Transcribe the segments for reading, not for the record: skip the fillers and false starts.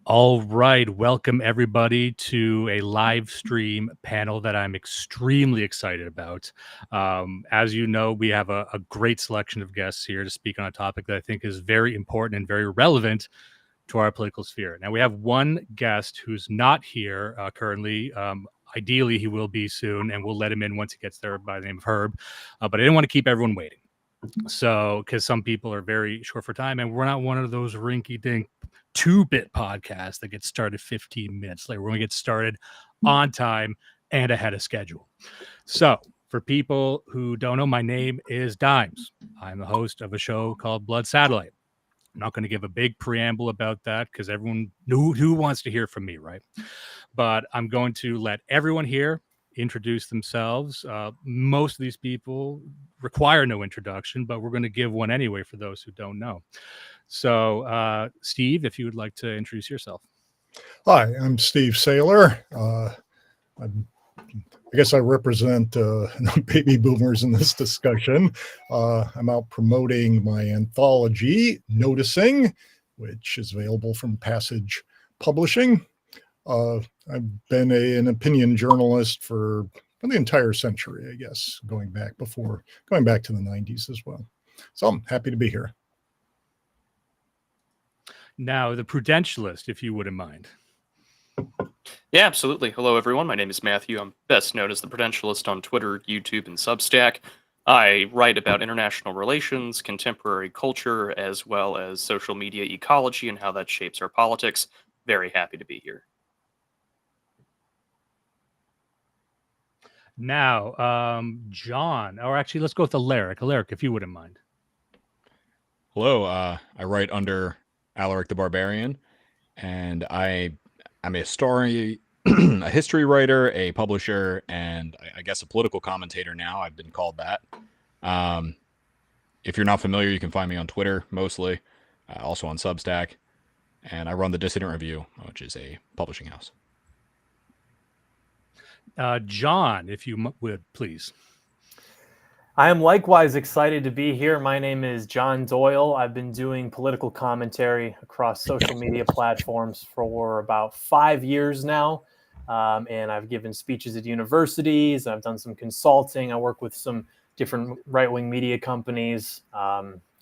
All right. Welcome, everybody, to a live stream panel that I'm extremely excited about. As you know, we have a great selection of guests here to speak on a topic that I think is very important and very relevant to our political sphere. Now, we have one guest who's not here currently. Ideally, he will be soon, and we'll let him in once he gets there by the name of Herb. But I didn't want to keep everyone waiting. So, because some people are very short for time, and we're not one of those rinky-dink 2-bit podcasts that gets started 15 minutes later. We're going to get started on time and ahead of schedule. So, for people who don't know, my name is Dimes. I'm the host of a show called Blood Satellite. I'm not going to give a big preamble about that because everyone who wants to hear from me, right? But I'm going to let everyone here introduce themselves. Most of these people require no introduction, but we're going to give one anyway for those who don't know. So, Steve, if you would like to introduce yourself. Hi, I'm Steve Saylor. I guess I represent baby boomers in this discussion. I'm out promoting my anthology, Noticing, which is available from Passage Publishing. I've been an opinion journalist for the entire century, I guess, going back to the 90s as well. So I'm happy to be here. Now, the Prudentialist, if you wouldn't mind. Yeah, absolutely. Hello, everyone. My name is Matthew. I'm best known as the Prudentialist on Twitter, YouTube, and Substack. I write about international relations, contemporary culture, as well as social media ecology and how that shapes our politics. Very happy to be here. Now, John, or actually, let's go with Alaric. Alaric, if you wouldn't mind. Hello, I write under Alaric the Barbarian, and I'm a a history writer, a publisher, and I guess a political commentator now. I've been called that. If you're not familiar, you can find me on Twitter mostly, also on Substack, and I run the Dissident Review, which is a publishing house. John, if you would, please. I am likewise excited to be here. My name is John Doyle. I've been doing political commentary across social media platforms for about 5 years now. And I've given speeches at universities. I've done some consulting. I work with some different right-wing media companies.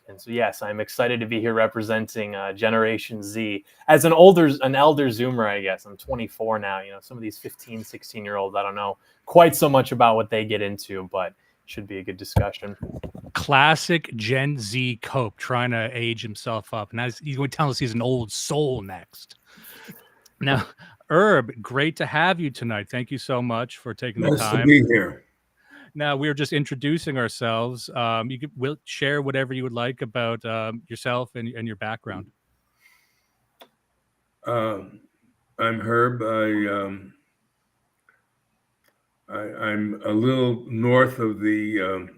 And so, yes, I'm excited to be here representing Generation Z. As an elder Zoomer, I guess. I'm 24 now. You know, some of these 15, 16-year-olds, I don't know quite so much about what they get into, but should be a good discussion. Classic Gen Z cope trying to age himself up. And he's going to tell us he's an old soul next. Now, Herb, great to have you tonight. Thank you so much for taking the time. Nice to be here. Now, we're just introducing ourselves. We'll share whatever you would like about yourself and your background. I'm Herb. I'm a little north of the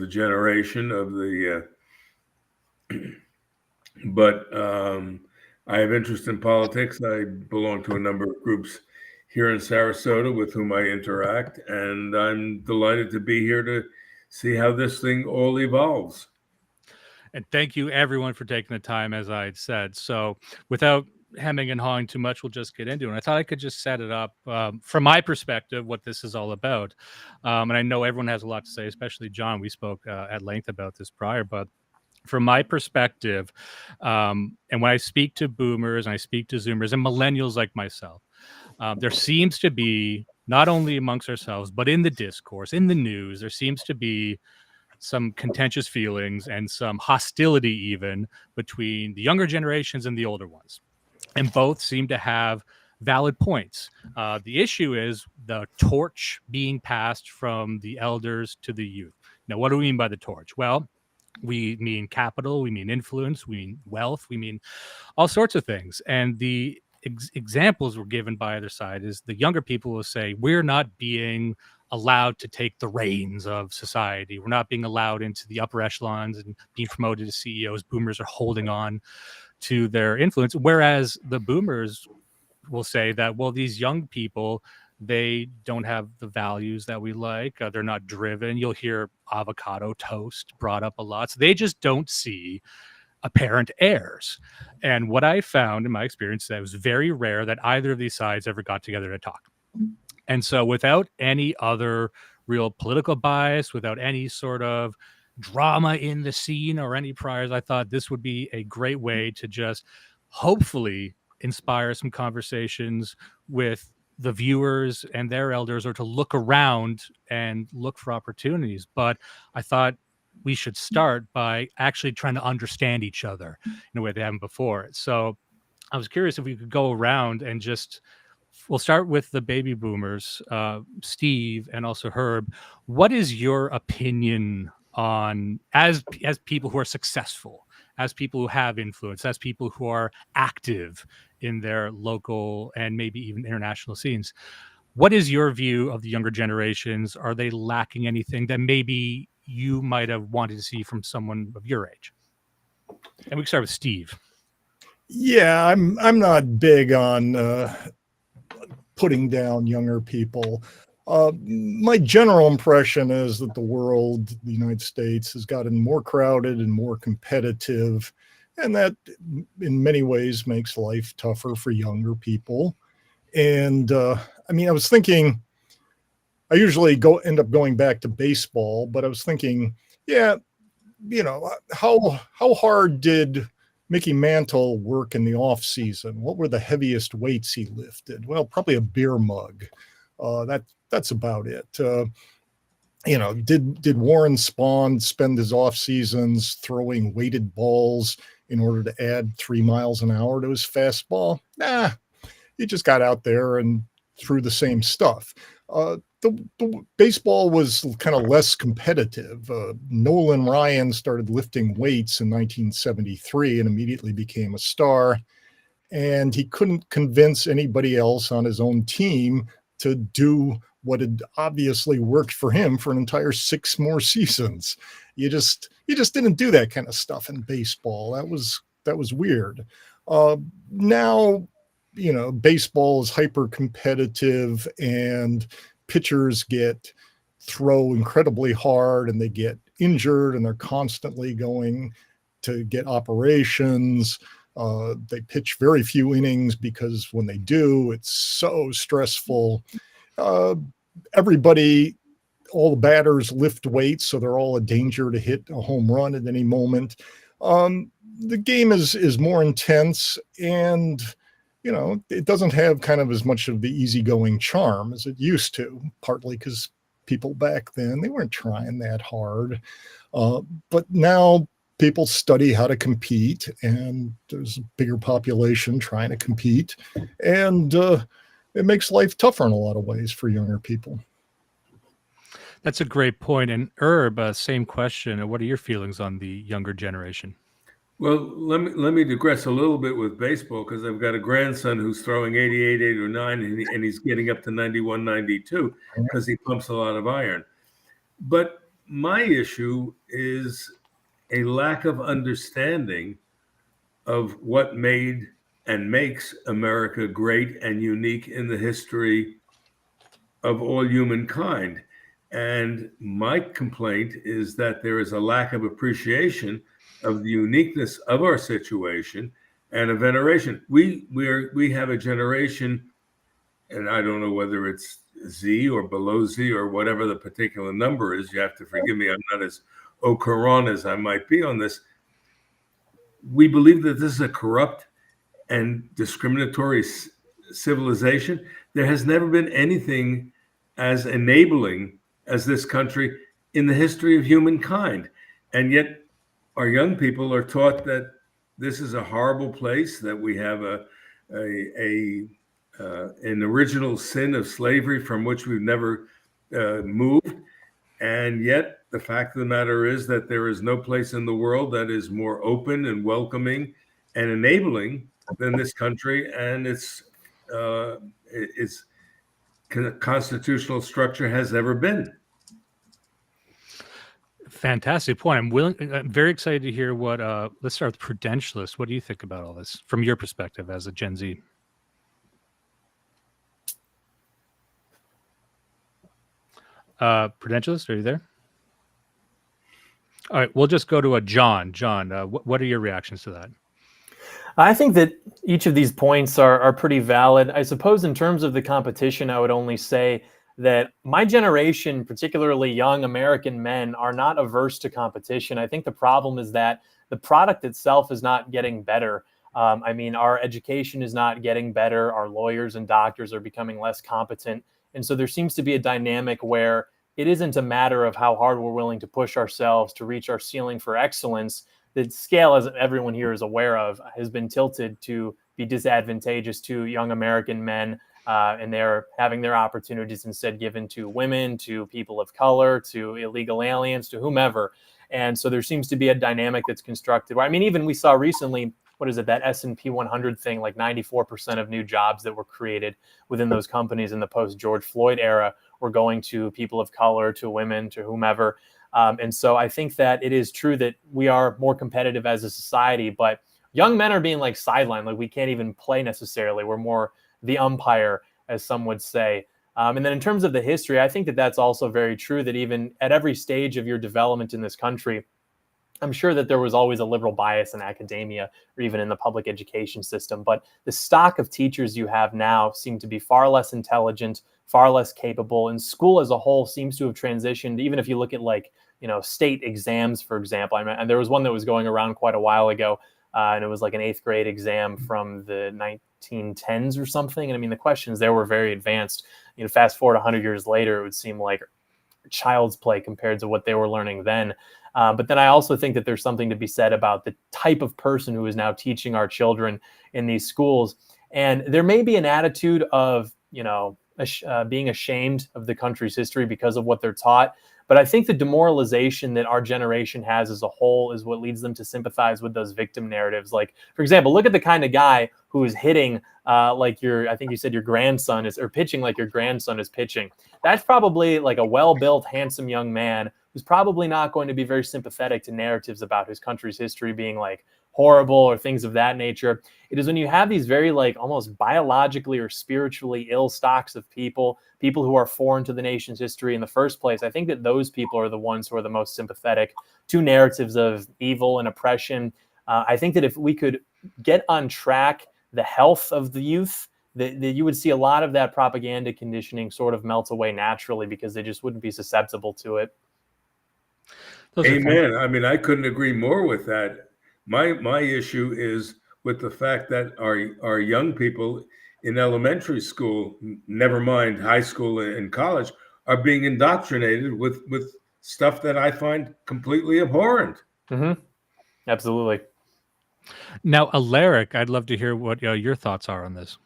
generation of the, but I have interest in politics. I belong to a number of groups here in Sarasota with whom I interact, and I'm delighted to be here to see how this thing all evolves. And thank you, everyone, for taking the time, as I had said. So without hemming and hawing too much, we'll just get into it. And I thought I could just set it up from my perspective, what this is all about. And I know everyone has a lot to say, especially John. We spoke at length about this prior, but from my perspective, and when I speak to boomers and I speak to Zoomers and millennials like myself, there seems to be, not only amongst ourselves, but in the discourse, in the news, there seems to be some contentious feelings and some hostility even between the younger generations and the older ones. And both seem to have valid points. The issue is the torch being passed from the elders to the youth. Now, what do we mean by the torch? Well, we mean capital, we mean influence, we mean wealth, we mean all sorts of things. And the examples were given by either side is the younger people will say, we're not being allowed to take the reins of society. We're not being allowed into the upper echelons and being promoted to CEOs. Boomers are holding on to their influence, whereas the boomers will say that, well, these young people, they don't have the values that we like. They're not driven. You'll hear avocado toast brought up a lot. So they just don't see apparent heirs. And what I found in my experience is that it was very rare that either of these sides ever got together to talk. And so without any other real political bias, without any sort of drama in the scene or any priors, I thought this would be a great way to just hopefully inspire some conversations with the viewers and their elders, or to look around and look for opportunities. But I thought we should start by actually trying to understand each other in a way they haven't before. So I was curious if we could go around and just, we'll start with the baby boomers, Steve and also Herb. What is your opinion on, as people who are successful, as people who have influence, as people who are active in their local and maybe even international scenes? What is your view of the younger generations? Are they lacking anything that maybe you might have wanted to see from someone of your age? And we can start with Steve. Yeah, I'm not big on putting down younger people. My general impression is that the world, the United States, has gotten more crowded and more competitive, and that in many ways makes life tougher for younger people. And I mean, I was thinking, I usually end up going back to baseball, but I was thinking, yeah, you know, how hard did Mickey Mantle work in the off season? What were the heaviest weights he lifted? Well, probably a beer mug. That's about it. You know, did Warren Spahn spend his off seasons throwing weighted balls in order to add 3 miles an hour to his fastball? Nah, he just got out there and threw the same stuff. The baseball was kind of less competitive. Nolan Ryan started lifting weights in 1973 and immediately became a star. And he couldn't convince anybody else on his own team to do what had obviously worked for him for an entire 6 more seasons. You just didn't do that kind of stuff in baseball. That was weird. Now, you know, baseball is hyper competitive and pitchers throw incredibly hard and they get injured and they're constantly going to get operations. They pitch very few innings because when they do, it's so stressful. Everybody, all the batters lift weights, so they're all a danger to hit a home run at any moment. The game is more intense, and you know, it doesn't have kind of as much of the easygoing charm as it used to, partly because people back then, they weren't trying that hard. But now people study how to compete, and there's a bigger population trying to compete. And it makes life tougher in a lot of ways for younger people. That's a great point. And Herb, same question. What are your feelings on the younger generation? Well, let me digress a little bit with baseball, because I've got a grandson who's throwing 88, 89, and he's getting up to 91, 92 because he pumps a lot of iron. But my issue is a lack of understanding of what made and makes America great and unique in the history of all humankind. And my complaint is that there is a lack of appreciation of the uniqueness of our situation and a veneration. We have a generation, and I don't know whether it's Z or below Z or whatever the particular number is. You have to forgive me. I'm not as au courant as I might be on this. We believe that this is a corrupt and discriminatory civilization. There has never been anything as enabling as this country in the history of humankind. And yet our young people are taught that this is a horrible place, that we have an original sin of slavery from which we've never moved. And yet the fact of the matter is that there is no place in the world that is more open and welcoming and enabling than this country, and its constitutional structure has ever been. Fantastic point. I'm very excited to hear what, let's start with Prudentialist. What do you think about all this from your perspective as a Gen Z? Prudentialist, are you there? All right, we'll just go to a John. John, what are your reactions to that? I think that each of these points are pretty valid. I suppose in terms of the competition, I would only say that my generation, particularly young American men, are not averse to competition. I think the problem is that the product itself is not getting better. I mean, our education is not getting better. Our lawyers and doctors are becoming less competent. And so there seems to be a dynamic where it isn't a matter of how hard we're willing to push ourselves to reach our ceiling for excellence. The scale, as everyone here is aware of, has been tilted to be disadvantageous to young American men, and they're having their opportunities instead given to women, to people of color, to illegal aliens, to whomever. And so there seems to be a dynamic that's constructed. I mean, even we saw recently, what is it, that S&P 100 thing, like 94% of new jobs that were created within those companies in the post-George Floyd era were going to people of color, to women, to whomever. And so I think that it is true that we are more competitive as a society, but young men are being like sidelined. Like we can't even play necessarily. We're more the umpire, as some would say. And then in terms of the history, I think that that's also very true, that even at every stage of your development in this country, I'm sure that there was always a liberal bias in academia or even in the public education system, but the stock of teachers you have now seem to be far less intelligent, far less capable, and school as a whole seems to have transitioned. Even if you look at like, state exams, for example, and there was one that was going around quite a while ago, and it was like an 8th grade exam from the 1910s or something. And I mean, the questions there were very advanced. Fast forward 100 years later, it would seem like child's play compared to what they were learning then. But then I also think that there's something to be said about the type of person who is now teaching our children in these schools. And there may be an attitude of, being ashamed of the country's history because of what they're taught. But I think the demoralization that our generation has as a whole is what leads them to sympathize with those victim narratives. Like, for example, look at the kind of guy who is hitting I think you said your grandson is, or pitching like your grandson is pitching. That's probably like a well-built, handsome young man who's probably not going to be very sympathetic to narratives about his country's history being like horrible or things of that nature. It is when you have these very like almost biologically or spiritually ill stocks of people who are foreign to the nation's history in the first place. I think that those people are the ones who are the most sympathetic to narratives of evil and oppression. I think that if we could get on track the health of the youth, that you would see a lot of that propaganda conditioning sort of melt away naturally because they just wouldn't be susceptible to it. Amen. I mean, I couldn't agree more with that. My issue is with the fact that our young people in elementary school, never mind high school and college, are being indoctrinated with stuff that I find completely abhorrent. Mm-hmm. Absolutely. Now, Alaric, I'd love to hear what your thoughts are on this.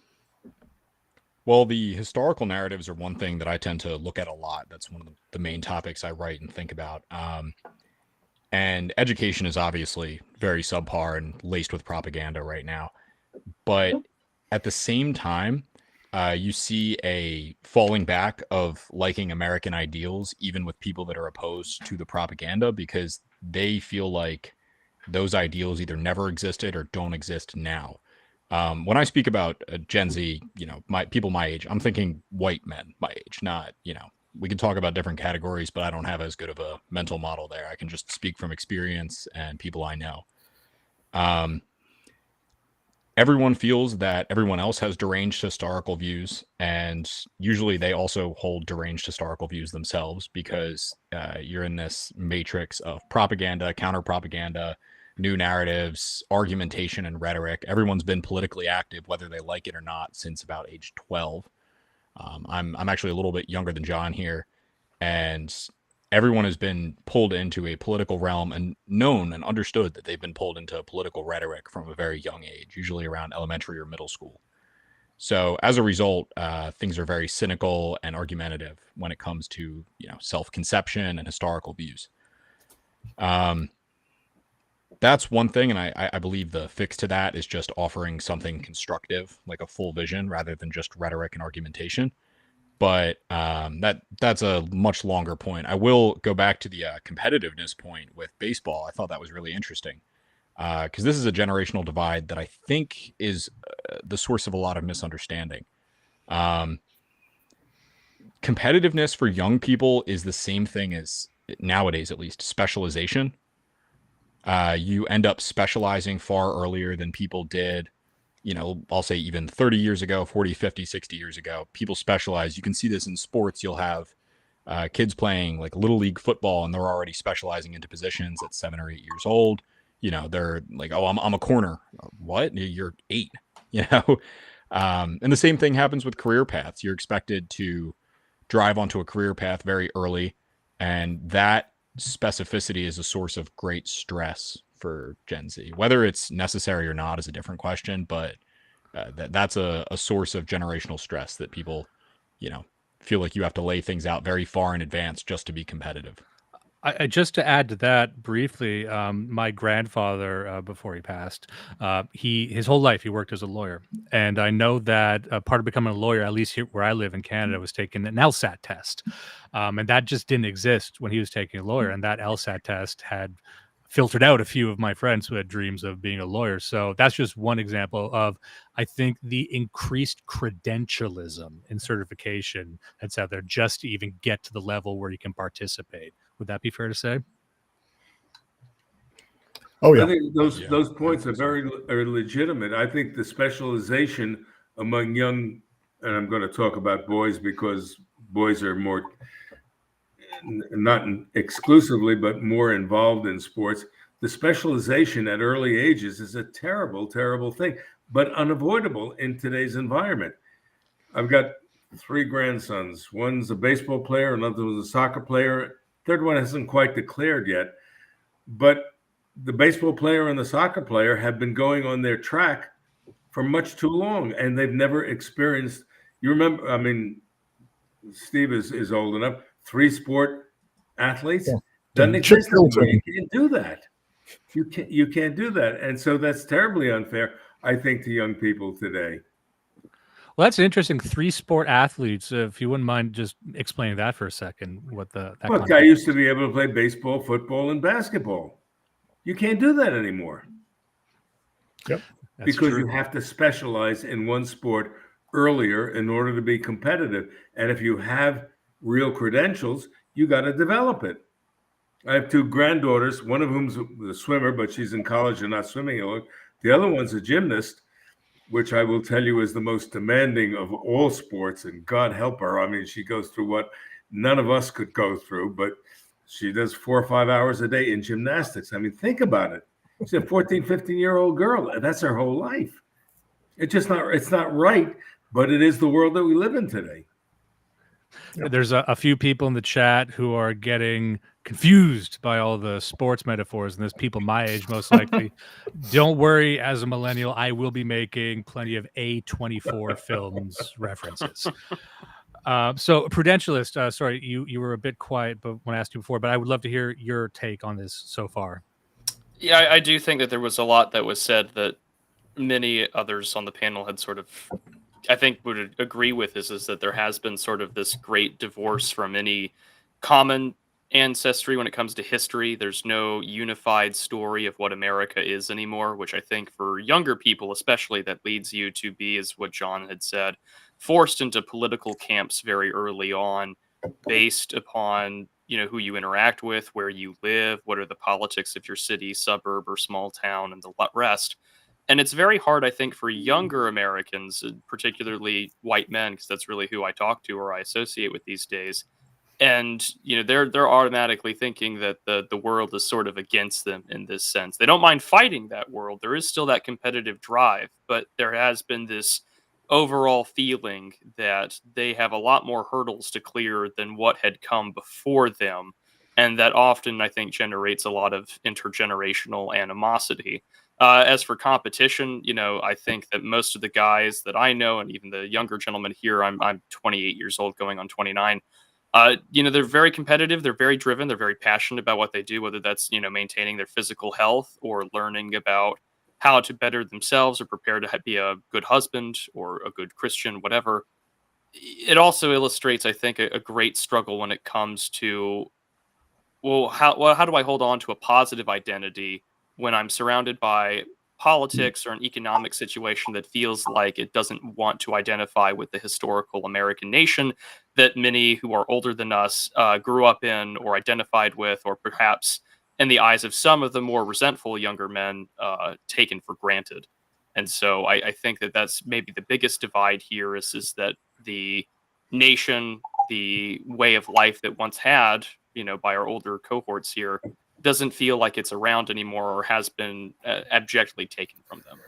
Well, the historical narratives are one thing that I tend to look at a lot. That's one of the main topics I write and think about. And education is obviously very subpar and laced with propaganda right now. But at the same time, you see a falling back of liking American ideals, even with people that are opposed to the propaganda, because they feel like those ideals either never existed or don't exist now. When I speak about Gen Z, people my age, I'm thinking white men my age, not, we can talk about different categories, but I don't have as good of a mental model there. I can just speak from experience and people I know. Everyone feels that everyone else has deranged historical views, and usually they also hold deranged historical views themselves because you're in this matrix of propaganda, counter-propaganda, new narratives, argumentation, and rhetoric. Everyone's been politically active, whether they like it or not, since about age 12. I'm actually a little bit younger than John here, and everyone has been pulled into a political realm and known and understood that they've been pulled into political rhetoric from a very young age, usually around elementary or middle school. So as a result, things are very cynical and argumentative when it comes to self-conception and historical views. That's one thing, and I believe the fix to that is just offering something constructive, like a full vision, rather than just rhetoric and argumentation. But that's a much longer point. I will go back to the competitiveness point with baseball. I thought that was really interesting because this is a generational divide that I think is the source of a lot of misunderstanding. Competitiveness for young people is the same thing as, nowadays at least, specialization. You end up specializing far earlier than people did. I'll say even 30 years ago, 40, 50, 60 years ago, people specialize. You can see this in sports. You'll have kids playing like little league football, and they're already specializing into positions at 7 or 8 years old. They're like, oh, I'm a corner. What? You're 8. And the same thing happens with career paths. You're expected to drive onto a career path very early, and that specificity is a source of great stress for Gen Z. Whether it's necessary or not is a different question, but that's a source of generational stress that people, feel like you have to lay things out very far in advance just to be competitive. I just to add to that briefly, my grandfather, before he passed, his whole life he worked as a lawyer, and I know that part of becoming a lawyer, at least here where I live in Canada, was taking an LSAT test, and that just didn't exist when he was taking a lawyer, and that LSAT test had filtered out a few of my friends who had dreams of being a lawyer. So that's just one example of, I think, the increased credentialism in certification that's out there just to even get to the level where you can participate. Would that be fair to say? Oh yeah. I think those points are are legitimate. I think the specialization among young, and I'm going to talk about boys because boys are more, not exclusively, but more involved in sports. The specialization at early ages is a terrible, terrible thing, but unavoidable in today's environment. I've got 3 grandsons. One's a baseball player, another was a soccer player. Third one hasn't quite declared yet. But the baseball player and the soccer player have been going on their track for much too long, and they've never experienced. You remember, I mean, Steve is old enough. 3 sport athletes doesn't exist anymore. You can't do that. You can't do that, and so that's terribly unfair, I think, to young people today. Well, that's interesting. 3 sport athletes. If you wouldn't mind just explaining that for a second, what that Look, I used to be able to play baseball, football, and basketball. You can't do that anymore. Yep. Because you have to specialize in one sport earlier in order to be competitive. And if you have real credentials, you got to develop it. I have 2 granddaughters, one of whom's a swimmer, but she's in college and not swimming. The other one's a gymnast, which I will tell you is the most demanding of all sports. And God help her. I mean, she goes through what none of us could go through, but she does 4 or 5 hours a day in gymnastics. I mean, think about it. She's a 14, 15-year-old girl. And that's her whole life. It's not right, but it is the world that we live in today. There's a few people in the chat who are getting confused by all the sports metaphors, and there's people my age most likely. Don't worry, as a millennial, I will be making plenty of A24 films references. So, Prudentialist, sorry, you were a bit quiet, but when I asked you before, but I would love to hear your take on this so far. Yeah, I do think that there was a lot that was said that many others on the panel had sort of, I think, would agree with is that there has been sort of this great divorce from any common ancestry when it comes to history. There's no unified story of what America is anymore, which I think for younger people, especially, that leads you to be, as what John had said, forced into political camps very early on based upon, who you interact with, where you live, what are the politics of your city, suburb, or small town, and the rest. And it's very hard, I think, for younger Americans, particularly white men, because that's really who I talk to or I associate with these days. And they're automatically thinking that the world is sort of against them in this sense. They don't mind fighting that world. There is still that competitive drive, but there has been this overall feeling that they have a lot more hurdles to clear than what had come before them. And that often, I think, generates a lot of intergenerational animosity. As for competition, I think that most of the guys that I know, and even the younger gentleman here, I'm 28 years old, going on 29. They're very competitive. They're very driven. They're very passionate about what they do, whether that's maintaining their physical health or learning about how to better themselves or prepare to be a good husband or a good Christian, whatever. It also illustrates, I think, a great struggle when it comes to, how do I hold on to a positive identity when I'm surrounded by politics or an economic situation that feels like it doesn't want to identify with the historical American nation that many who are older than us grew up in or identified with, or perhaps in the eyes of some of the more resentful younger men, taken for granted. And so I think that that's maybe the biggest divide here is that the nation, the way of life that once had, by our older cohorts here, doesn't feel like it's around anymore or has been abjectly taken from them.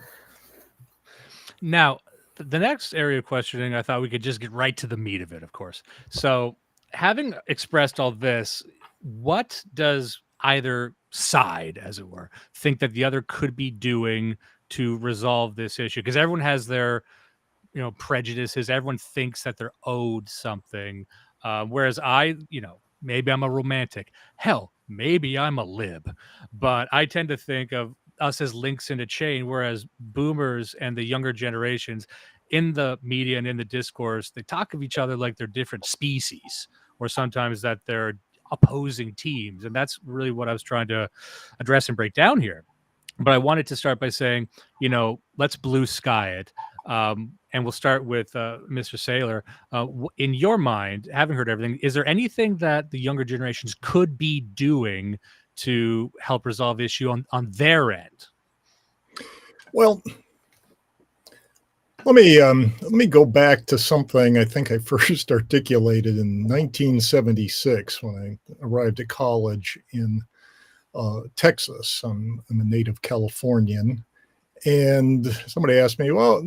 Now, the next area of questioning, I thought we could just get right to the meat of it, of course. So, having expressed all this, what does either side, as it were, think that the other could be doing to resolve this issue? Because everyone has their, prejudices. Everyone thinks that they're owed something. Whereas maybe I'm a romantic. Hell, maybe I'm a lib. But I tend to think of us as links in a chain, whereas boomers and the younger generations in the media and in the discourse, they talk of each other like they're different species, or sometimes that they're opposing teams. And that's really what I was trying to address and break down here. But I wanted to start by saying, let's blue sky it. And we'll start with Mr. Saylor. In your mind, having heard everything, is there anything that the younger generations could be doing to help resolve the issue on their end? Well, let me go back to something I think I first articulated in 1976 when I arrived at college in Texas. I'm a native Californian, and somebody asked me, "Well,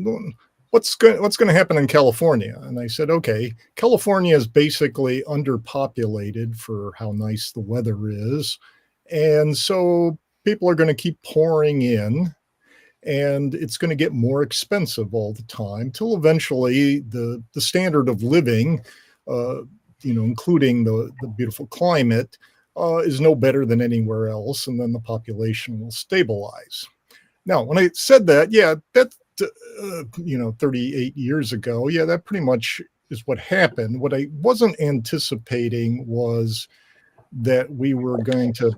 what's going to happen in California?" And I said, "Okay, California is basically underpopulated for how nice the weather is, and so people are going to keep pouring in, and it's going to get more expensive all the time till eventually the standard of living, including the beautiful climate, is no better than anywhere else, and then the population will stabilize." Now, when I said that, 38 years ago, that pretty much is what happened. What I wasn't anticipating was that we were going to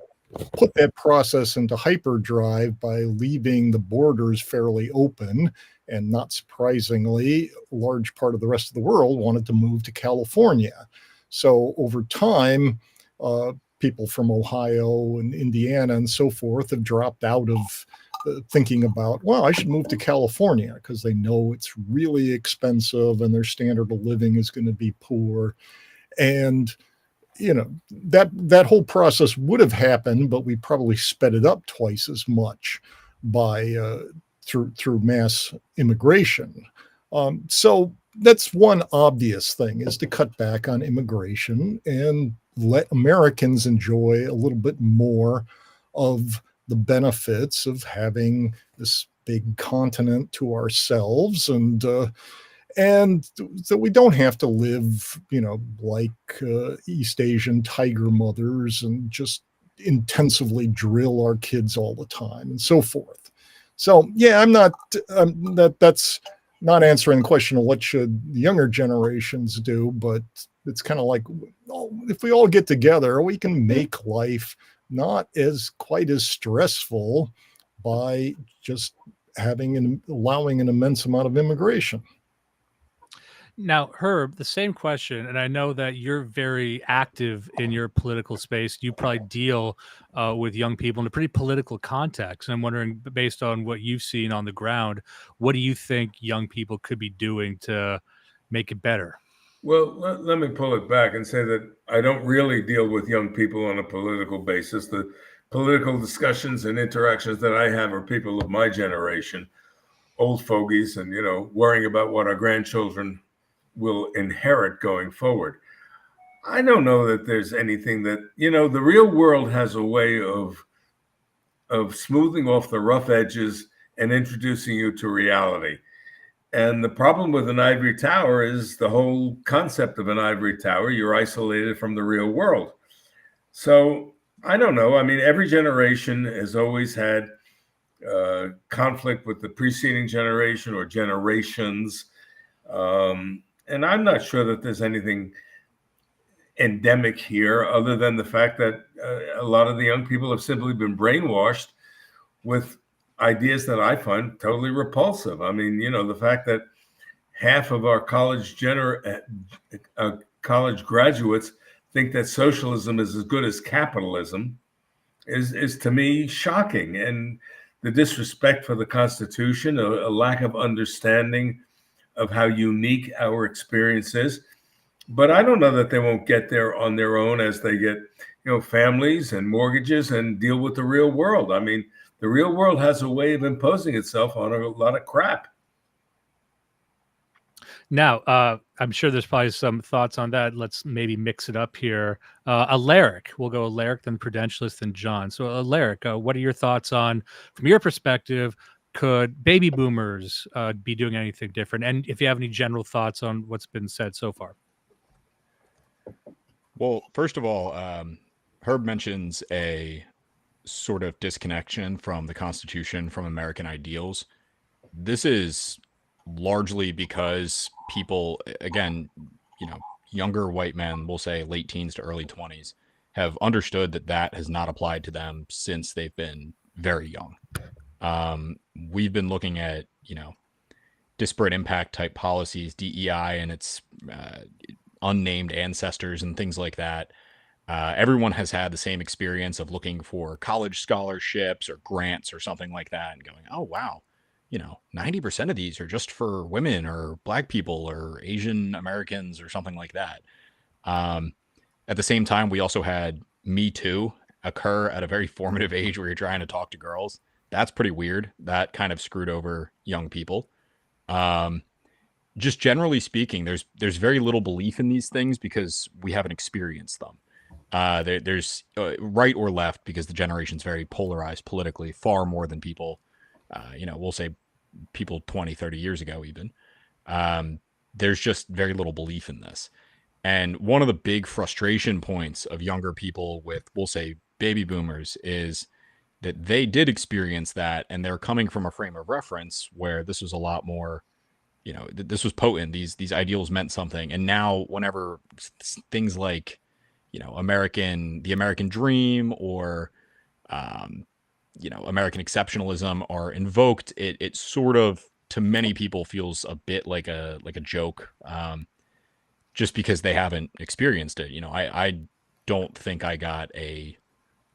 put that process into hyperdrive by leaving the borders fairly open. And not surprisingly, a large part of the rest of the world wanted to move to California. So over time, people from Ohio and Indiana and so forth have dropped out of thinking about, well, I should move to California because they know it's really expensive and their standard of living is going to be poor. And, that whole process would have happened, but we probably sped it up twice as much by through mass immigration. So that's one obvious thing, is to cut back on immigration and let Americans enjoy a little bit more of the benefits of having this big continent to ourselves, and that we don't have to live, like East Asian tiger mothers and just intensively drill our kids all the time and so forth. So, that's not answering the question of what should the younger generations do, but it's kind of like, if we all get together, we can make life not quite as stressful by just allowing an immense amount of immigration. Now, Herb, the same question, and I know that you're very active in your political space. You probably deal with young people in a pretty political context. And I'm wondering, based on what you've seen on the ground, what do you think young people could be doing to make it better? Well, let me pull it back and say that I don't really deal with young people on a political basis. The political discussions and interactions that I have are people of my generation, old fogies, and, worrying about what our grandchildren will inherit going forward. I don't know that there's anything that, the real world has a way of smoothing off the rough edges and introducing you to reality. And the problem with an ivory tower is the whole concept of an ivory tower. You're isolated from the real world. So I don't know. I mean, every generation has always had conflict with the preceding generation or generations. And I'm not sure that there's anything endemic here other than the fact that a lot of the young people have simply been brainwashed with ideas that I find totally repulsive. I mean, the fact that half of our college graduates think that socialism is as good as capitalism. is to me shocking. And the disrespect for the Constitution, a lack of understanding of how unique our experience is. But I don't know that they won't get there on their own as they get, families and mortgages and deal with the real world. I mean, the real world has a way of imposing itself on a lot of crap. Now, I'm sure there's probably some thoughts on that. Let's maybe mix it up here. Alaric, we'll go Alaric, then Prudentialist, then John. So, Alaric, what are your thoughts on, from your perspective, could baby boomers be doing anything different? And if you have any general thoughts on what's been said so far. Well, first of all, Herb mentions a sort of disconnection from the Constitution, from American ideals. This is largely because people, again, younger white men, we'll say late teens to early 20s, have understood that has not applied to them since they've been very young. We've been looking at, disparate impact type policies, DEI and its unnamed ancestors and things like that. Everyone has had the same experience of looking for college scholarships or grants or something like that and going, oh, wow, 90% of these are just for women or Black people or Asian Americans or something like that. At the same time, we also had Me Too occur at a very formative age where you're trying to talk to girls. That's pretty weird. That kind of screwed over young people. Just generally speaking, there's very little belief in these things because we haven't experienced them. There's right or left because the generation's very polarized politically, far more than people, we'll say people 20, 30 years ago even. There's just very little belief in this. And one of the big frustration points of younger people with, we'll say, baby boomers is that they did experience that, and they're coming from a frame of reference where this was a lot more, this was potent. These ideals meant something. And now whenever things like, the American dream or, American exceptionalism are invoked, it sort of, to many people, feels a bit like a joke, just because they haven't experienced it. I don't think I got a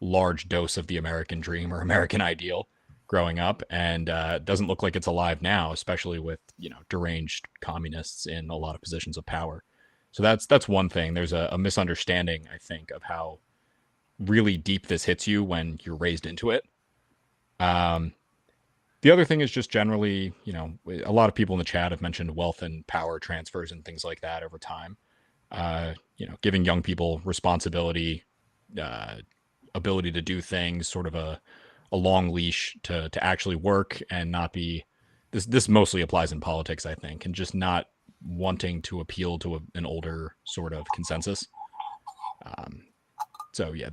large dose of the American dream or American ideal growing up, and it doesn't look like it's alive now, especially with deranged communists in a lot of positions of power. So that's one thing. There's a misunderstanding, I think, of how really deep this hits you when you're raised into it. The other thing is just generally, a lot of people in the chat have mentioned wealth and power transfers and things like that over time. Giving young people responsibility, ability to do things, sort of a long leash to actually work and not be. This mostly applies in politics, I think, and just not wanting to appeal to an older sort of consensus. So yeah,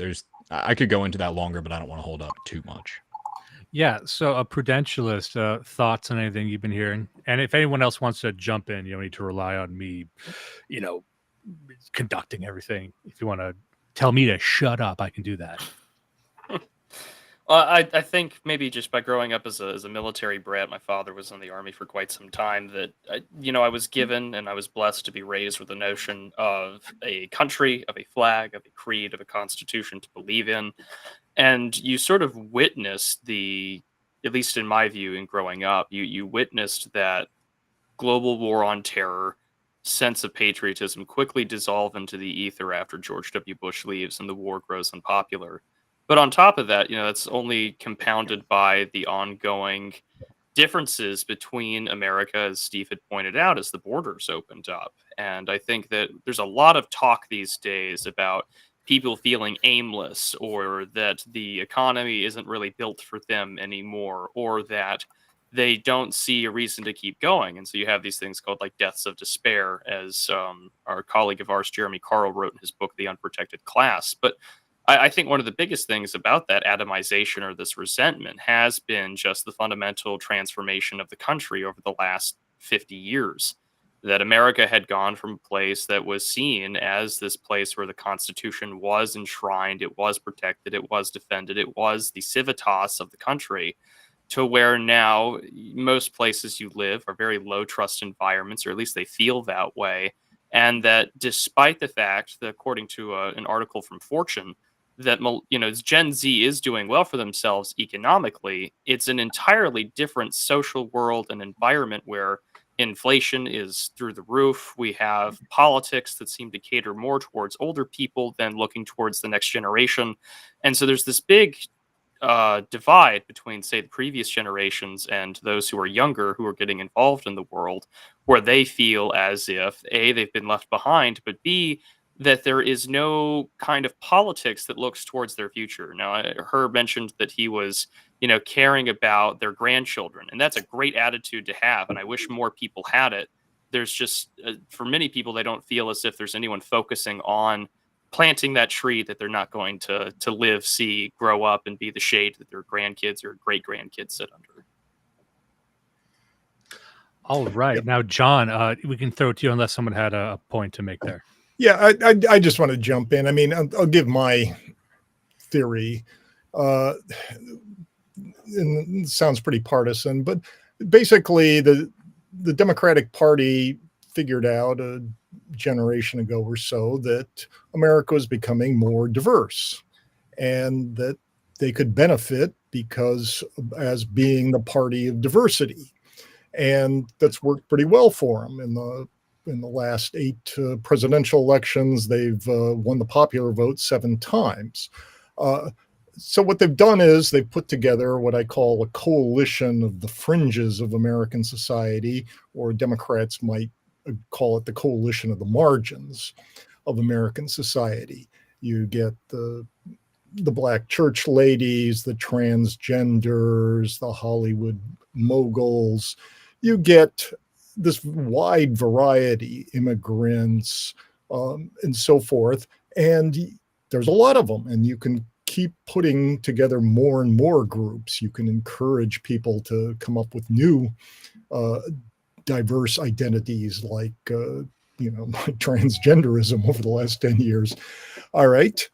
I could go into that longer, but I don't want to hold up too much. Yeah, so a prudentialist, thoughts on anything you've been hearing? And if anyone else wants to jump in, you don't need to rely on me, conducting everything. If you want to tell me to shut up, I can do that. I think maybe just by growing up as a military brat, my father was in the Army for quite some time, that, I was given and I was blessed to be raised with the notion of a country, of a flag, of a creed, of a constitution to believe in. And you sort of witnessed at least in my view in growing up, you witnessed that global war on terror, sense of patriotism quickly dissolve into the ether after George W. Bush leaves and the war grows unpopular. But on top of that, it's only compounded by the ongoing differences between America, as Steve had pointed out, as the borders opened up. And I think that there's a lot of talk these days about people feeling aimless, or that the economy isn't really built for them anymore, or that they don't see a reason to keep going. And so you have these things called like deaths of despair, as our colleague of ours, Jeremy Carl, wrote in his book, The Unprotected Class. But I think one of the biggest things about that atomization or this resentment has been just the fundamental transformation of the country over the last 50 years. That America had gone from a place that was seen as this place where the Constitution was enshrined, it was protected, it was defended, it was the civitas of the country, to where now most places you live are very low trust environments, or at least they feel that way. And that despite the fact that, according to an article from Fortune, that as Gen Z is doing well for themselves economically, it's an entirely different social world and environment where inflation is through the roof. We have politics that seem to cater more towards older people than looking towards the next generation. And so there's this big divide between, say, the previous generations and those who are younger who are getting involved in the world, where they feel as if A, they've been left behind, but B, that there is no kind of politics that looks towards their future. Now, Herb mentioned that he was, caring about their grandchildren, and that's a great attitude to have. And I wish more people had it. There's just, for many people, they don't feel as if there's anyone focusing on planting that tree that they're not going to live, see, grow up, and be the shade that their grandkids or great grandkids sit under. All right. Now, John, we can throw it to you unless someone had a point to make there. Yeah, I just want to jump in. I mean, I'll give my theory. And it sounds pretty partisan, but basically the Democratic Party figured out a generation ago or so that America was becoming more diverse and that they could benefit because as being the party of diversity. And that's worked pretty well for them in the last 8 presidential elections. They've won the popular vote 7 times. So what they've done is they've put together what I call a coalition of the fringes of American society, or Democrats might call it the coalition of the margins of American society. You get the black church ladies, the transgenders, the Hollywood moguls. You get this wide variety, immigrants, and so forth. And there's a lot of them, and you can keep putting together more and more groups. You can encourage people to come up with new diverse identities, like transgenderism over the last 10 years. All right.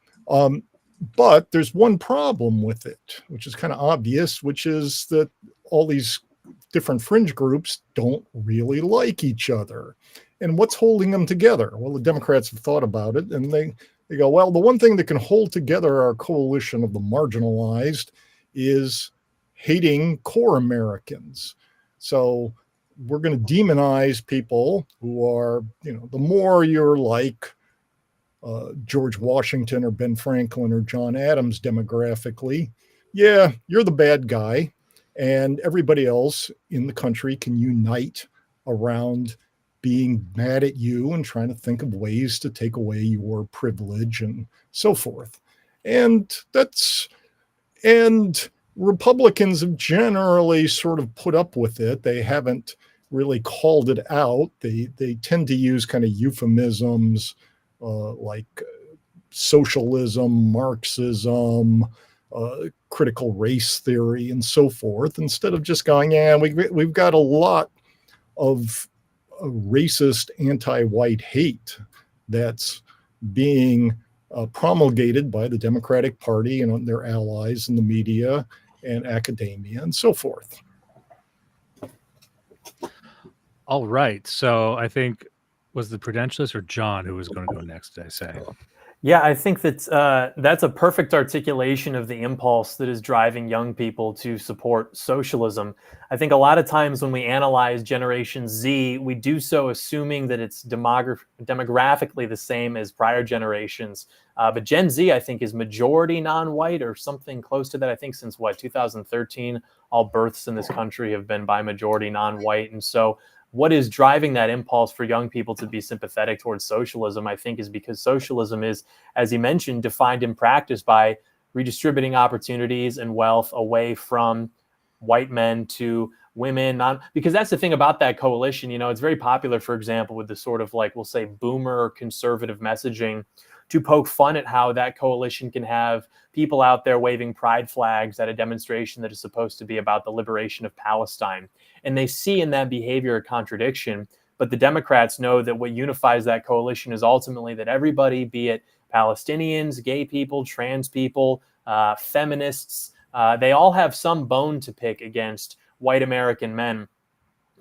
But there's one problem with it, which is kind of obvious, which is that all these different fringe groups don't really like each other. And what's holding them together? Well, the Democrats have thought about it, and they go, well, the one thing that can hold together our coalition of the marginalized is hating core Americans. So we're going to demonize people who are, the more you're like George Washington or Ben Franklin or John Adams demographically, yeah, you're the bad guy. And everybody else in the country can unite around being mad at you and trying to think of ways to take away your privilege and so forth. And Republicans have generally sort of put up with it. They haven't really called it out. They tend to use kind of euphemisms like socialism, Marxism, critical race theory, and so forth, instead of just going, yeah, we've got a lot of racist anti-white hate that's being promulgated by the Democratic Party and their allies in the media and academia and so forth. All right. So I think, was the Prudentialist or John who was going to go next, did I say? Yeah, I think that's a perfect articulation of the impulse that is driving young people to support socialism. I think a lot of times when we analyze Generation Z, we do so assuming that it's demographically the same as prior generations. But Gen Z, I think, is majority non-white or something close to that. I think since 2013, all births in this country have been by majority non-white. And so what is driving that impulse for young people to be sympathetic towards socialism, I think, is because socialism is, as he mentioned, defined in practice by redistributing opportunities and wealth away from white men to women. Because that's the thing about that coalition. It's very popular, for example, with the sort of we'll say boomer conservative messaging, to poke fun at how that coalition can have people out there waving pride flags at a demonstration that is supposed to be about the liberation of Palestine. And they see in that behavior a contradiction. But the Democrats know that what unifies that coalition is ultimately that everybody, be it Palestinians, gay people, trans people, feminists, they all have some bone to pick against white American men.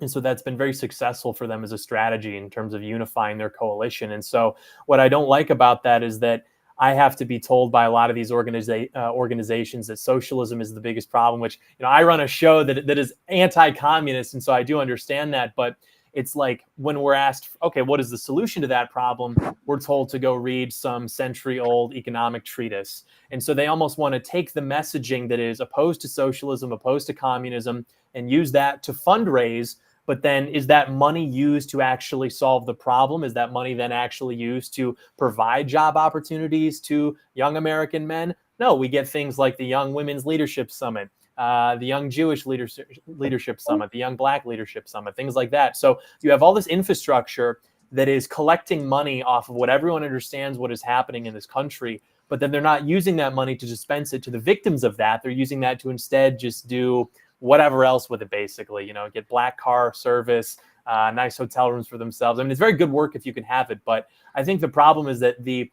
And so that's been very successful for them as a strategy in terms of unifying their coalition. And so what I don't like about that is that I have to be told by a lot of these organizations that socialism is the biggest problem, which, I run a show that is anti-communist. And so I do understand that. But it's like when we're asked, okay, what is the solution to that problem? We're told to go read some century-old economic treatise. And so they almost want to take the messaging that is opposed to socialism, opposed to communism, and use that to fundraise. But then is that money used to actually solve the problem? Is that money then actually used to provide job opportunities to young American men? No, we get things like the Young Women's Leadership Summit, the Young Jewish Leadership Summit, the Young Black Leadership Summit, things like that. So you have all this infrastructure that is collecting money off of what everyone understands what is happening in this country, but then they're not using that money to dispense it to the victims of that. They're using that to instead just do whatever else with it, basically, get black car service, nice hotel rooms for themselves. I mean, it's very good work if you can have it, but I think the problem is that the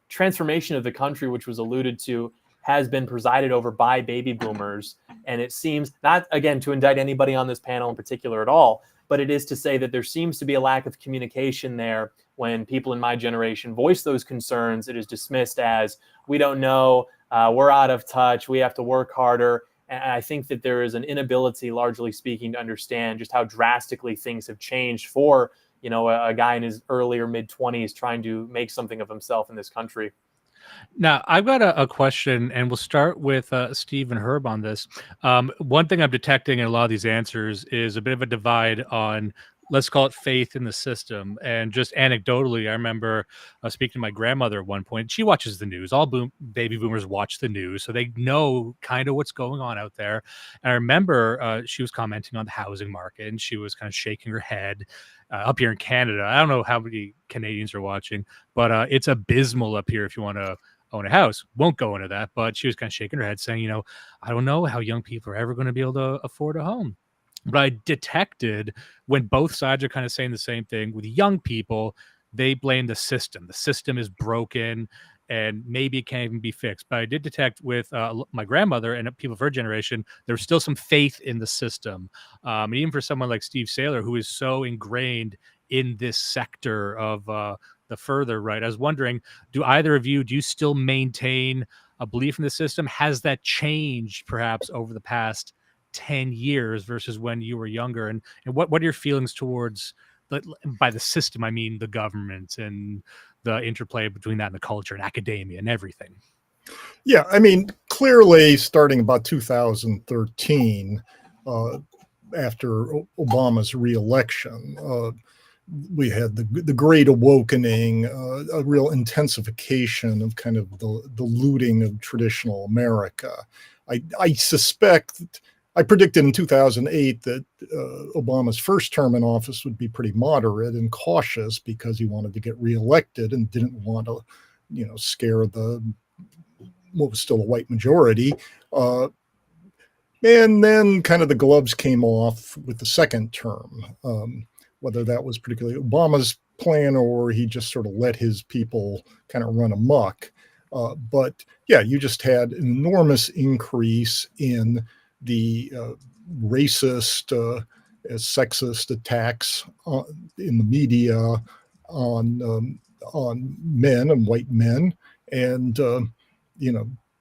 transformation of the country, which was alluded to, has been presided over by baby boomers. And it seems, not again to indict anybody on this panel in particular at all, but it is to say that there seems to be a lack of communication there. When people in my generation voice those concerns, it is dismissed as, we don't know, we're out of touch, we have to work harder. And I think that there is an inability, largely speaking, to understand just how drastically things have changed for, a guy in his early or mid-20s trying to make something of himself in this country. Now, I've got a question, and we'll start with Steve and Herb on this. One thing I'm detecting in a lot of these answers is a bit of a divide on, let's call it, faith in the system. And just anecdotally, I remember speaking to my grandmother at one point. She watches the news. All baby boomers watch the news, so they know kind of what's going on out there. And I remember she was commenting on the housing market, and she was kind of shaking her head. Up here in Canada, I don't know how many Canadians are watching, but it's abysmal up here if you want to own a house. Won't go into that, but she was kind of shaking her head saying, I don't know how young people are ever going to be able to afford a home. But I detected when both sides are kind of saying the same thing. With young people, they blame the system. The system is broken and maybe it can't even be fixed. But I did detect with my grandmother and people of her generation, there's still some faith in the system. And even for someone like Steve Saylor, who is so ingrained in this sector of the further right, I was wondering, do you still maintain a belief in the system? Has that changed perhaps over the past 10 years versus when you were younger? And what are your feelings towards, by the system, I mean the government and the interplay between that and the culture and academia and everything? Yeah, I mean, clearly starting about 2013, after Obama's reelection, we had the Great Awakening, a real intensification of kind of the looting of traditional America. I suspect, I predicted in 2008 that Obama's first term in office would be pretty moderate and cautious because he wanted to get reelected and didn't want to, scare what was still a white majority. And then kind of the gloves came off with the second term, whether that was particularly Obama's plan or he just sort of let his people kind of run amok. But yeah, you just had an enormous increase in the racist, sexist attacks in the media on men and white men, and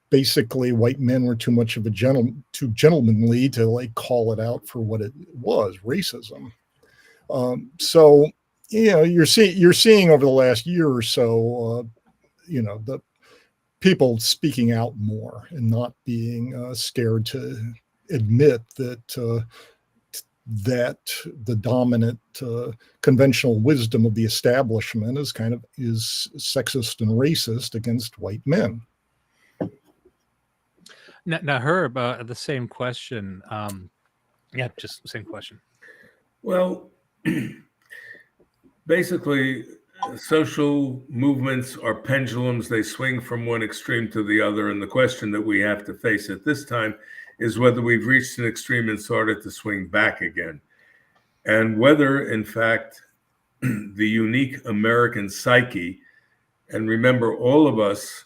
basically white men were too much of too gentlemanly to like call it out for what it was, racism. So you're seeing over the last year or so, the people speaking out more and not being scared to admit that that the dominant conventional wisdom of the establishment is sexist and racist against white men. Now Herb, the same question. Just the same question. Well, basically, social movements are pendulums. They swing from one extreme to the other. And the question that we have to face at this time is whether we've reached an extreme and started to swing back again. And whether, in fact, the unique American psyche, and remember, all of us,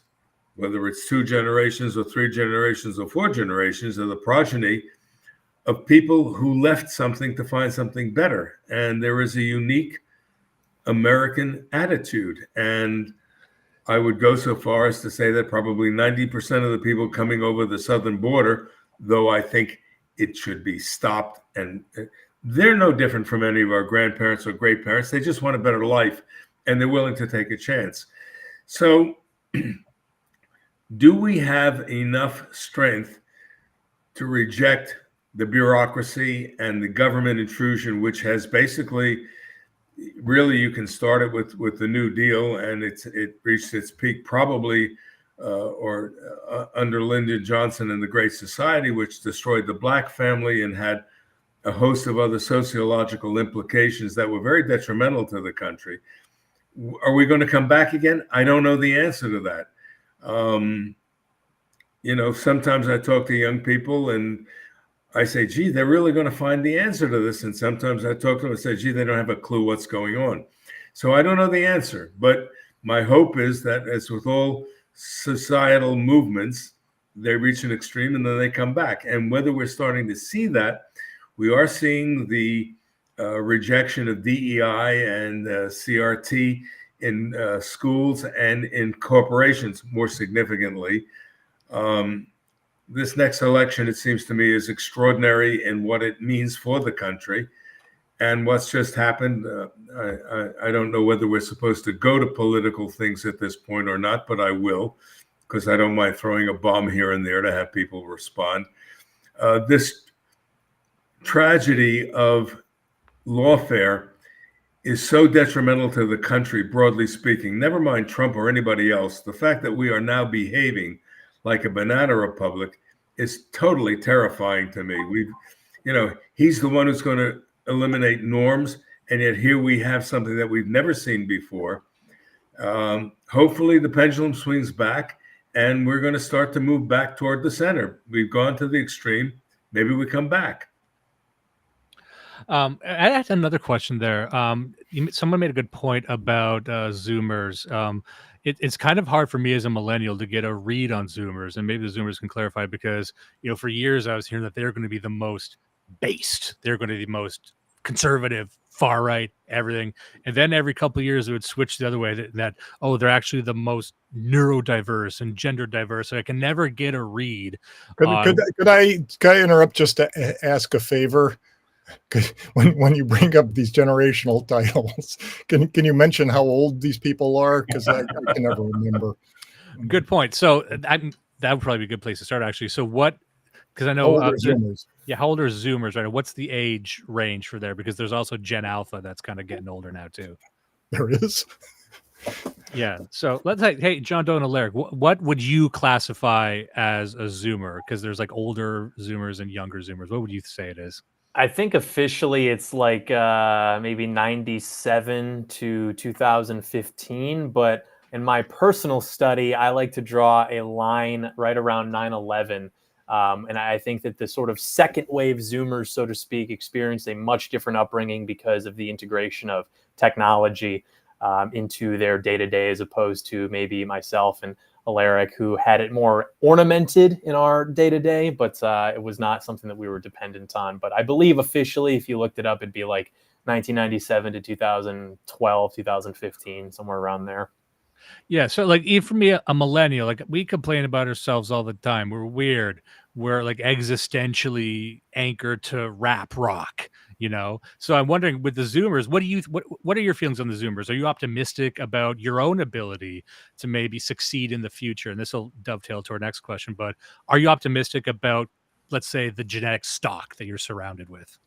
whether it's 2 generations or 3 generations or 4 generations, are the progeny of people who left something to find something better. And there is a unique American attitude. And I would go so far as to say that probably 90% of the people coming over the southern border, though I think it should be stopped, and they're no different from any of our grandparents or great parents. They just want a better life, and they're willing to take a chance. So do we have enough strength to reject the bureaucracy and the government intrusion, which has basically, really, you can start it with the New Deal, and it reached its peak probably under Lyndon Johnson and the Great Society, which destroyed the black family and had a host of other sociological implications that were very detrimental to the country. Are we going to come back again? I don't know the answer to that. Sometimes I talk to young people and I say, gee, they're really going to find the answer to this. And sometimes I talk to them and say, gee, they don't have a clue what's going on. So I don't know the answer. But my hope is that, as with all societal movements, they reach an extreme and then they come back. And whether we're starting to see that, we are seeing the rejection of DEI and CRT in schools and in corporations more significantly. This next election, it seems to me, is extraordinary in what it means for the country. And what's just happened, I don't know whether we're supposed to go to political things at this point or not, but I will, because I don't mind throwing a bomb here and there to have people respond. This tragedy of lawfare is so detrimental to the country, broadly speaking, never mind Trump or anybody else. The fact that we are now behaving like a banana republic is totally terrifying to me. He's the one who's going to eliminate norms, and yet here we have something that we've never seen before. Hopefully the pendulum swings back and we're going to start to move back toward the center. We've gone to the extreme. Maybe we come back. I had another question there. Someone made a good point about Zoomers. It's kind of hard for me as a millennial to get a read on Zoomers, and maybe the Zoomers can clarify, because for years I was hearing that they're going to be the most based, they're going to be the most conservative, far right, everything, and then every couple of years it would switch the other way. That they're actually the most neurodiverse and gender diverse. So I can never get a read. Could I interrupt just to ask a favor? When you bring up these generational titles, can you mention how old these people are? Because I can never remember. Good point. So that would probably be a good place to start, actually. So what? Because I know Zoomers. Yeah, how old are Zoomers? Right? What's the age range for there? Because there's also Gen Alpha that's kind of getting older now too. There is. Yeah. So let's say, hey, John Doe and Alaric, what would you classify as a Zoomer? Because there's like older Zoomers and younger Zoomers. What would you say it is? I think officially it's like maybe 97 to 2015. But in my personal study, I like to draw a line right around 9/11. And I think that the sort of second wave Zoomers, so to speak, experienced a much different upbringing because of the integration of technology into their day-to-day, as opposed to maybe myself and Alaric, who had it more ornamented in our day-to-day, but it was not something that we were dependent on. But I believe officially, if you looked it up, it'd be like 1997 to 2012, 2015, somewhere around there. Yeah, so like even for me, a millennial, like we complain about ourselves all the time. We're weird. We're like existentially anchored to rap rock, So I'm wondering, with the Zoomers, what are your feelings on the Zoomers? Are you optimistic about your own ability to maybe succeed in the future? And this will dovetail to our next question, but are you optimistic about, let's say, the genetic stock that you're surrounded with?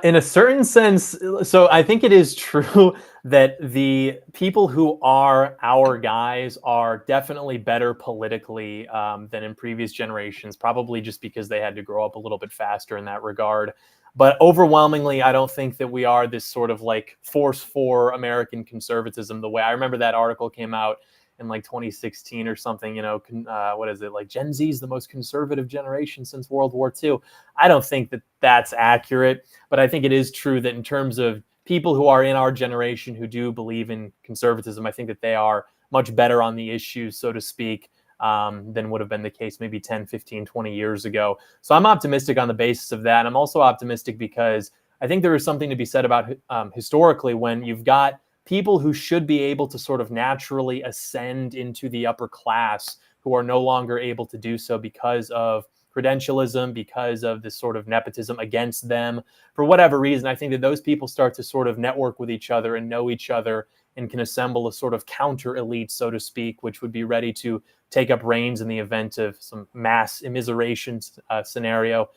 In a certain sense, so I think it is true that the people who are our guys are definitely better politically than in previous generations, probably just because they had to grow up a little bit faster in that regard. But overwhelmingly, I don't think that we are this sort of like force for American conservatism. The way I remember that article came out in like 2016 or something, what is it, like Gen Z is the most conservative generation since World War II. I don't think that that's accurate, but I think it is true that in terms of people who are in our generation who do believe in conservatism, I think that they are much better on the issues, so to speak, than would have been the case maybe 10, 15, 20 years ago. So I'm optimistic on the basis of that. I'm also optimistic because I think there is something to be said about historically, when you've got people who should be able to sort of naturally ascend into the upper class, who are no longer able to do so because of credentialism, because of this sort of nepotism against them, for whatever reason. I think that those people start to sort of network with each other and know each other, and can assemble a sort of counter elite, so to speak, which would be ready to take up reins in the event of some mass immiseration scenario,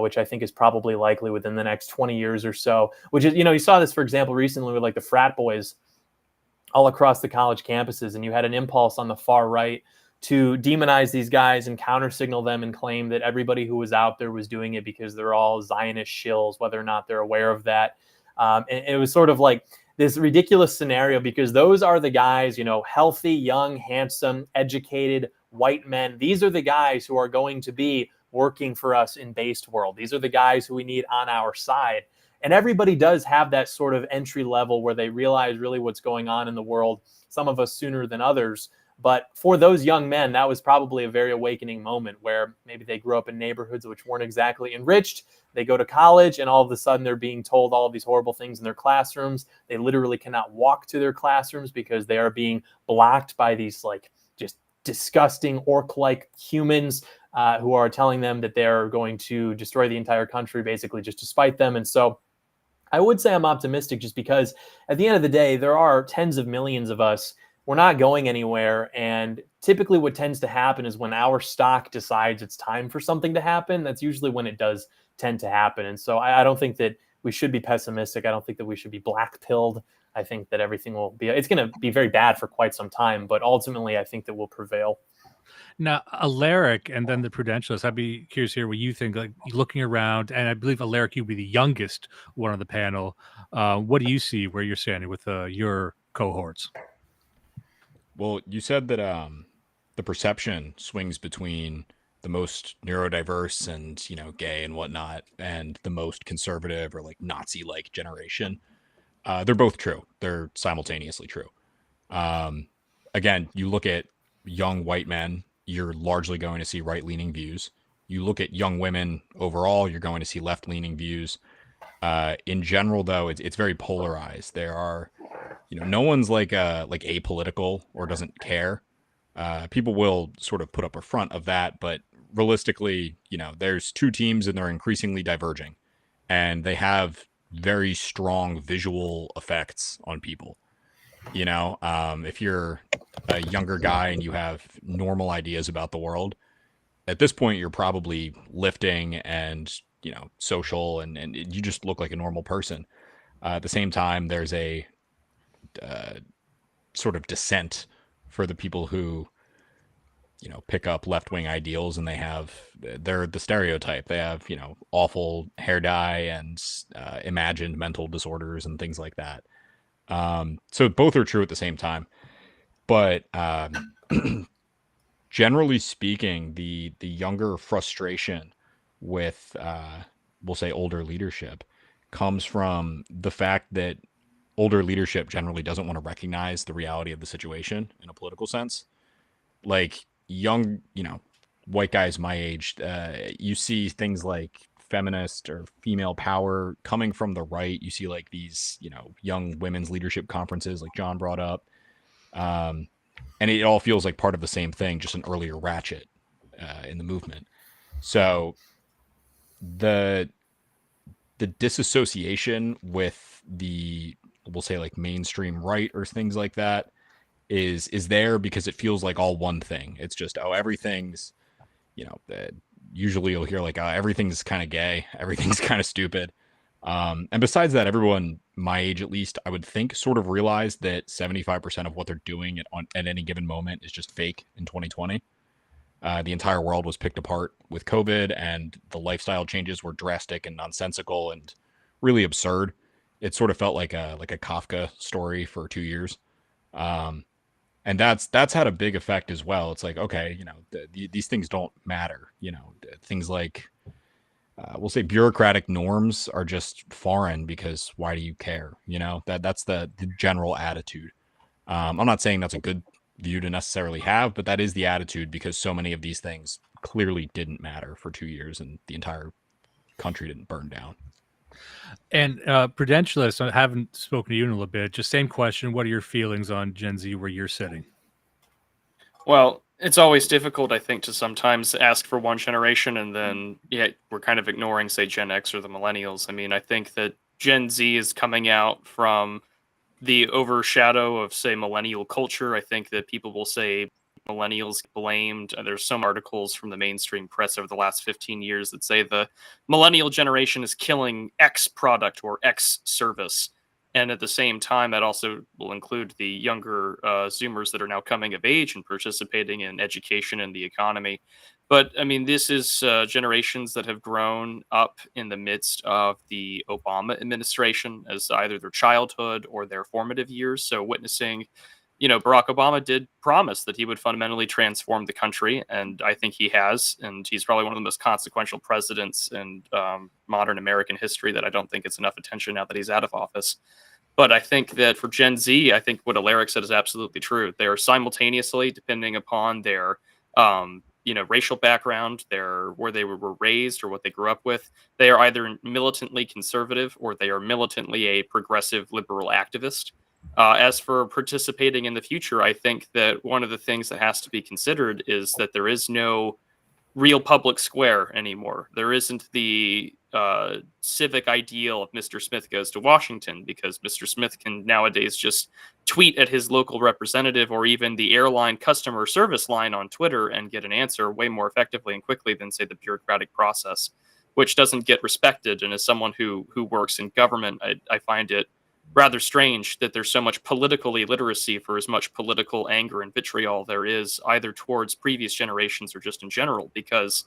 which I think is probably likely within the next 20 years or so. Which is, you saw this, for example, recently with like the frat boys all across the college campuses, and you had an impulse on the far right to demonize these guys and counter signal them and claim that everybody who was out there was doing it because they're all Zionist shills, whether or not they're aware of that. And it was sort of like this ridiculous scenario, because those are the guys, healthy, young, handsome, educated, white men. These are the guys who are going to be working for us in based world. These are the guys who we need on our side. And everybody does have that sort of entry level where they realize really what's going on in the world, some of us sooner than others. But for those young men, that was probably a very awakening moment, where maybe they grew up in neighborhoods which weren't exactly enriched. They go to college, and all of a sudden they're being told all of these horrible things in their classrooms. They literally cannot walk to their classrooms because they are being blocked by these like just disgusting orc-like humans who are telling them that they're going to destroy the entire country, basically just to spite them. And so I would say I'm optimistic, just because at the end of the day, there are tens of millions of us. We're not going anywhere. And typically what tends to happen is when our stock decides it's time for something to happen, that's usually when it does tend to happen. And so I don't think that we should be pessimistic. I don't think that we should be black-pilled. I think that everything it's going to be very bad for quite some time, but ultimately I think that we'll prevail. Now, Alaric and then the Prudentialists, I'd be curious here what you think, like looking around, and I believe Alaric, you'd be the youngest one on the panel. What do you see where you're standing with your cohorts? Well, you said that the perception swings between the most neurodiverse and, gay and whatnot, and the most conservative or like Nazi-like generation. They're both true. They're simultaneously true. Again, you look at young white men, you're largely going to see right-leaning views. You look at young women overall, you're going to see left-leaning views. In general, though, it's very polarized. There are, no one's like apolitical or doesn't care. People will sort of put up a front of that, but realistically, there's two teams and they're increasingly diverging, and they have very strong visual effects on people. If you're a younger guy and you have normal ideas about the world, at this point, you're probably lifting and, social, and you just look like a normal person. At the same time, there's a sort of dissent for the people who, pick up left-wing ideals, and they're the stereotype. They have, awful hair dye and imagined mental disorders and things like that. So both are true at the same time. But generally speaking, the younger frustration with, we'll say, older leadership comes from the fact that older leadership generally doesn't want to recognize the reality of the situation in a political sense. Like young, white guys my age, you see things like feminist or female power coming from the right. You see like these, young women's leadership conferences like John brought up. And it all feels like part of the same thing, just an earlier ratchet in the movement. So the disassociation with the, we'll say, like mainstream right or things like that is there because it feels like all one thing. It's just, everything's, usually you'll hear like, everything's kind of gay, everything's kind of stupid. And besides that, everyone my age, at least, I would think, sort of realized that 75% of what they're doing at any given moment is just fake in 2020. The entire world was picked apart with COVID, and the lifestyle changes were drastic and nonsensical and really absurd. It sort of felt like a Kafka story for 2 years. And that's had a big effect as well. It's like, okay, these things don't matter. Things like, we'll say, bureaucratic norms are just foreign because why do you care? That's the general attitude. I'm not saying that's a good view to necessarily have, but that is the attitude because so many of these things clearly didn't matter for 2 years and the entire country didn't burn down. And Prudentialist, I haven't spoken to you in a little bit. Just same question. What are your feelings on Gen Z where you're sitting? Well, it's always difficult, I think, to sometimes ask for one generation and then we're kind of ignoring, say, Gen X or the millennials. I mean, I think that Gen Z is coming out from the overshadow of, say, millennial culture. I think that people will say millennials get blamed. There's some articles from the mainstream press over the last 15 years that say the millennial generation is killing X product or X service. And at the same time, that also will include the younger Zoomers that are now coming of age and participating in education and the economy. But I mean, this is generations that have grown up in the midst of the Obama administration as either their childhood or their formative years. So witnessing, Barack Obama did promise that he would fundamentally transform the country, and I think he has. And he's probably one of the most consequential presidents in modern American history that I don't think gets enough attention now that he's out of office. But I think that for Gen Z, I think what Alaric said is absolutely true. They are simultaneously, depending upon their, racial background, their where they were raised or what they grew up with, they are either militantly conservative or they are militantly a progressive liberal activist. As for participating in the future, I think that one of the things that has to be considered is that there is no real public square anymore. There isn't the civic ideal of Mr. Smith goes to Washington, because Mr. Smith can nowadays just tweet at his local representative or even the airline customer service line on Twitter and get an answer way more effectively and quickly than, say, the bureaucratic process, which doesn't get respected. And as someone who works in government, I find it rather strange that there's so much political illiteracy for as much political anger and vitriol there is either towards previous generations or just in general, because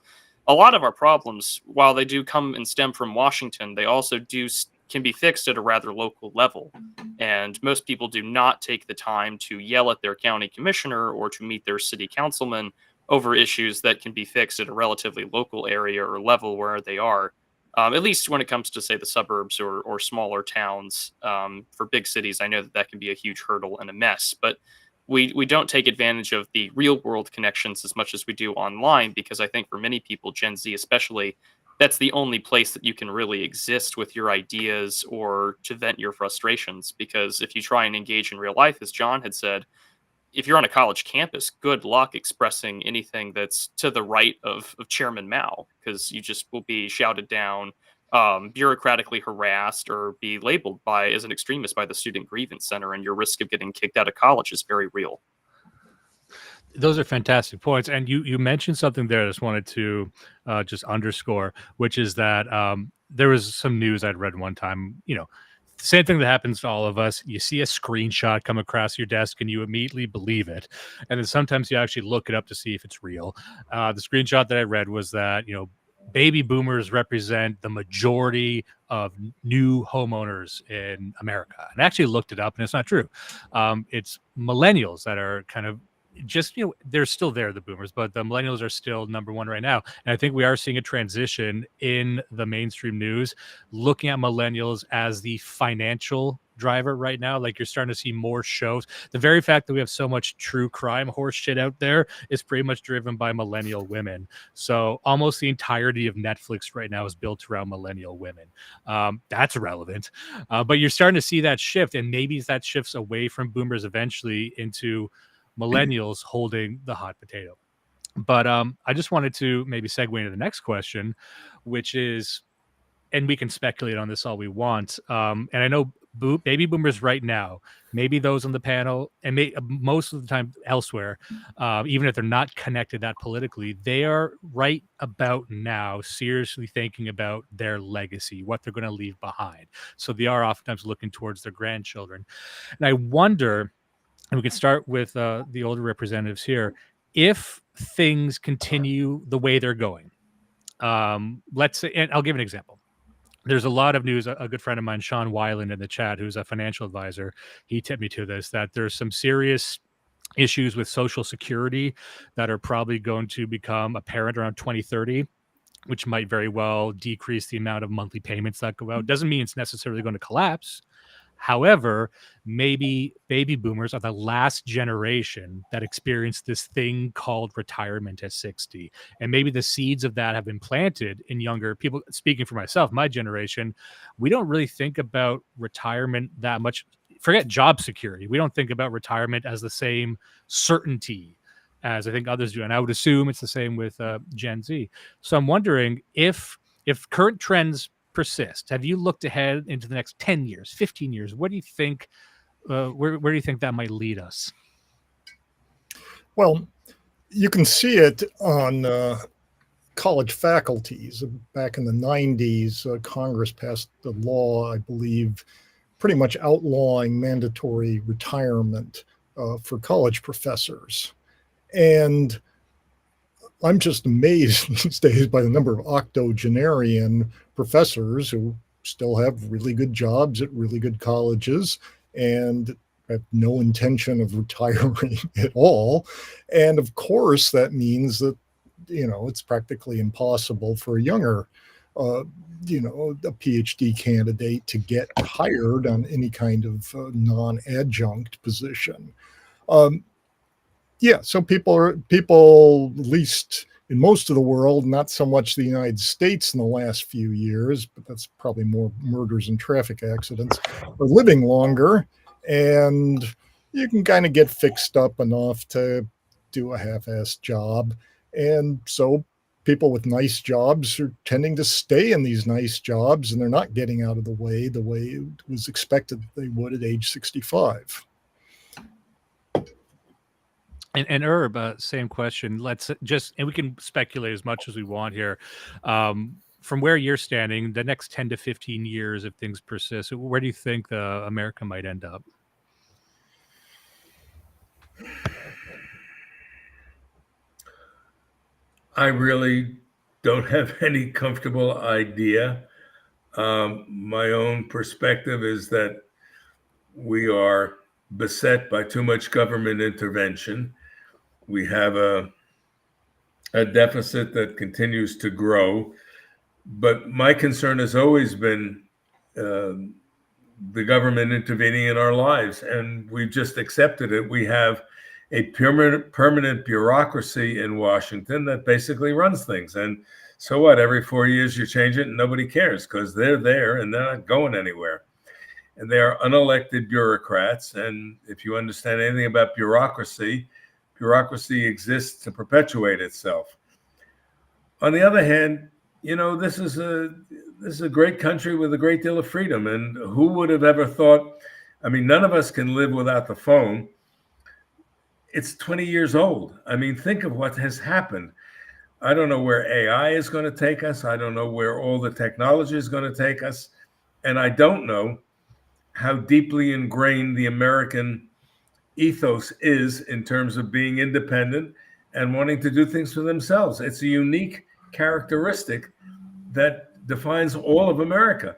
a lot of our problems, while they do come and stem from Washington, they also can be fixed at a rather local level. And most people do not take the time to yell at their county commissioner or to meet their city councilman over issues that can be fixed at a relatively local area or level where they are. At least when it comes to, say, the suburbs or smaller towns. For big cities, I know that can be a huge hurdle and a mess, but we don't take advantage of the real world connections as much as we do online, because I think for many people, Gen Z especially, that's the only place that you can really exist with your ideas or to vent your frustrations. Because if you try and engage in real life, as John had said, if you're on a college campus, good luck expressing anything that's to the right of Chairman Mao, because you just will be shouted down, bureaucratically harassed, or be labeled as an extremist by the Student Grievance Center, and your risk of getting kicked out of college is very real. Those are fantastic points. And you mentioned something there I just wanted to just underscore, which is that there was some news I'd read one time, same thing that happens to all of us. You see a screenshot come across your desk and you immediately believe it. And then sometimes you actually look it up to see if it's real. The screenshot that I read was that, baby boomers represent the majority of new homeowners in America. And I actually looked it up and it's not true. It's millennials that are kind of just, they're still there, the boomers, but the millennials are still number one right now. And I think we are seeing a transition in the mainstream news, looking at millennials as the financial driver right now. Like, you're starting to see more shows. The very fact that we have so much true crime horse shit out there is pretty much driven by millennial women. So almost the entirety of Netflix right now is built around millennial women. That's relevant. But you're starting to see that shift, and maybe that shifts away from boomers eventually into millennials holding the hot potato. But I just wanted to maybe segue into the next question, which is, and we can speculate on this all we want. And I know baby boomers right now, maybe those on the panel, and most of the time elsewhere, even if they're not connected that politically, they are right about now seriously thinking about their legacy, what they're going to leave behind. So they are oftentimes looking towards their grandchildren. And I wonder, and we can start with the older representatives here, if things continue the way they're going. Let's say, and I'll give an example. There's a lot of news. A good friend of mine, Sean Weiland, in the chat, who's a financial advisor, he tipped me to this, that there's some serious issues with Social Security that are probably going to become apparent around 2030, which might very well decrease the amount of monthly payments that go out. Doesn't mean it's necessarily going to collapse. However, maybe baby boomers are the last generation that experienced this thing called retirement at 60. And maybe the seeds of that have been planted in younger people. Speaking for myself, my generation, we don't really think about retirement that much. Forget job security. We don't think about retirement as the same certainty as I think others do. And I would assume it's the same with Gen Z. So I'm wondering if current trends persist, have you looked ahead into the next 10 years, 15 years? What do you think, where do you think that might lead us? Well, you can see it on college faculties. Back in the 90s, Congress passed the law, I believe, pretty much outlawing mandatory retirement for college professors. And I'm just amazed these days by the number of octogenarian professors who still have really good jobs at really good colleges and have no intention of retiring at all. And of course, that means that, it's practically impossible for a younger, a PhD candidate to get hired on any kind of non-adjunct position. So people, at least in most of the world, not so much the United States in the last few years, but that's probably more murders and traffic accidents, are living longer, and you can kind of get fixed up enough to do a half-assed job. And so people with nice jobs are tending to stay in these nice jobs, and they're not getting out of the way it was expected they would at age 65. And Herb, same question. Let's and we can speculate as much as we want here. From where you're standing, the next 10 to 15 years, if things persist, where do you think America might end up? I really don't have any comfortable idea. My own perspective is that we are beset by too much government intervention. We have a deficit that continues to grow. But my concern has always been the government intervening in our lives, and we've just accepted it. We have a permanent bureaucracy in Washington that basically runs things. And so what? Every 4 years you change it and nobody cares because they're there and they're not going anywhere. And they are unelected bureaucrats. And if you understand anything about bureaucracy exists to perpetuate itself. On the other hand, this is a great country with a great deal of freedom. And who would have ever thought? I mean, none of us can live without the phone. It's 20 years old. I mean, think of what has happened. I don't know where AI is going to take us. I don't know where all the technology is going to take us. And I don't know how deeply ingrained the American ethos is in terms of being independent and wanting to do things for themselves. It's a unique characteristic that defines all of America.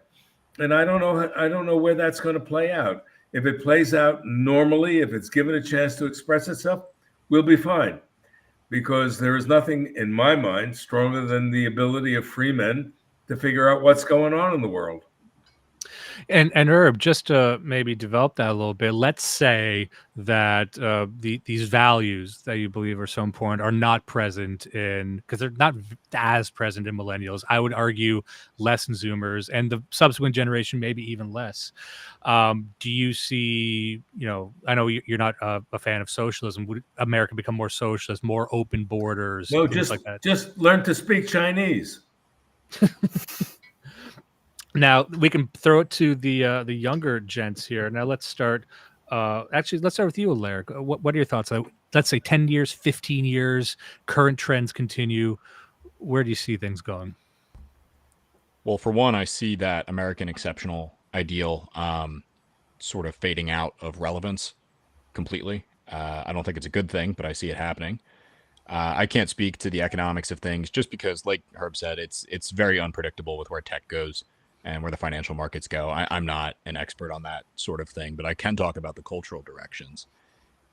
And I don't know where that's going to play out. If it plays out normally, if it's given a chance to express itself, we'll be fine. Because there is nothing in my mind stronger than the ability of free men to figure out what's going on in the world. And Herb, just to maybe develop that a little bit, let's say that these values that you believe are so important are not present because they're not as present in millennials. I would argue less in Zoomers, and the subsequent generation maybe even less. Do you see, I know you're not a fan of socialism. Would America become more socialist, more open borders? No, things like that? just learn to speak Chinese. Now we can throw it to the younger gents here. Now let's start. Actually, let's start with you, Alaric. What are your thoughts? Let's say 10 years, 15 years, current trends continue. Where do you see things going? Well, for one, I see that American exceptional ideal sort of fading out of relevance completely. I don't think it's a good thing, but I see it happening. I can't speak to the economics of things just because, like Herb said, it's very unpredictable with where tech goes and where the financial markets go. I'm not an expert on that sort of thing, but I can talk about the cultural directions.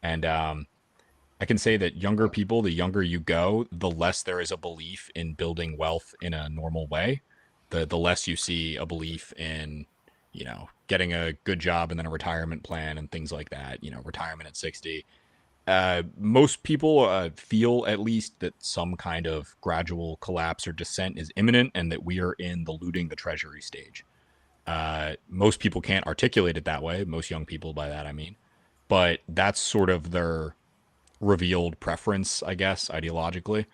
And I can say that younger people, the younger you go, the less there is a belief in building wealth in a normal way. The less you see a belief in, getting a good job and then a retirement plan and things like that, retirement at 60. Most people feel at least that some kind of gradual collapse or descent is imminent and that we are in the looting the treasury stage. Most people can't articulate it that way. Most young people, by that I mean, but that's sort of their revealed preference, I guess, ideologically.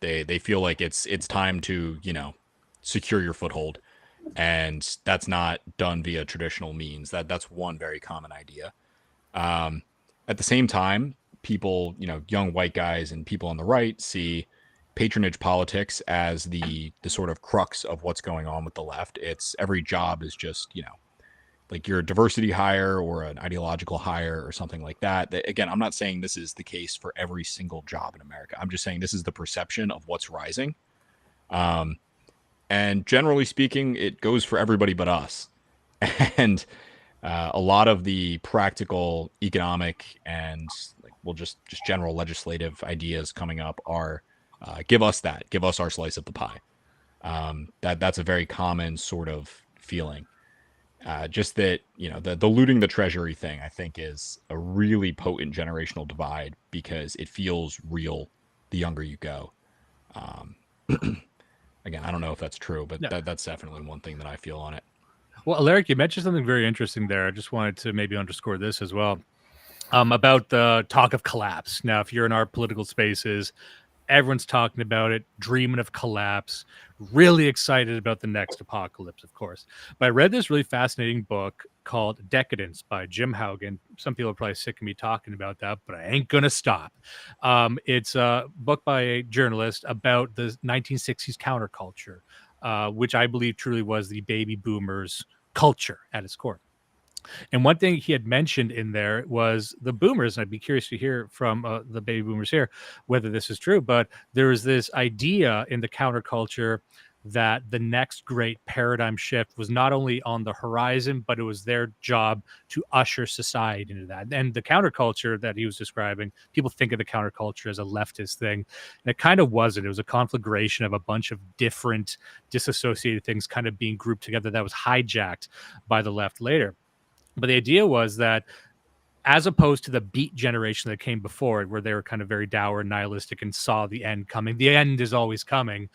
They feel like it's time to secure your foothold, and that's not done via traditional means. That's one very common idea. At the same time, people, young white guys and people on the right see patronage politics as the sort of crux of what's going on with the left. It's every job is just, like you're a diversity hire or an ideological hire or something like that. Again, I'm not saying this is the case for every single job in America. I'm just saying this is the perception of what's rising. And generally speaking, it goes for everybody but us. And a lot of the practical economic and just general legislative ideas coming up are give us our slice of the pie. That's a very common sort of feeling. Just that, the looting the treasury thing, I think, is a really potent generational divide because it feels real the younger you go. Again, I don't know if that's true, but that's definitely one thing that I feel on it. Well, Alaric, you mentioned something very interesting there. I just wanted to maybe underscore this as well, about the talk of collapse. Now, if you're in our political spaces, everyone's talking about it, dreaming of collapse, really excited about the next apocalypse, of course. But I read this really fascinating book called Decadence by Jim Haugen. Some people are probably sick of me talking about that, but I ain't going to stop. It's a book by a journalist about the 1960s counterculture, which I believe truly was the baby boomers' culture at its core. And one thing he had mentioned in there was the boomers, and I'd be curious to hear from the baby boomers here whether this is true, but there is this idea in the counterculture that the next great paradigm shift was not only on the horizon, but it was their job to usher society into that. And the counterculture that he was describing, people think of the counterculture as a leftist thing, and it kind of wasn't. It was a conflagration of a bunch of different disassociated things kind of being grouped together that was hijacked by the left later. But the idea was that as opposed to the beat generation that came before it, where they were kind of very dour and nihilistic and saw the end coming, the end is always coming.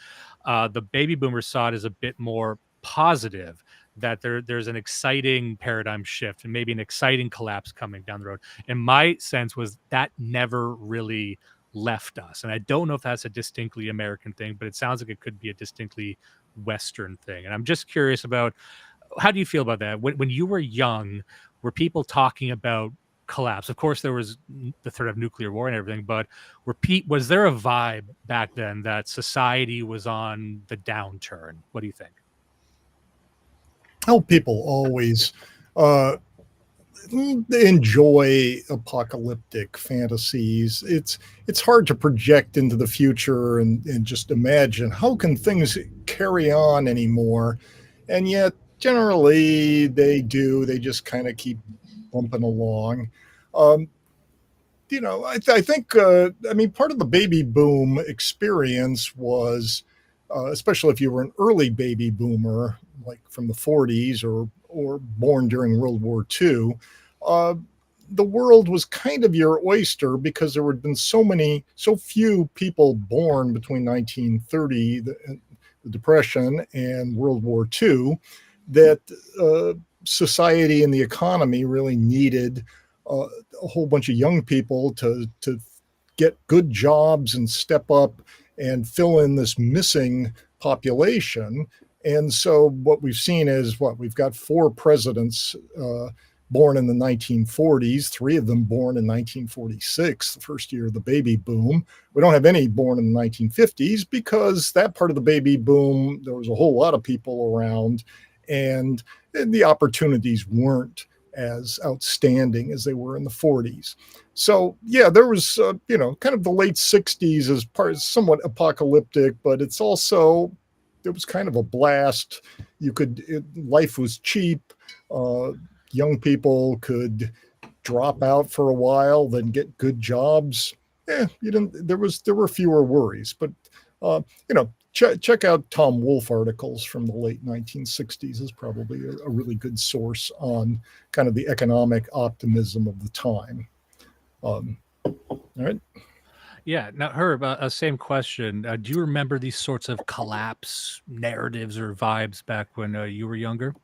The baby boomers saw it as a bit more positive, that there's an exciting paradigm shift and maybe an exciting collapse coming down the road. And my sense was that never really left us. And I don't know if that's a distinctly American thing, but it sounds like it could be a distinctly Western thing. And I'm just curious about, how do you feel about that? When you were young, were people talking about collapse? Of course, there was the threat of nuclear war and everything, but was there a vibe back then that society was on the downturn? What do you think? Oh, people always enjoy apocalyptic fantasies. It's hard to project into the future and just imagine how can things carry on anymore, and yet generally they do. They just kind of keep bumping along. I think part of the baby boom experience was, especially if you were an early baby boomer, like from the 40s or born during World War II, the world was kind of your oyster because there had been so few people born between 1930, the Depression, and World War II, that society and the economy really needed a whole bunch of young people to get good jobs and step up and fill in this missing population. And so what we've seen is we've got 4 presidents born in the 1940s, 3 of them born in 1946, the first year of the baby boom. We don't have any born in the 1950s because that part of the baby boom, there was a whole lot of people around, and the opportunities weren't as outstanding as they were in the 40s. So yeah, there was kind of the late 60s as somewhat apocalyptic, but it was kind of a blast. Life was cheap. Young people could drop out for a while, then get good jobs. There were fewer worries, but check out Tom Wolfe articles from the late 1960s is probably a really good source on kind of the economic optimism of the time. All right. Yeah. Now, Herb, same question. Do you remember these sorts of collapse narratives or vibes back when you were younger?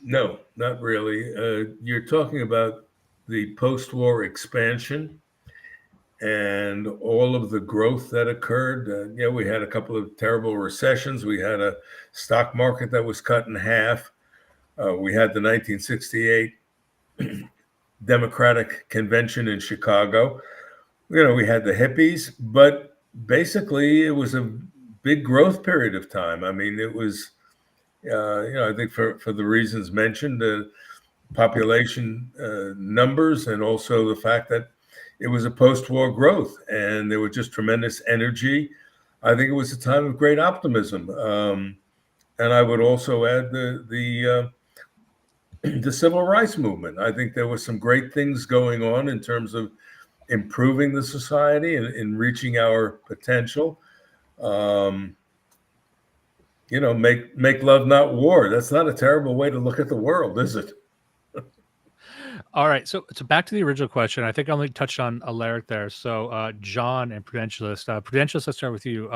No, not really. You're talking about the post-war expansion and all of the growth that occurred. Yeah, we had a couple of terrible recessions. We had a stock market that was cut in half. We had the 1968 Democratic Convention in Chicago. We had the hippies, but basically it was a big growth period of time. I mean, it was, I think for the reasons mentioned, the population numbers, and also the fact that it was a post-war growth and there was just tremendous energy. I think it was a time of great optimism. And I would also add the civil rights movement. I think there were some great things going on in terms of improving the society and in reaching our potential. Make love, not war. That's not a terrible way to look at the world, is it? All right, so back to the original question. I think I only touched on Alaric there. So John and Prudentialist. Prudentialist, let's start with you.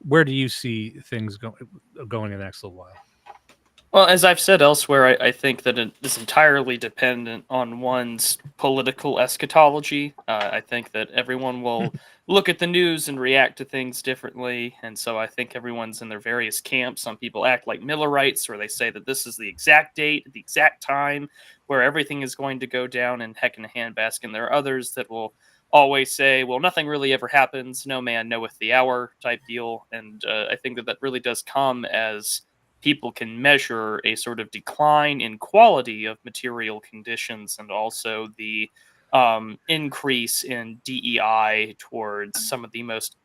Where do you see things going in the next little while? Well, as I've said elsewhere, I think that it is entirely dependent on one's political eschatology. I think that everyone will look at the news and react to things differently. And so I think everyone's in their various camps. Some people act like Millerites, where they say that this is the exact date, the exact time where everything is going to go down in heck in a handbasket. And there are others that will always say, well, nothing really ever happens. No man knoweth the hour type deal. And I think that really does come as people can measure a sort of decline in quality of material conditions, and also the increase in DEI towards some of the most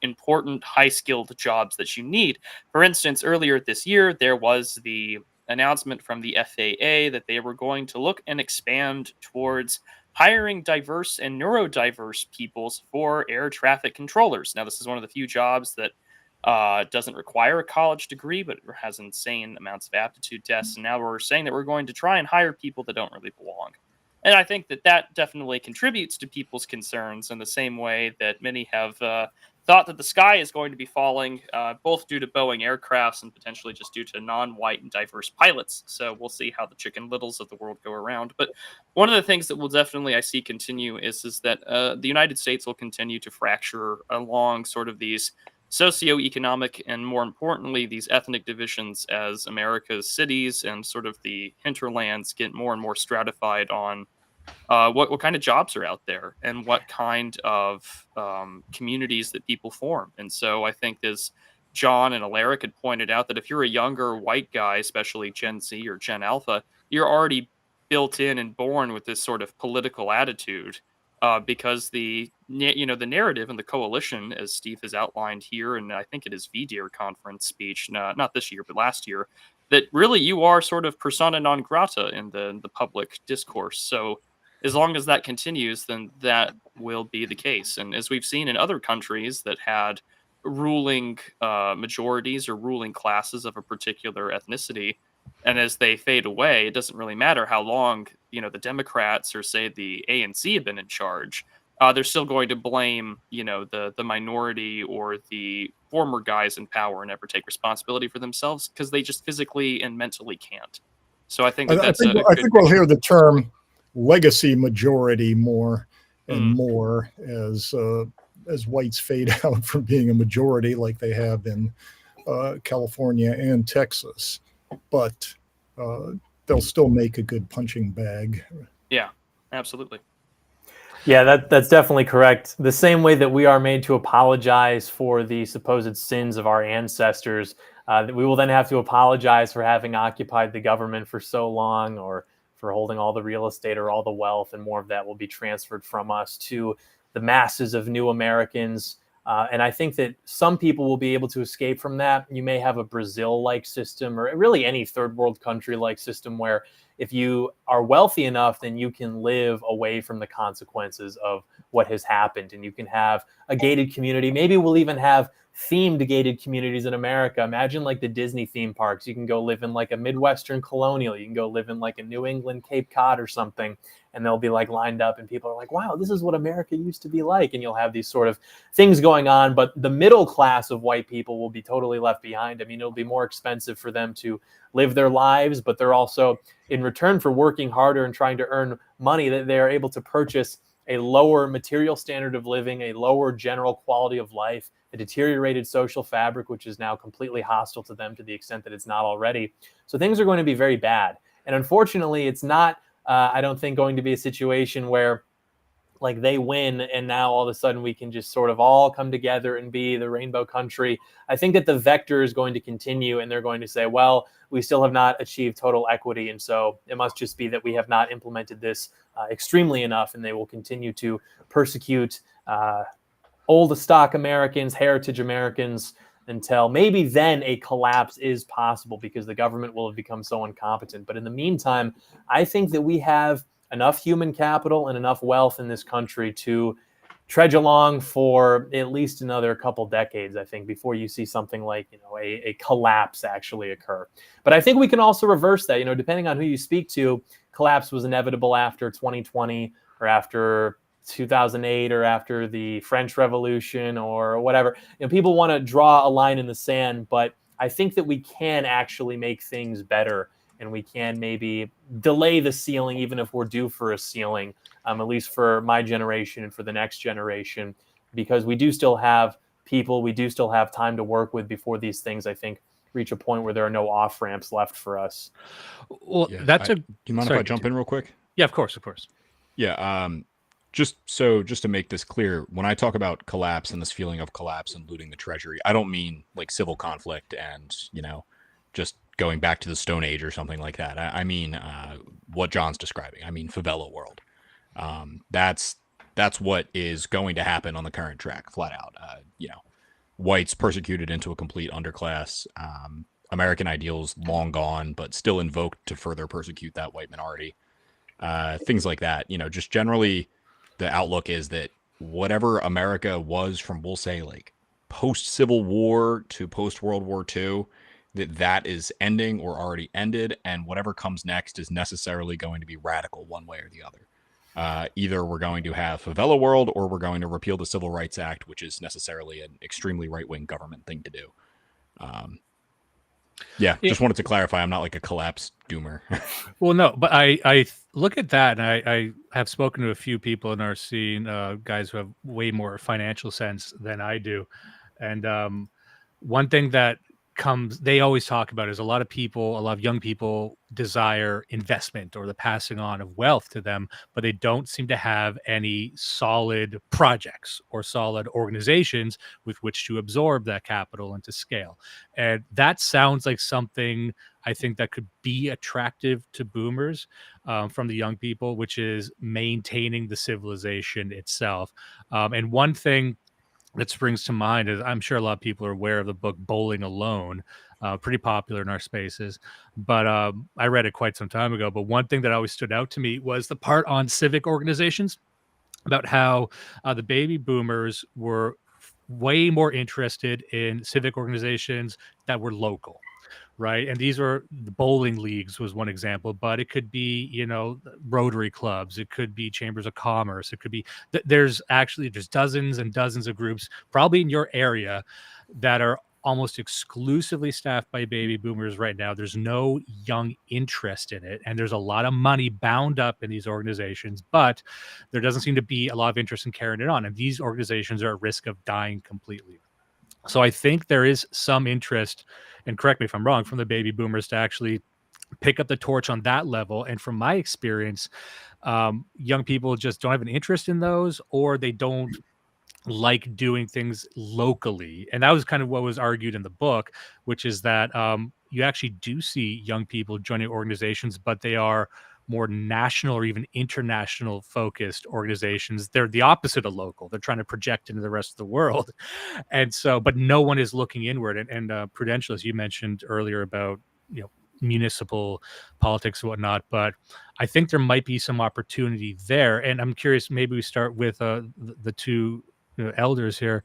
important high-skilled jobs that you need. For instance, earlier this year, there was the announcement from the FAA that they were going to look and expand towards hiring diverse and neurodiverse peoples for air traffic controllers. Now, this is one of the few jobs that doesn't require a college degree, but it has insane amounts of aptitude tests. And now we're saying that we're going to try and hire people that don't really belong. And I think that definitely contributes to people's concerns in the same way that many have thought that the sky is going to be falling, both due to Boeing aircrafts and potentially just due to non-white and diverse pilots. So we'll see how the Chicken Littles of the world go around. But one of the things that will definitely, I see, continue is that the United States will continue to fracture along sort of these socioeconomic and, more importantly, these ethnic divisions as America's cities and sort of the hinterlands get more and more stratified on what kind of jobs are out there and what kind of communities that people form. And so I think, as John and Alaric had pointed out, that if you're a younger white guy, especially Gen Z or Gen Alpha, you're already built in and born with this sort of political attitude. Because the narrative and the coalition, as Steve has outlined here, and I think it is VDEAR conference speech, not this year but last year, that really you are sort of persona non grata in the public discourse. So as long as that continues, then that will be the case. And as we've seen in other countries that had ruling majorities or ruling classes of a particular ethnicity, and as they fade away, it doesn't really matter how long the Democrats or, say, the ANC have been in charge. They're still going to blame the minority or the former guys in power and never take responsibility for themselves because they just physically and mentally can't. So I think I think we'll hear the term legacy majority more and more as whites fade out from being a majority, like they have in California and Texas. But they'll still make a good punching bag. Yeah, absolutely. Yeah, that's definitely correct. The same way that we are made to apologize for the supposed sins of our ancestors, we will then have to apologize for having occupied the government for so long, or for holding all the real estate or all the wealth, and more of that will be transferred from us to the masses of new Americans. And I think that some people will be able to escape from that. You may have a Brazil-like system, or really any third world country-like system, where if you are wealthy enough, then you can live away from the consequences of what has happened, and you can have a gated community. Maybe we'll even have themed gated communities in America. Imagine like the Disney theme parks. You can go live in like a Midwestern colonial. You can go live in like a New England Cape Cod or something, and they'll be like lined up, and people are like, wow, this is what America used to be like. And you'll have these sort of things going on, but the middle class of white people will be totally left behind. I mean, it'll be more expensive for them to live their lives, but they're also, in return for working harder and trying to earn money, that they are able to purchase a lower material standard of living, a lower general quality of life, a deteriorated social fabric, which is now completely hostile to them to the extent that it's not already. So things are going to be very bad. And unfortunately, it's not, I don't think, going to be a situation where like they win and now all of a sudden we can just sort of all come together and be the rainbow country. I think that the vector is going to continue, and they're going to say, well, we still have not achieved total equity, and so it must just be that we have not implemented this extremely enough, and they will continue to persecute old stock Americans, heritage Americans, until maybe then a collapse is possible because the government will have become so incompetent. But in the meantime, I think that we have enough human capital and enough wealth in this country to trudge along for at least another couple decades, I think, before you see something like, a collapse actually occur. But I think we can also reverse that. Depending on who you speak to, collapse was inevitable after 2020 or after 2008 or after the French Revolution or whatever. People want to draw a line in the sand, but I think that we can actually make things better, and we can maybe delay the ceiling, even if we're due for a ceiling, at least for my generation and for the next generation, because we do still have people, we do still have time to work with before these things, I think, reach a point where there are no off ramps left for us. Well, Yeah, that's do you mind if I jump in real quick? Yeah, of course. Yeah. Just to make this clear, when I talk about collapse and this feeling of collapse and looting the treasury, I don't mean like civil conflict and, just going back to the Stone Age or something like that. I mean what John's describing. I mean favela world. That's what is going to happen on the current track, flat out. Whites persecuted into a complete underclass. American ideals long gone, but still invoked to further persecute that white minority. Things like that. Just generally, the outlook is that whatever America was from, we'll say, like post-Civil War to post-World War II, that is ending or already ended, and whatever comes next is necessarily going to be radical one way or the other. Either we're going to have favela world, or we're going to repeal the Civil Rights Act, which is necessarily an extremely right-wing government thing to do. Just wanted to clarify. I'm not like a collapse doomer. Well, no, but I look at that, and I have spoken to a few people in our scene, guys who have way more financial sense than I do. And one thing that they always talk about is a lot of young people desire investment or the passing on of wealth to them, but they don't seem to have any solid projects or solid organizations with which to absorb that capital and to scale. And that sounds like something I think that could be attractive to boomers from the young people, which is maintaining the civilization itself. And one thing that springs to mind is, I'm sure a lot of people are aware of the book Bowling Alone, pretty popular in our spaces, but I read it quite some time ago. But one thing that always stood out to me was the part on civic organizations, about how the baby boomers were way more interested in civic organizations that were local. Right. And these were the bowling leagues was one example, but it could be, Rotary clubs. It could be chambers of commerce. It could be there's dozens and dozens of groups probably in your area that are almost exclusively staffed by baby boomers right now. There's no young interest in it. And there's a lot of money bound up in these organizations, but there doesn't seem to be a lot of interest in carrying it on. And these organizations are at risk of dying completely. So I think there is some interest, and correct me if I'm wrong, from the baby boomers to actually pick up the torch on that level. And from my experience, young people just don't have an interest in those, or they don't like doing things locally. And that was kind of what was argued in the book, which is that you actually do see young people joining organizations, but they are more national or even international focused organizations. They're the opposite of local. They're trying to project into the rest of the world. And so, but no one is looking inward. And Prudential, as you mentioned earlier about, municipal politics and whatnot, but I think there might be some opportunity there. And I'm curious, maybe we start with the two elders here.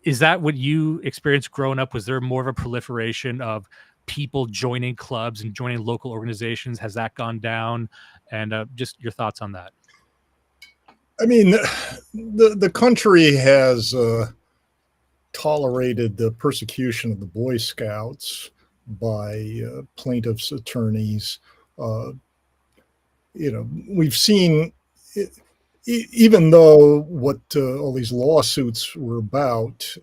Is that what you experienced growing up? Was there more of a proliferation of people joining clubs and joining local organizations? Has that gone down? And just your thoughts on that. I mean, the country has tolerated the persecution of the Boy Scouts by plaintiffs' attorneys. We've seen, even though what all these lawsuits were about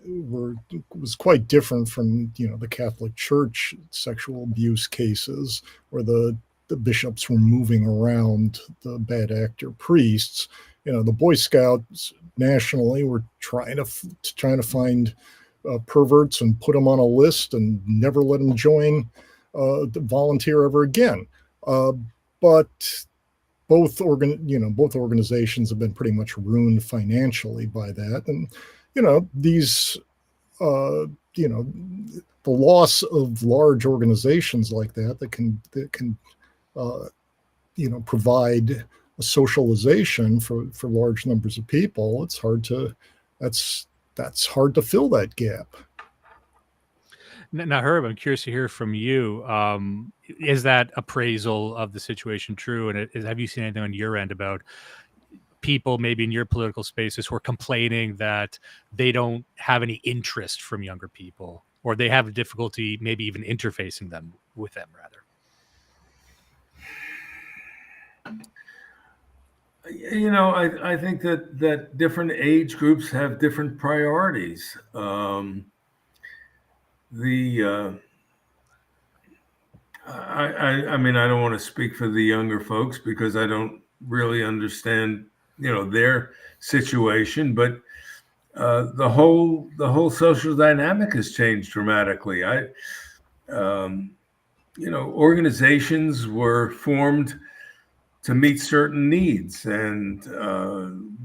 was quite different from the Catholic Church sexual abuse cases, where the bishops were moving around the bad actor priests. The Boy Scouts nationally were trying to find perverts and put them on a list and never let them join volunteer ever again. But both organizations have been pretty much ruined financially by that, and these the loss of large organizations like that can provide a socialization for large numbers of people. It's hard to that's hard to fill that gap. Now, Herb, I'm curious to hear from you. Is that appraisal of the situation true? And have you seen anything on your end about people maybe in your political spaces who are complaining that they don't have any interest from younger people, or they have difficulty maybe even interfacing with them rather? I think that different age groups have different priorities. I mean, I don't want to speak for the younger folks because I don't really understand, their situation, but the whole social dynamic has changed dramatically. Organizations were formed to meet certain needs, and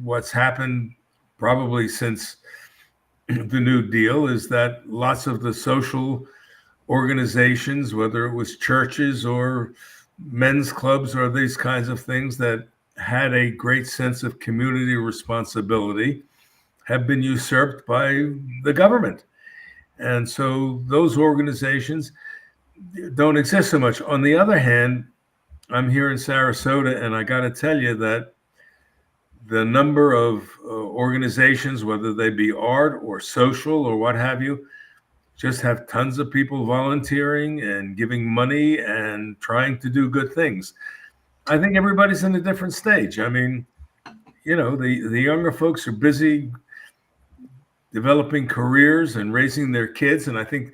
what's happened probably since the New Deal is that lots of the social organizations, whether it was churches or men's clubs or these kinds of things that had a great sense of community responsibility, have been usurped by the government. And so those organizations don't exist so much. On the other hand, I'm here in Sarasota, and I got to tell you that the number of organizations, whether they be art or social or what have you, just have tons of people volunteering and giving money and trying to do good things. I think everybody's in a different stage. I mean, the younger folks are busy developing careers and raising their kids. And I think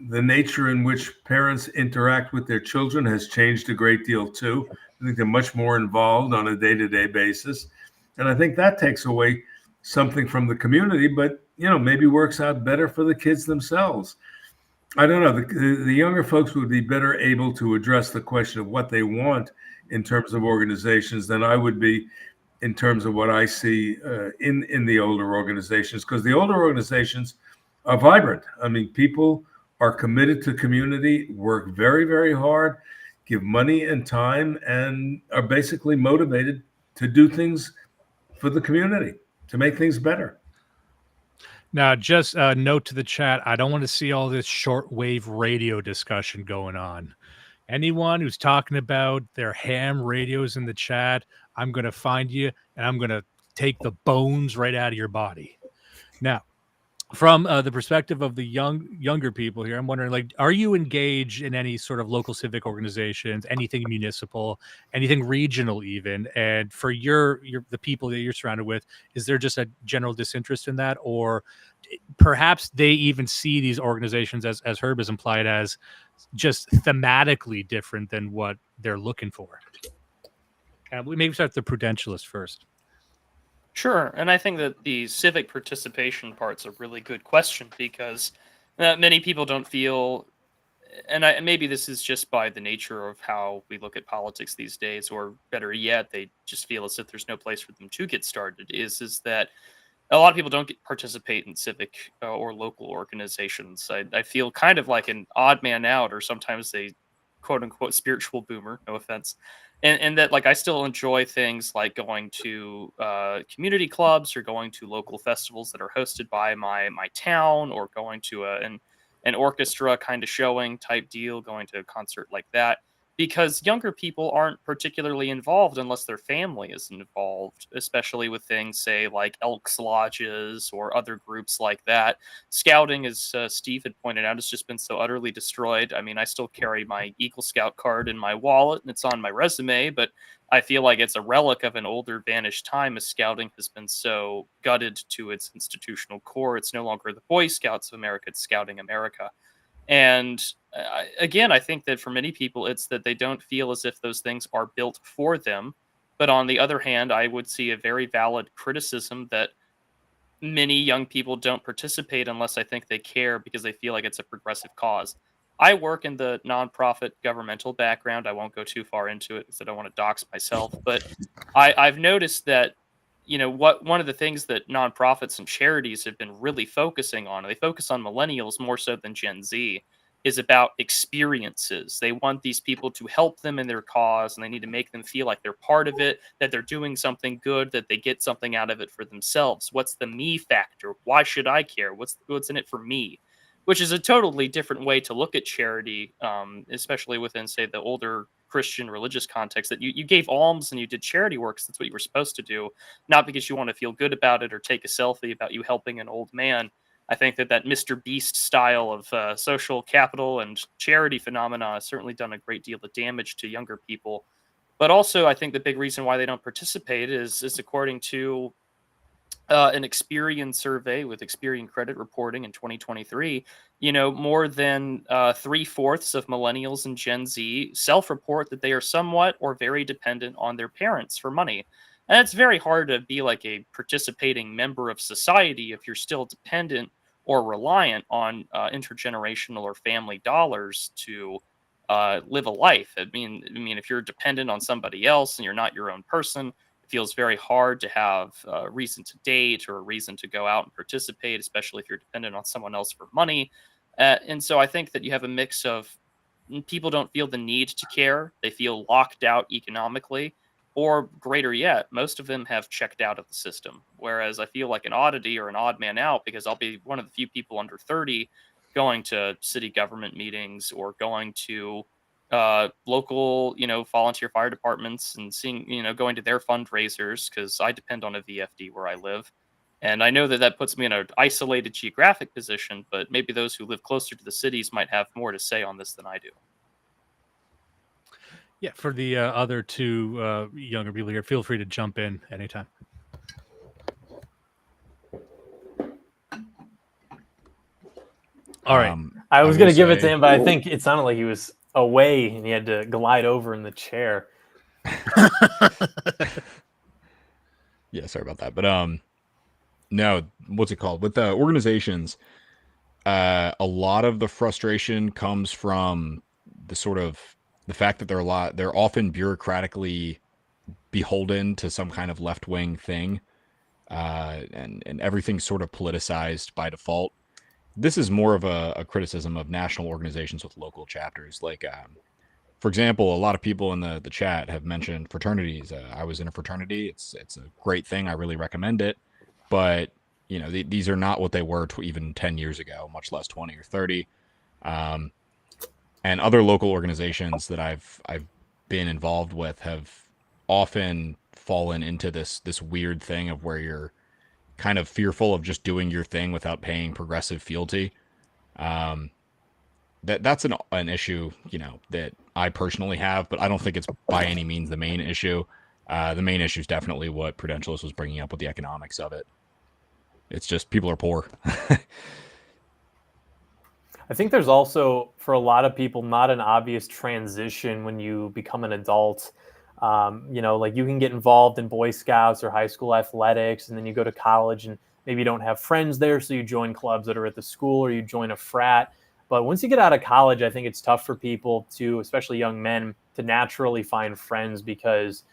the nature in which parents interact with their children has changed a great deal too. I think they're much more involved on a day-to-day basis. And I think that takes away something from the community, but maybe works out better for the kids themselves. I don't know. The younger folks would be better able to address the question of what they want in terms of organizations than I would be in terms of what I see in the older organizations, because the older organizations are vibrant. I mean, people are committed to community, work very, very hard, give money and time, and are basically motivated to do things for the community, to make things better. Now, just a note to the chat. I don't want to see all this shortwave radio discussion going on. Anyone who's talking about their ham radios in the chat, I'm going to find you and I'm going to take the bones right out of your body. Now, from the perspective of the younger people here, I'm wondering, are you engaged in any sort of local civic organizations, anything municipal, anything regional even? And for the people that you're surrounded with, is there just a general disinterest in that? Or perhaps they even see these organizations, as Herb has implied, as just thematically different than what they're looking for? We maybe start with the prudentialist first. Sure, and I think that the civic participation part's a really good question because many people don't feel, and maybe this is just by the nature of how we look at politics these days, or better yet, they just feel as if there's no place for them to get started. Is that a lot of people don't participate in civic or local organizations. I feel kind of like an odd man out, or sometimes they quote unquote spiritual boomer, no offense. And that like I still enjoy things like going to community clubs or going to local festivals that are hosted by my town, or going to an orchestra kind of showing type deal, going to a concert like that, because younger people aren't particularly involved unless their family is involved, especially with things, say, like Elks Lodges or other groups like that. Scouting, as Steve had pointed out, has just been so utterly destroyed. I mean, I still carry my Eagle Scout card in my wallet and it's on my resume, but I feel like it's a relic of an older, vanished time, as scouting has been so gutted to its institutional core. It's no longer the Boy Scouts of America, it's Scouting America. And again, I think that for many people, it's that they don't feel as if those things are built for them. But on the other hand, I would see a very valid criticism that many young people don't participate unless I think they care because they feel like it's a progressive cause. I work in the nonprofit governmental background. I won't go too far into it because I don't want to dox myself. But I've noticed that, what one of the things that nonprofits and charities have been really focusing on, and they focus on millennials more so than Gen Z, is about experiences. They want these people to help them in their cause, and they need to make them feel like they're part of it, that they're doing something good, that they get something out of it for themselves. What's the me factor? Why should I care? What's in it for me? Which is a totally different way to look at charity, especially within, say, the older Christian religious context, that you gave alms and you did charity works. That's what you were supposed to do, not because you want to feel good about it or take a selfie about you helping an old man. I think that Mr. Beast style of social capital and charity phenomena has certainly done a great deal of damage to younger people. But also, I think the big reason why they don't participate is according to an Experian survey with Experian credit reporting in 2023, more than 3/4 of millennials and Gen Z self-report that they are somewhat or very dependent on their parents for money. And it's very hard to be like a participating member of society if you're still dependent or reliant on intergenerational or family dollars to live a life. I mean, if you're dependent on somebody else and you're not your own person, it feels very hard to have a reason to date or a reason to go out and participate, especially if you're dependent on someone else for money. And so I think that you have a mix of people don't feel the need to care. They feel locked out economically, or greater yet, most of them have checked out of the system. Whereas I feel like an oddity or an odd man out, because I'll be one of the few people under 30 going to city government meetings or going to local, volunteer fire departments and seeing, going to their fundraisers, because I depend on a VFD where I live. And I know that puts me in an isolated geographic position, but maybe those who live closer to the cities might have more to say on this than I do. Yeah, for the other two younger people here, feel free to jump in anytime. All right. I was going to give it to say- him, but I think it sounded like he was away and he had to glide over in the chair. Yeah, sorry about that. But no, what's it called? With the organizations, a lot of the frustration comes from the fact that they're often bureaucratically beholden to some kind of left-wing thing, and everything's sort of politicized by default. This is more of a criticism of national organizations with local chapters. Like, for example, a lot of people in the chat have mentioned fraternities. I was in a fraternity. It's a great thing. I really recommend it. But, these are not what they were even 10 years ago, much less 20 or 30. And other local organizations that I've been involved with have often fallen into this weird thing of where you're kind of fearful of just doing your thing without paying progressive fealty. That's an issue, that I personally have, but I don't think it's by any means the main issue. The main issue is definitely what Prudentialist was bringing up with the economics of it. It's just people are poor. I think there's also, for a lot of people, not an obvious transition when you become an adult. Like you can get involved in Boy Scouts or high school athletics, and then you go to college and maybe you don't have friends there, so you join clubs that are at the school or you join a frat. But once you get out of college, I think it's tough for people to, especially young men, to naturally find friends, because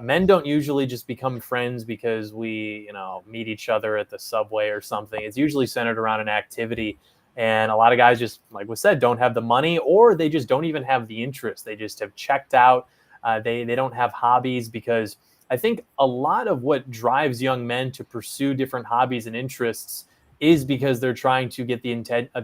men don't usually just become friends because we, meet each other at the subway or something. It's usually centered around an activity. And a lot of guys just, like was said, don't have the money, or they just don't even have the interest. They just have checked out. They don't have hobbies, because I think a lot of what drives young men to pursue different hobbies and interests is because they're trying to get the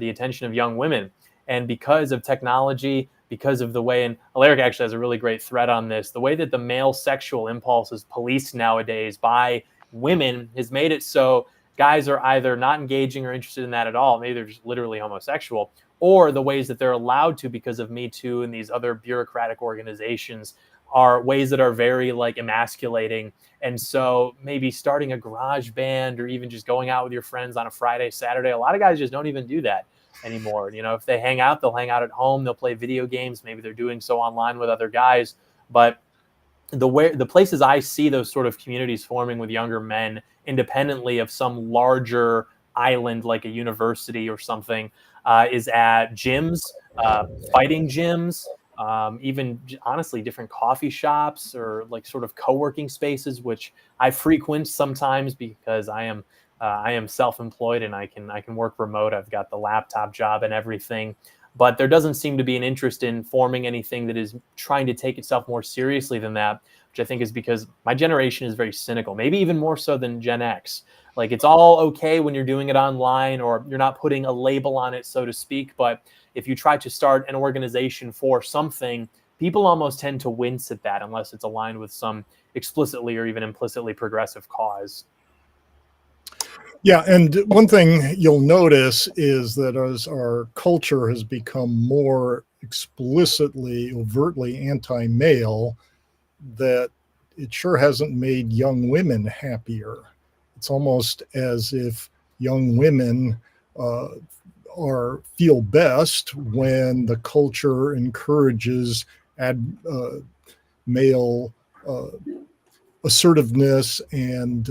attention of young women. And because of technology, because of the way, and Alaric actually has a really great thread on this, the way that the male sexual impulse is policed nowadays by women has made it so guys are either not engaging or interested in that at all. Maybe they're just literally homosexual, or the ways that they're allowed to because of Me Too and these other bureaucratic organizations are ways that are very like emasculating. And so maybe starting a garage band, or even just going out with your friends on a Friday, Saturday, a lot of guys just don't even do that anymore. You know, if they hang out, they'll hang out at home, they'll play video games. Maybe they're doing so online with other guys. But the places I see those sort of communities forming with younger men, independently of some larger island like a university or something, is at gyms, fighting gyms, even honestly different coffee shops, or like sort of co-working spaces, which I frequent sometimes because I am self-employed and I can work remote. I've got the laptop job and everything. But there doesn't seem to be an interest in forming anything that is trying to take itself more seriously than that, which I think is because my generation is very cynical, maybe even more so than Gen X. Like, it's all okay when you're doing it online, or you're not putting a label on it, so to speak. But if you try to start an organization for something, people almost tend to wince at that unless it's aligned with some explicitly or even implicitly progressive cause. Yeah, and one thing you'll notice is that as our culture has become more explicitly, overtly anti-male, that it sure hasn't made young women happier. It's almost as if young women feel best when the culture encourages male assertiveness and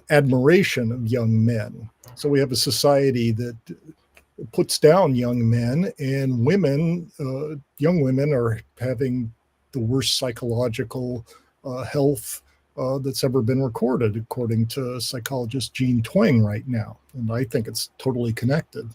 admiration of young men. So we have a society that puts down young men, and women, young women, are having the worst psychological health that's ever been recorded, according to psychologist Jean Twenge right now. And I think it's totally connected.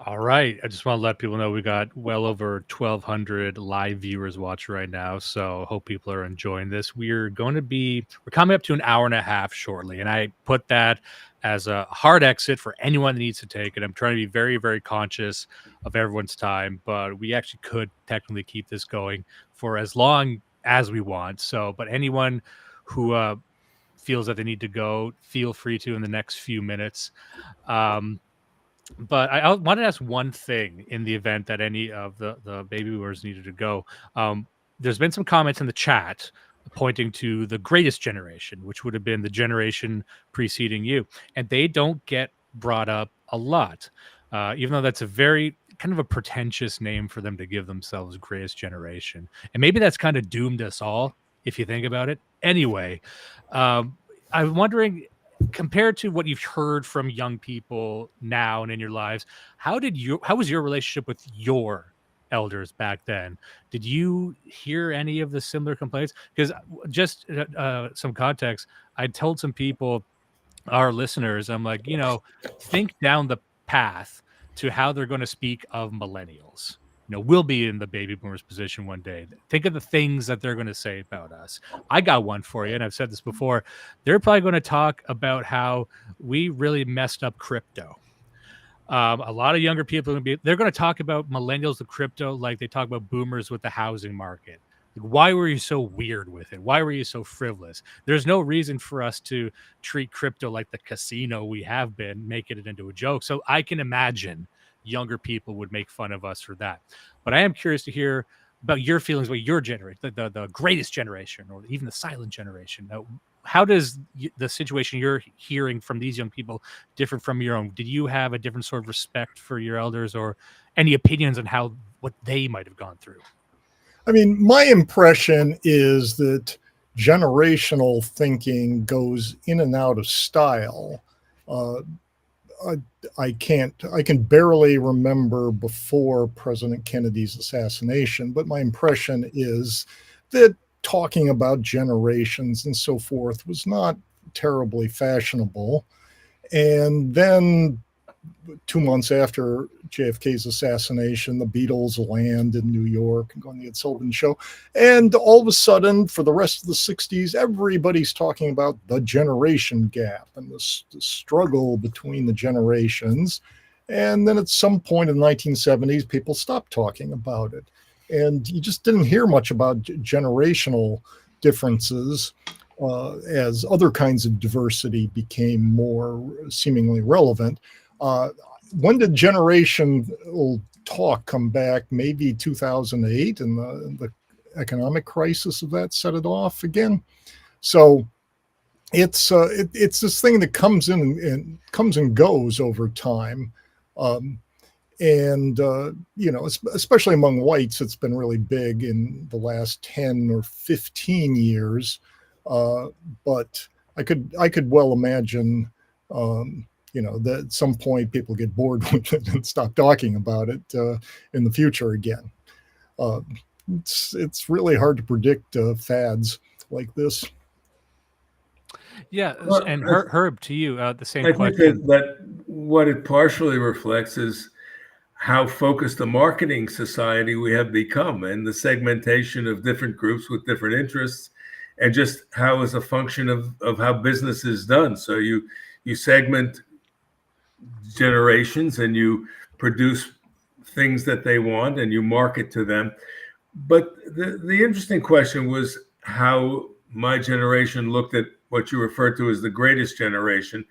All right. I just want to let people know we got well over 1,200 live viewers watching right now. So hope people are enjoying this. We're coming up to an hour and a half shortly. And I put that as a hard exit for anyone that needs to take it. I'm trying to be very, very conscious of everyone's time, but we actually could technically keep this going for as long as we want. So, but anyone who feels that they need to go, feel free to in the next few minutes. But I wanted to ask one thing in the event that any of the baby boomers needed to go. There's been some comments in the chat pointing to the greatest generation, which would have been the generation preceding you. And they don't get brought up a lot, even though that's a very kind of a pretentious name for them to give themselves, greatest generation. And maybe that's kind of doomed us all, if you think about it. Anyway, I'm wondering, compared to what you've heard from young people now and in your lives, how was your relationship with your elders back then? Did you hear any of the similar complaints? Because just some context, I told some people, our listeners, I'm like, think down the path to how they're going to speak of millennials. We'll be in the baby boomers position one day. Think of the things that they're going to say about us. I got one for you, and I've said this before. They're probably going to talk about how we really messed up crypto. A lot of younger people they're going to talk about millennials with crypto like they talk about boomers with the housing market. Like, why were you so weird with it? Why were you so frivolous? There's no reason for us to treat crypto like the casino we have been, making it into a joke. So I can imagine younger people would make fun of us for that. But I am curious to hear about your feelings about your generation, the greatest generation, or even the silent generation. Now, how does the situation you're hearing from these young people differ from your own? Did you have a different sort of respect for your elders, or any opinions on what they might have gone through? I mean, my impression is that generational thinking goes in and out of style. I can barely remember before President Kennedy's assassination, but my impression is that talking about generations and so forth was not terribly fashionable. And then 2 months after JFK's assassination, the Beatles land in New York and go on the Ed Sullivan Show. And all of a sudden, for the rest of the 60s, everybody's talking about the generation gap and the struggle between the generations. And then at some point in the 1970s, people stopped talking about it. And you just didn't hear much about generational differences as other kinds of diversity became more seemingly relevant. When did generational talk come back? Maybe 2008, and the economic crisis of that set it off again. So it's this thing that comes in and comes and goes over time. And especially among whites, it's been really big in the last 10 or 15 years. But I could well imagine, that at some point people get bored with it and stop talking about it in the future again. It's really hard to predict fads like this. Yeah, Well, and Herb, to you, the same I think question. that what it partially reflects is how focused a marketing society we have become, and the segmentation of different groups with different interests, and just how as a function of how business is done. So you segment generations and you produce things that they want and you market to them. But the interesting question was how my generation looked at what you referred to as the greatest generation.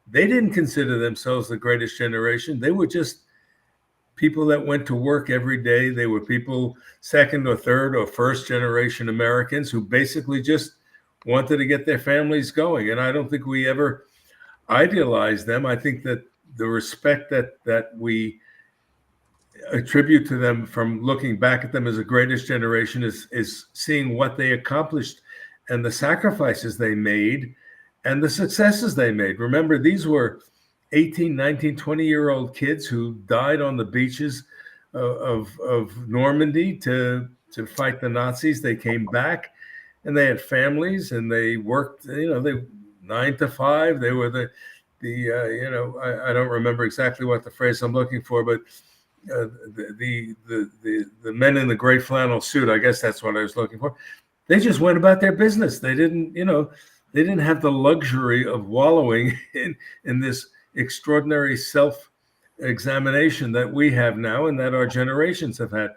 They didn't consider themselves the greatest generation. They were just people that went to work every day. They were people, second or third or first generation Americans, who basically just wanted to get their families going. And I don't think we ever idealized them. I think that the respect that we attribute to them from looking back at them as the greatest generation is seeing what they accomplished and the sacrifices they made and the successes they made. Remember, these were 18, 19, 20-year-old kids who died on the beaches of Normandy to fight the Nazis. They came back and they had families and they worked, they 9 to 5. They were I don't remember exactly what the phrase I'm looking for, but the men in the gray flannel suit, I guess that's what I was looking for. They just went about their business. They didn't have the luxury of wallowing in this extraordinary self-examination that we have now and that our generations have had.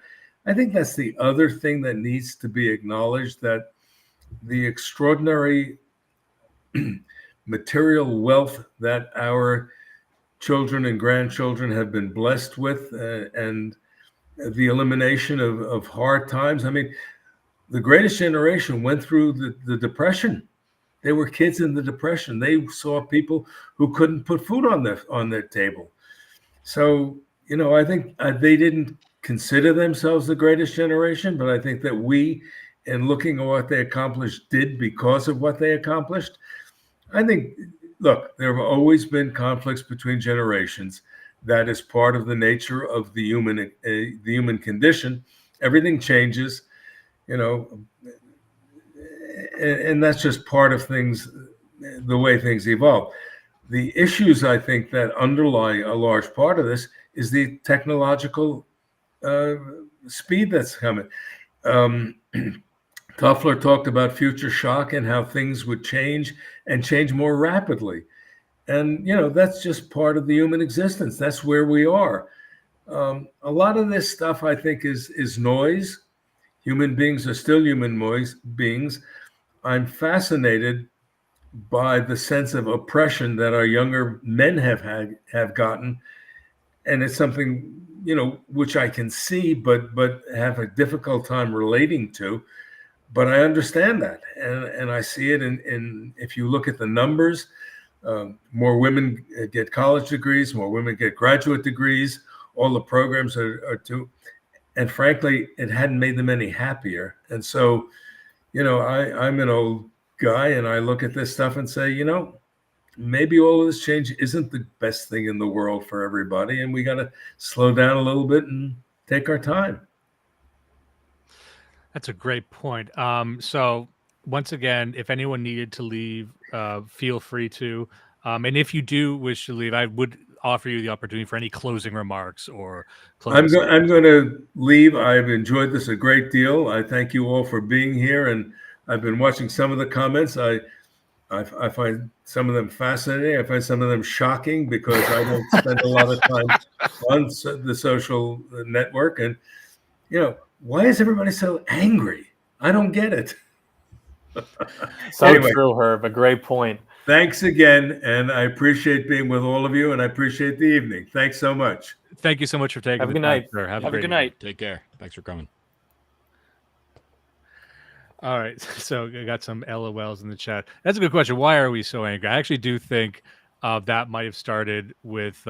I think that's the other thing that needs to be acknowledged, that the extraordinary material wealth that our children and grandchildren have been blessed with, and the elimination of hard times. I mean, the greatest generation went through the Depression. They were kids in the Depression. They saw people who couldn't put food on their table. So, I think they didn't consider themselves the greatest generation, but I think that we, in looking at what they accomplished, did because of what they accomplished. I think, look, there have always been conflicts between generations. That is part of the nature of the human condition. Everything changes, and that's just part of things, the way things evolve. The issues, I think, that underlie a large part of this is the technological speed that's coming. Toffler talked about future shock and how things would change and change more rapidly. And, that's just part of the human existence. That's where we are. A lot of this stuff, I think, is noise. Human beings are still human beings. I'm fascinated by the sense of oppression that our younger men have gotten. And it's something, which I can see, but have a difficult time relating to. But I understand that, and I see it in if you look at the numbers, more women get college degrees, more women get graduate degrees. All the programs are and frankly, it hadn't made them any happier. And so, I'm an old guy, and I look at this stuff and say, maybe all of this change isn't the best thing in the world for everybody, and we got to slow down a little bit and take our time. That's a great point. So once again, if anyone needed to leave, feel free to. And if you do wish to leave, I would offer you the opportunity for any closing remarks or I'm closing. I'm going to leave. I've enjoyed this a great deal. I thank you all for being here, and I've been watching some of the comments. I find some of them fascinating. I find some of them shocking because I don't spend a lot of time on the social network. And, why is everybody so angry? I don't get it. So Anyway. true, Herb. A great point. Thanks again. And I appreciate being with all of you, and I appreciate the evening. Thanks so much. Thank you so much for taking Have a the good time, night. sir. Have Have a great good evening. night. Take care. Thanks for coming. All right, so I got some LOLs in the chat. That's a good question. Why are we so angry? I actually do think that might have started with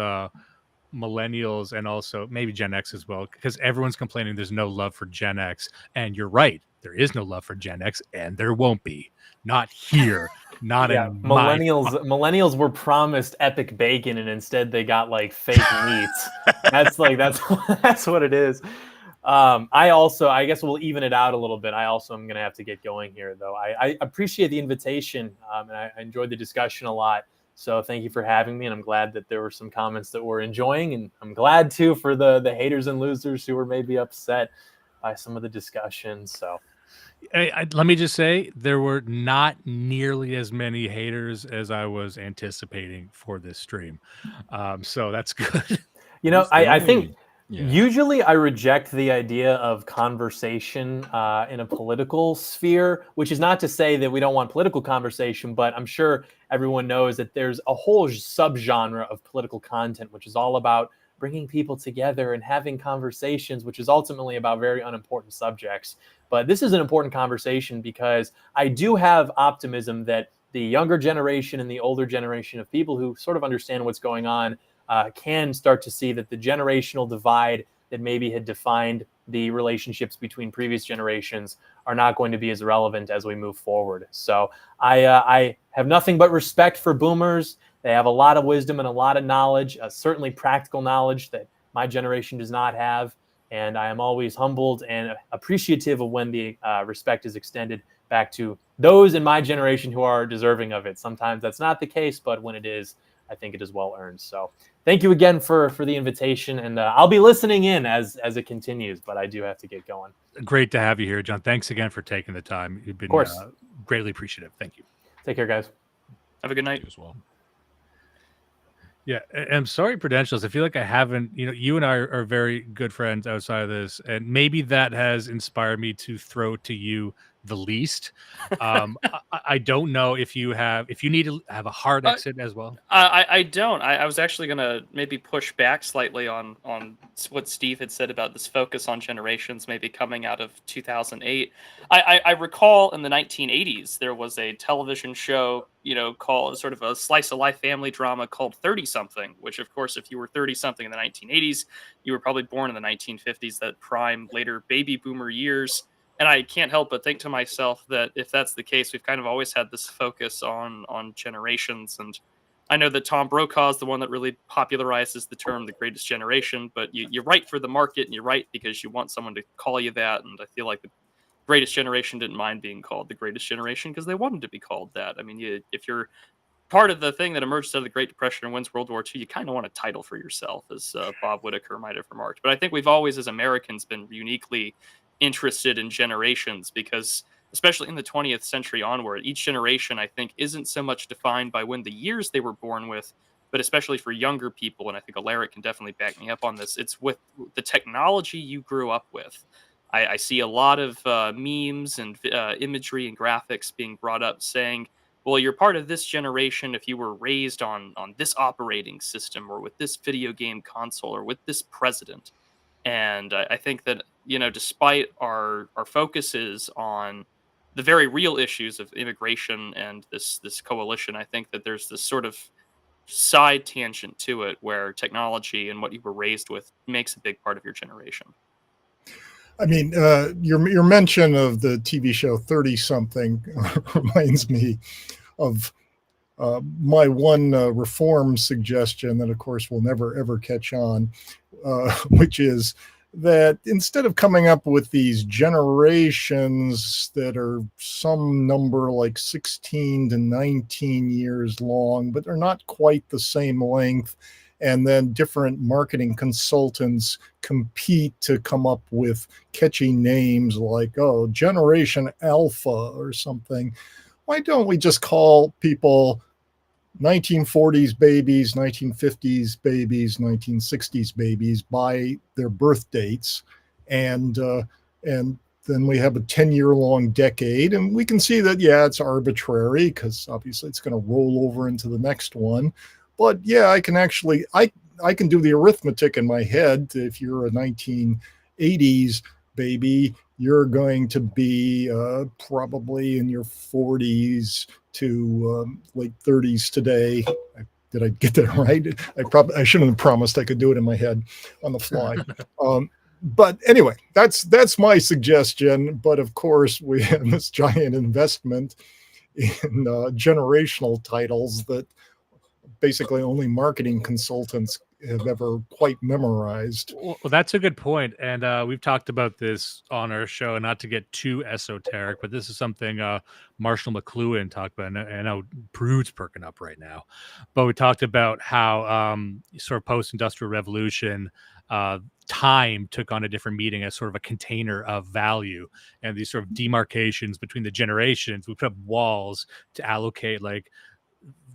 millennials and also maybe Gen X as well, because everyone's complaining there's no love for Gen X. And you're right. There is no love for Gen X, and there won't be. Not here. Not Yeah, in my... millennials were promised epic bacon, and instead they got like fake meats. that's what it is. I guess we'll even it out a little bit. I also am going to have to get going here, though. I appreciate the invitation, and I enjoyed the discussion a lot. So thank you for having me, and I'm glad that there were some comments that we're enjoying, and I'm glad too for the haters and losers who were maybe upset by some of the discussion. So let me just say there were not nearly as many haters as I was anticipating for this stream. So that's good. I think Yeah. usually I reject the idea of conversation in a political sphere, which is not to say that we don't want political conversation, but I'm sure everyone knows that there's a whole subgenre of political content, which is all about bringing people together and having conversations, which is ultimately about very unimportant subjects. But this is an important conversation because I do have optimism that the younger generation and the older generation of people who sort of understand what's going on can start to see that the generational divide that maybe had defined the relationships between previous generations are not going to be as relevant as we move forward. So I have nothing but respect for boomers. They have a lot of wisdom and a lot of knowledge, certainly practical knowledge that my generation does not have. And I am always humbled and appreciative of when the respect is extended back to those in my generation who are deserving of it. Sometimes that's not the case, but when it is, I think it is well earned. So thank you again for the invitation, and I'll be listening in as it continues, but I do have to get going. Great to have you here, John. Thanks again for taking the time. You've been greatly appreciative. Thank you. Take care, guys. Have a good night. You as well. Yeah, I'm sorry, Prudentials. I feel like I haven't, you and I are very good friends outside of this, and maybe that has inspired me to throw to you the least. I don't know if you need to have a hard exit as well. I don't. I was actually going to maybe push back slightly on what Steve had said about this focus on generations maybe coming out of 2008. I recall in the 1980s, there was a television show, called sort of a slice of life family drama called 30-something, which of course, if you were 30-something in the 1980s, you were probably born in the 1950s, that prime later baby boomer years. And I can't help but think to myself that if that's the case, we've kind of always had this focus on generations. And I know that Tom Brokaw is the one that really popularizes the term the greatest generation, but you write for the market and you write because you want someone to call you that. And I feel like the greatest generation didn't mind being called the greatest generation because they wanted to be called that. I mean, if you're part of the thing that emerged out of the Great Depression and wins World War II, you kind of want a title for yourself, as Bob Whitaker might have remarked. But I think we've always, as Americans, been uniquely interested in generations because, especially in the 20th century onward, each generation, I think, isn't so much defined by when the years they were born with, but especially for younger people, and I think Alaric can definitely back me up on this, it's with the technology you grew up with. I see a lot of memes and imagery and graphics being brought up saying, well, you're part of this generation if you were raised on this operating system or with this video game console or with this president. And I think that, despite our focuses on the very real issues of immigration and this coalition, I think that there's this sort of side tangent to it where technology and what you were raised with makes a big part of your generation. I mean, your mention of the TV show 30-something reminds me of my one reform suggestion that, of course, will never, ever catch on, which is that instead of coming up with these generations that are some number like 16 to 19 years long, but they're not quite the same length, and then different marketing consultants compete to come up with catchy names like, oh, Generation Alpha or something. Why don't we just call people 1940s babies, 1950s babies, 1960s babies by their birth dates, and then we have a 10-year-long decade, and we can see that, yeah, it's arbitrary because obviously it's going to roll over into the next one. But yeah, I can do the arithmetic in my head. If you're a 1980s baby, you're going to be probably in your 40s to late 30s today. Did I get that right? I shouldn't have promised I could do it in my head on the fly. But anyway, that's my suggestion. But of course, we have this giant investment in generational titles that basically only marketing consultants have ever quite memorized. Well, that's a good point. And we've talked about this on our show, and not to get too esoteric, but this is something Marshall McLuhan talked about. And I know Brood's perking up right now. But we talked about how sort of post-industrial revolution, time took on a different meaning as sort of a container of value, and these sort of demarcations between the generations. We put up walls to allocate, like,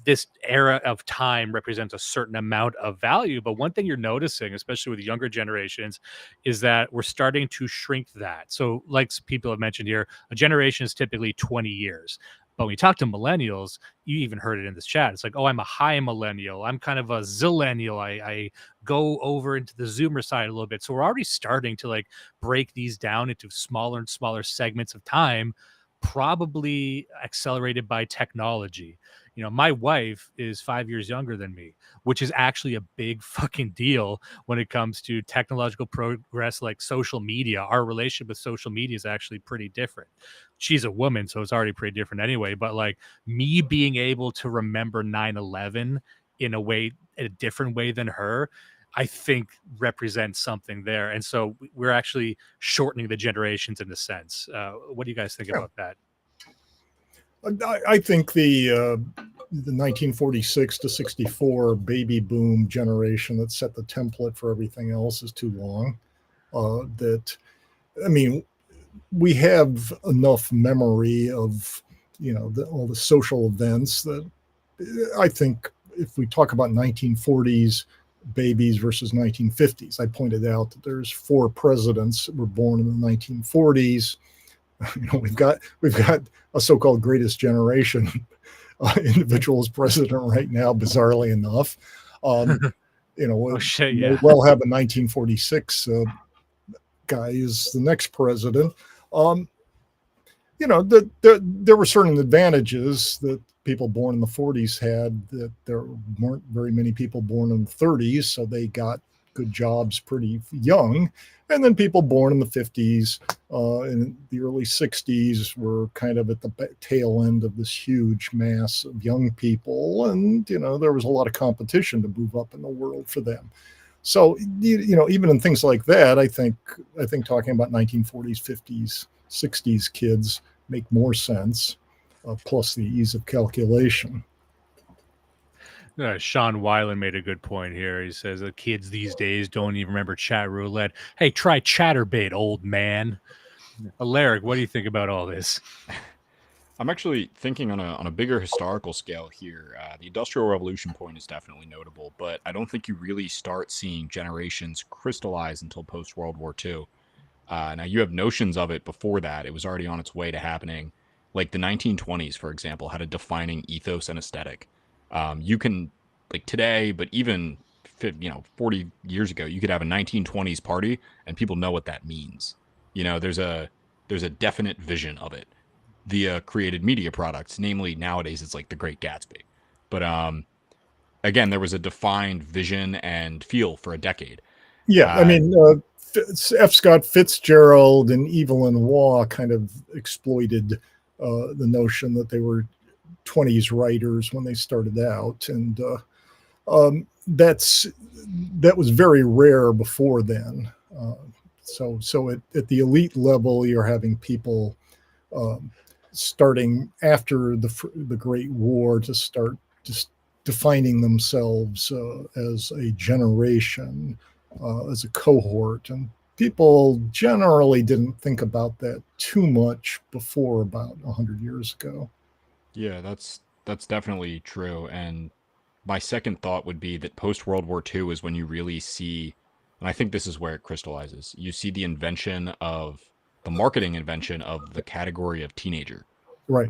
this era of time represents a certain amount of value. But one thing you're noticing, especially with younger generations, is that we're starting to shrink that. So like people have mentioned here, a generation is typically 20 years. But when you talk to millennials, you even heard it in this chat. It's like, oh, I'm a high millennial. I'm kind of a zillennial. I go over into the Zoomer side a little bit. So we're already starting to like break these down into smaller and smaller segments of time, probably accelerated by technology. You know, my wife is 5 years younger than me, which is actually a big fucking deal when it comes to technological progress, like social media. Our relationship with social media is actually pretty different. She's a woman, so it's already pretty different anyway. But like me being able to remember 9/11 in a different way than her, I think represents something there. And so we're actually shortening the generations in a sense. What do you guys think about that? I think the 1946 to 64 baby boom generation that set the template for everything else is too long. We have enough memory of, all the social events that I think if we talk about 1940s babies versus 1950s, I pointed out that there's 4 presidents that were born in the 1940s. We've got a so-called greatest generation individual as president right now, bizarrely enough. Oh shit, yeah. We'll have a 1946 guy is the next president. There were certain advantages that people born in the 40s had that there weren't very many people born in the 30s, so they got good jobs pretty young. And then people born in the 50s and the early 60s were kind of at the tail end of this huge mass of young people. And, there was a lot of competition to move up in the world for them. So, even in things like that, I think talking about 1940s, 50s, 60s kids make more sense, plus the ease of calculation. Sean Weiland made a good point here. He says the kids these days don't even remember chat roulette. Hey, try Chatterbait, old man. Alaric, what do you think about all this? I'm actually thinking on a bigger historical scale here. The Industrial Revolution point is definitely notable, but I don't think you really start seeing generations crystallize until post-World War II. Now, you have notions of it before that. It was already on its way to happening. Like the 1920s, for example, had a defining ethos and aesthetic. You can, like today, but even 40 years ago, you could have a 1920s party and people know what that means. There's a definite vision of it via created media products. Namely, nowadays it's like The Great Gatsby. But again, there was a defined vision and feel for a decade. Yeah, F. Scott Fitzgerald and Evelyn Waugh kind of exploited the notion that they were 20s writers when they started out, and that was very rare before then. So at the elite level, you're having people starting after the Great War to start just defining themselves as a generation, as a cohort, and people generally didn't think about that too much before about 100 years ago. Yeah, that's definitely true. And my second thought would be that post World War II is when you really see, and I think this is where it crystallizes. You see the marketing invention of the category of teenager. Right.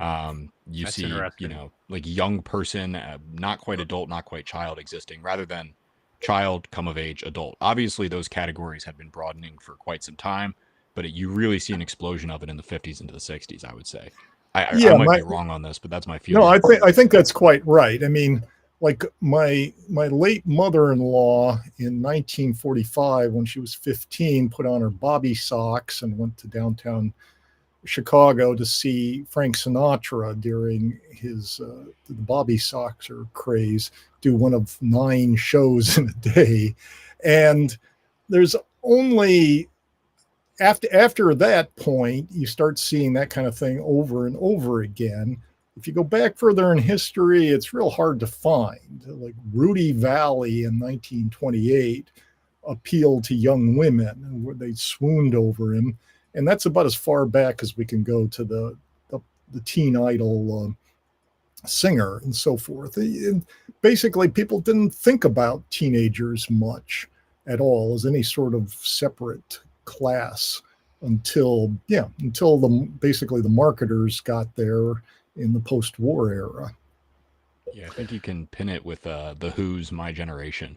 You That's see, interesting. like young person, not quite adult, not quite child existing, rather than child, come of age, adult. Obviously, those categories have been broadening for quite some time, but you really see an explosion of it in the 50s into the 60s, I would say. I Yeah, might be wrong on this, but that's my no, feeling. I think that's quite right. I mean, like my late mother-in-law in 1945, when she was 15, put on her bobby socks and went to downtown Chicago to see Frank Sinatra during his the bobby soxer craze, do one of 9 shows in a day. And there's only after that point, you start seeing that kind of thing over and over again. If you go back further in history, it's real hard to find. Like Rudy Valley in 1928 appealed to young women, where they swooned over him. And that's about as far back as we can go to the teen idol singer and so forth. And basically, people didn't think about teenagers much at all as any sort of separate class until basically the marketers got there in the post-war era. Yeah, I think you can pin it with the Who's "My Generation."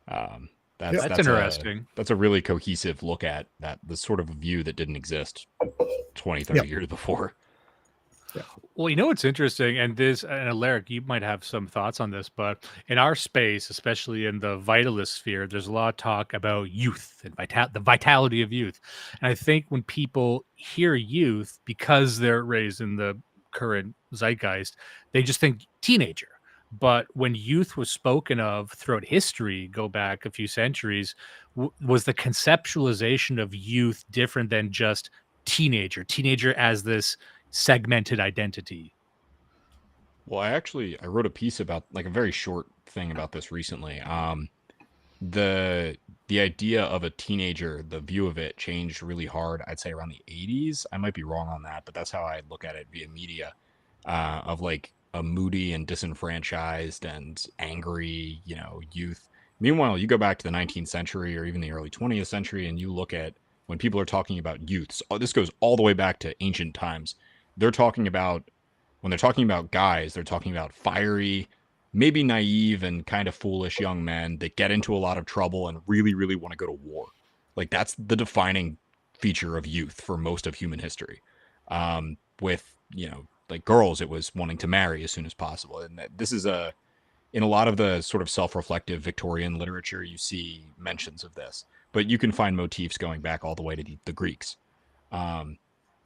Yeah. That's interesting. That's a really cohesive look at that, the sort of view that didn't exist 20, 30 Yeah. years before. Well, you know what's interesting, and Alaric, you might have some thoughts on this, but in our space, especially in the vitalist sphere, there's a lot of talk about youth and the vitality of youth. And I think when people hear youth, because they're raised in the current zeitgeist, they just think teenager. But when youth was spoken of throughout history, go back a few centuries, was the conceptualization of youth different than just teenager as this segmented identity? Well, I wrote a piece about, like, a very short thing about this recently. The idea of a teenager, the view of it changed really hard, I'd say around the 80s. I might be wrong on that, but that's how I look at it via media, of like a moody and disenfranchised and angry, youth. Meanwhile, you go back to the 19th century or even the early 20th century and you look at when people are talking about youths, this goes all the way back to ancient times. They're talking about, when they're talking about guys, they're talking about fiery, maybe naive and kind of foolish young men that get into a lot of trouble and really, really want to go to war. Like, that's the defining feature of youth for most of human history. With, like girls, it was wanting to marry as soon as possible. And this is in a lot of the sort of self-reflective Victorian literature, you see mentions of this, but you can find motifs going back all the way to the Greeks.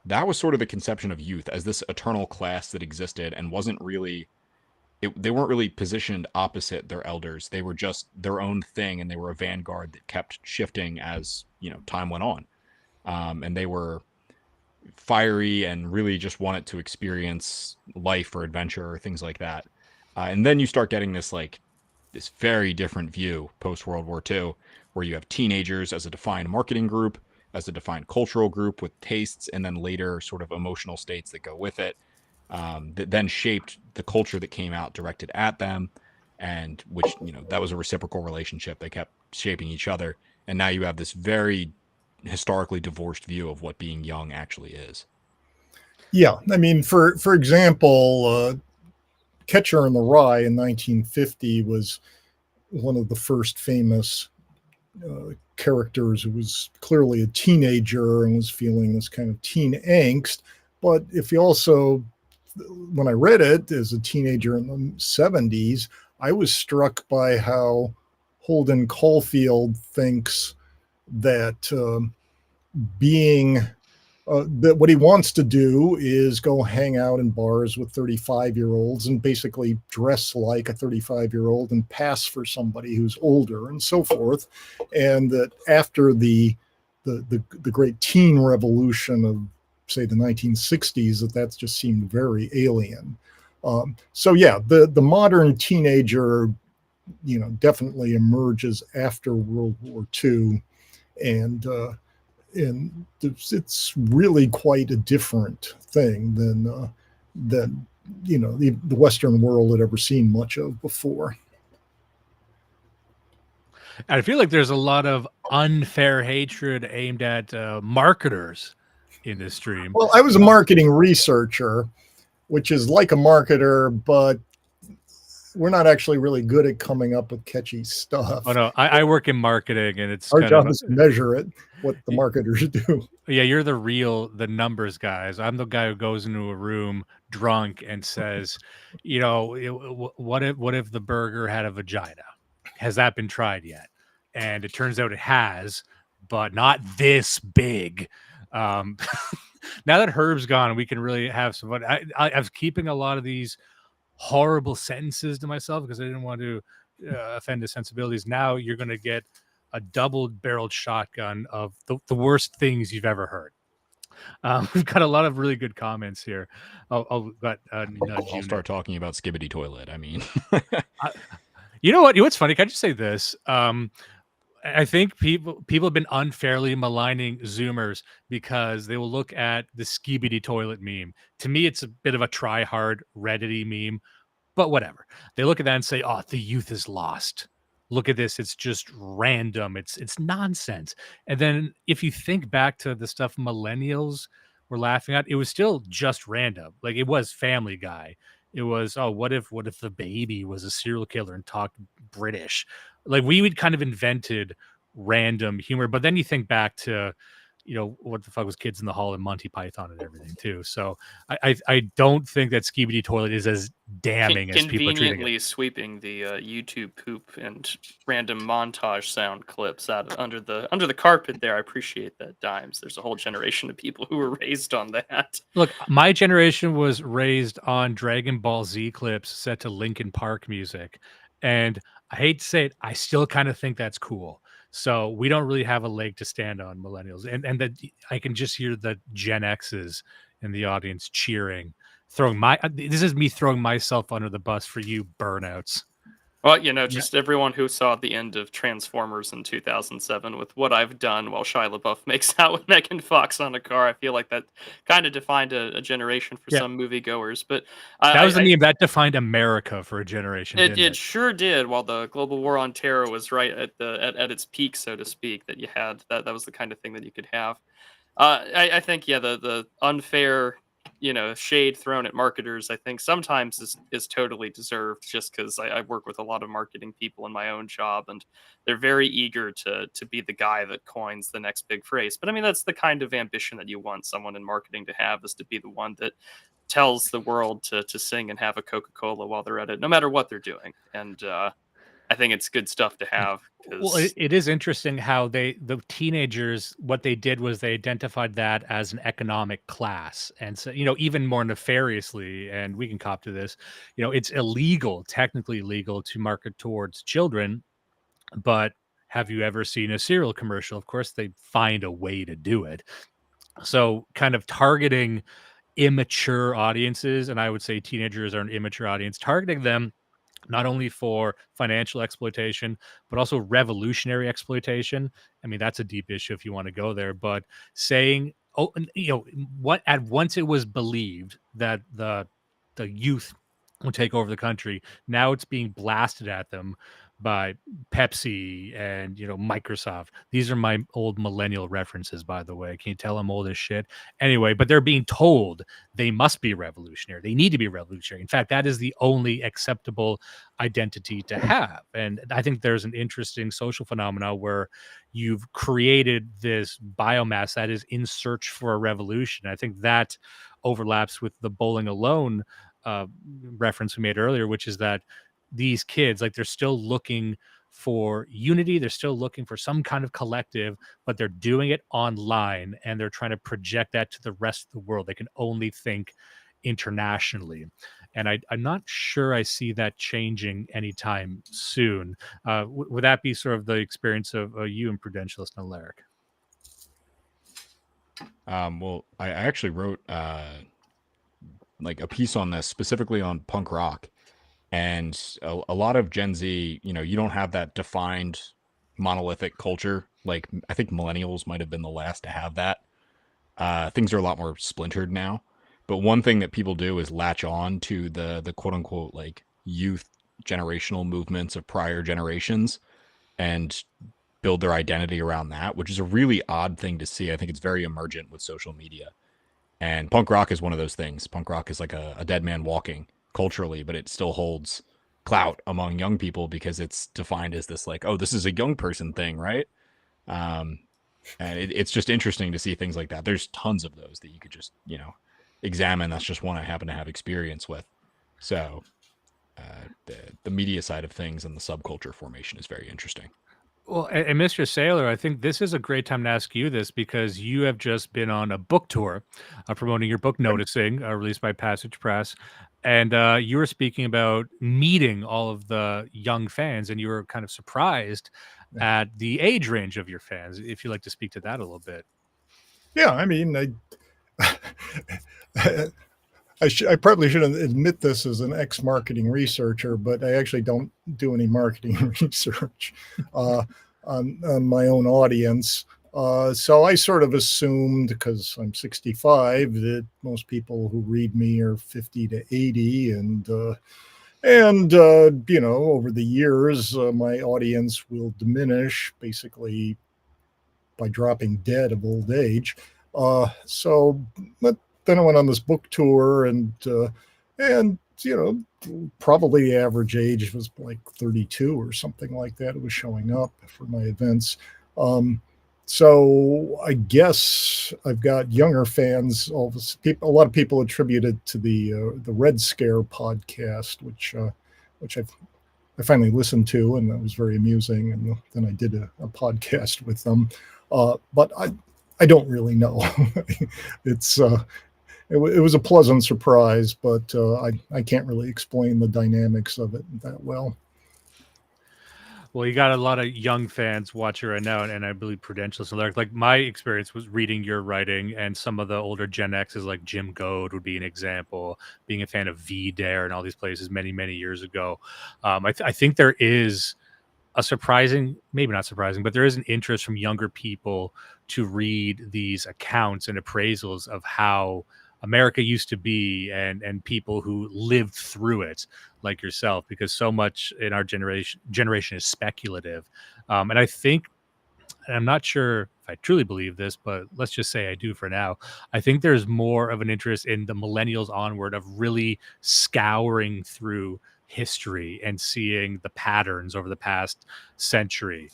That was sort of the conception of youth as this eternal class that existed and wasn't really, they weren't really positioned opposite their elders. They were just their own thing, and they were a vanguard that kept shifting as time went on. And they were fiery and really just wanted to experience life or adventure or things like that. And then you start getting this very different view post World War II, where you have teenagers as a defined marketing group, as a defined cultural group with tastes, and then later sort of emotional states that go with it, that then shaped the culture that came out directed at them, and which, that was a reciprocal relationship. They kept shaping each other. And now you have this very historically divorced view of what being young actually is. Yeah. I mean, for example, Catcher in the Rye in 1950 was one of the first famous characters who was clearly a teenager and was feeling this kind of teen angst. But if you also, when I read it as a teenager in the 70s, I was struck by how Holden Caulfield thinks that that what he wants to do is go hang out in bars with 35-year-olds and basically dress like a 35-year-old and pass for somebody who's older and so forth. And that after the the great teen revolution of, say, the 1960s, that just seemed very alien. So yeah, the modern teenager, definitely emerges after World War II, and it's really quite a different thing than the Western world had ever seen much of before. And I feel like there's a lot of unfair hatred aimed at marketers in this stream. Well, I was a marketing researcher, which is like a marketer, but we're not actually really good at coming up with catchy stuff. Oh no, I work in marketing, and it's Our kind job of is to measure it, what the marketers do. yeah, you're the numbers guys. I'm the guy who goes into a room drunk and says, what if the burger had a vagina? Has that been tried yet? And it turns out it has, but not this big. Now that Herb's gone, we can really have some fun. I was keeping a lot of these horrible sentences to myself because I didn't want to offend his sensibilities. Now you're going to get a double-barreled shotgun of the worst things you've ever heard. We've got a lot of really good comments here. I'll start talking about Skibbity Toilet. I mean, you know what? What's funny? Can I just say this? I think people have been unfairly maligning Zoomers because they will look at the Skibbity Toilet meme. To me, it's a bit of a try-hard Reddit-y meme, but whatever. They look at that and say, "Oh, the youth is lost. Look at this. It's just random. It's nonsense." And then if you think back to the stuff millennials were laughing at, it was still just random. Like it was Family Guy. It was, oh, what if the baby was a serial killer and talked British? Like we would kind of invented random humor. But then you think back to, what the fuck was Kids in the Hall and Monty Python and everything too. So I don't think that Skibbity Toilet is as damning as people are treating Conveniently it. sweeping the YouTube poop and random montage sound clips out under the carpet there. I appreciate that, Dimes. There's a whole generation of people who were raised on that. Look, my generation was raised on Dragon Ball Z clips set to Linkin Park music. And I hate to say it, I still kind of think that's cool. So we don't really have a leg to stand on, millennials. And that I can just hear the Gen X's in the audience cheering, this is me throwing myself under the bus for you burnouts. Well, just everyone who saw the end of Transformers in 2007 with What I've Done while Shia LaBeouf makes out with Megan Fox on a car. I feel like that kind of defined a generation for some moviegoers. But that was the meme that defined America for a generation. It sure did. While the global war on terror was right at its peak, so to speak, that you had that was the kind of thing that you could have. I think the unfair shade thrown at marketers, I think sometimes is totally deserved, just because I work with a lot of marketing people in my own job, and they're very eager to be the guy that coins the next big phrase. But I mean, that's the kind of ambition that you want someone in marketing to have, is to be the one that tells the world to sing and have a Coca-Cola while they're at it, no matter what they're doing. And I think it's good stuff to have. Well, it is interesting how the teenagers, what they did was they identified that as an economic class. And so, even more nefariously, and we can cop to this, it's technically illegal to market towards children. But have you ever seen a cereal commercial? Of course, they find a way to do it. So kind of targeting immature audiences, and I would say teenagers are an immature audience, targeting them not only for financial exploitation, but also revolutionary exploitation. I mean, that's a deep issue if you want to go there, but saying, once it was believed that the youth would take over the country, now it's being blasted at them by Pepsi and Microsoft. These are my old millennial references, by the way. Can you tell I'm old as shit? Anyway, but they're being told they must be revolutionary. They need to be revolutionary. In fact, that is the only acceptable identity to have. And I think there's an interesting social phenomena where you've created this biomass that is in search for a revolution. I think that overlaps with the Bowling Alone reference we made earlier, which is that these kids, like, they're still looking for unity, they're still looking for some kind of collective, but they're doing it online and they're trying to project that to the rest of the world. They can only think internationally, and I'm not sure I see that changing anytime soon. Would that be sort of the experience of you and Prudentialist and Alaric? Well, I actually wrote like a piece on this specifically on punk rock, and a lot of Gen Z, you don't have that defined monolithic culture. Like I think millennials might have been the last to have that. Things are a lot more splintered now. But one thing that people do is latch on to the quote unquote like youth generational movements of prior generations and build their identity around that, which is a really odd thing to see. I think it's very emergent with social media. And punk rock is one of those things. Punk rock is like a dead man walking culturally, but it still holds clout among young people because it's defined as this like, oh, this is a young person thing, right? Um, and it's just interesting to see things like that. There's tons of those that you could just, examine. That's just one I happen to have experience with. So the media side of things and the subculture formation is very interesting. Well, and Mr. Saylor, I think this is a great time to ask you this because you have just been on a book tour promoting your book, Noticing, released by Passage Press. And you were speaking about meeting all of the young fans, and you were kind of surprised at the age range of your fans. If you'd like to speak to that a little bit. Yeah, I mean, I probably shouldn't admit this as an ex-marketing researcher, but I actually don't do any marketing research on my own audience. So I sort of assumed, because I'm 65, that most people who read me are 50 to 80, and over the years, my audience will diminish basically by dropping dead of old age. But then I went on this book tour, and probably the average age was like 32 or something like that. It was showing up for my events. So I guess I've got younger fans. A lot of people attribute it to the Red Scare podcast, which I finally listened to, and that was very amusing. And then I did a podcast with them. But I don't really know. It was a pleasant surprise, but I can't really explain the dynamics of it that well. Well, you got a lot of young fans watching right now, and I believe Prudential. So, like my experience was reading your writing, and some of the older Gen X's, like Jim Goad, would be an example. Being a fan of V Dare and all these places many years ago, I think there is a surprising, maybe not surprising, but there is an interest from younger people to read these accounts and appraisals of how America used to be and people who lived through it, like yourself, because so much in our generation is speculative. And I think, and I'm not sure if I truly believe this, but let's just say I do for now. I think there's more of an interest in the millennials onward of really scouring through history and seeing the patterns over the past century.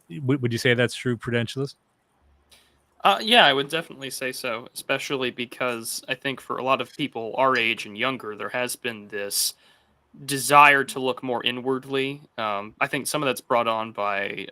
Would you say that's true, Prudentialist? Yeah, I would definitely say so, especially because I think for a lot of people our age and younger, there has been this desire to look more inwardly. I think some of that's brought on by,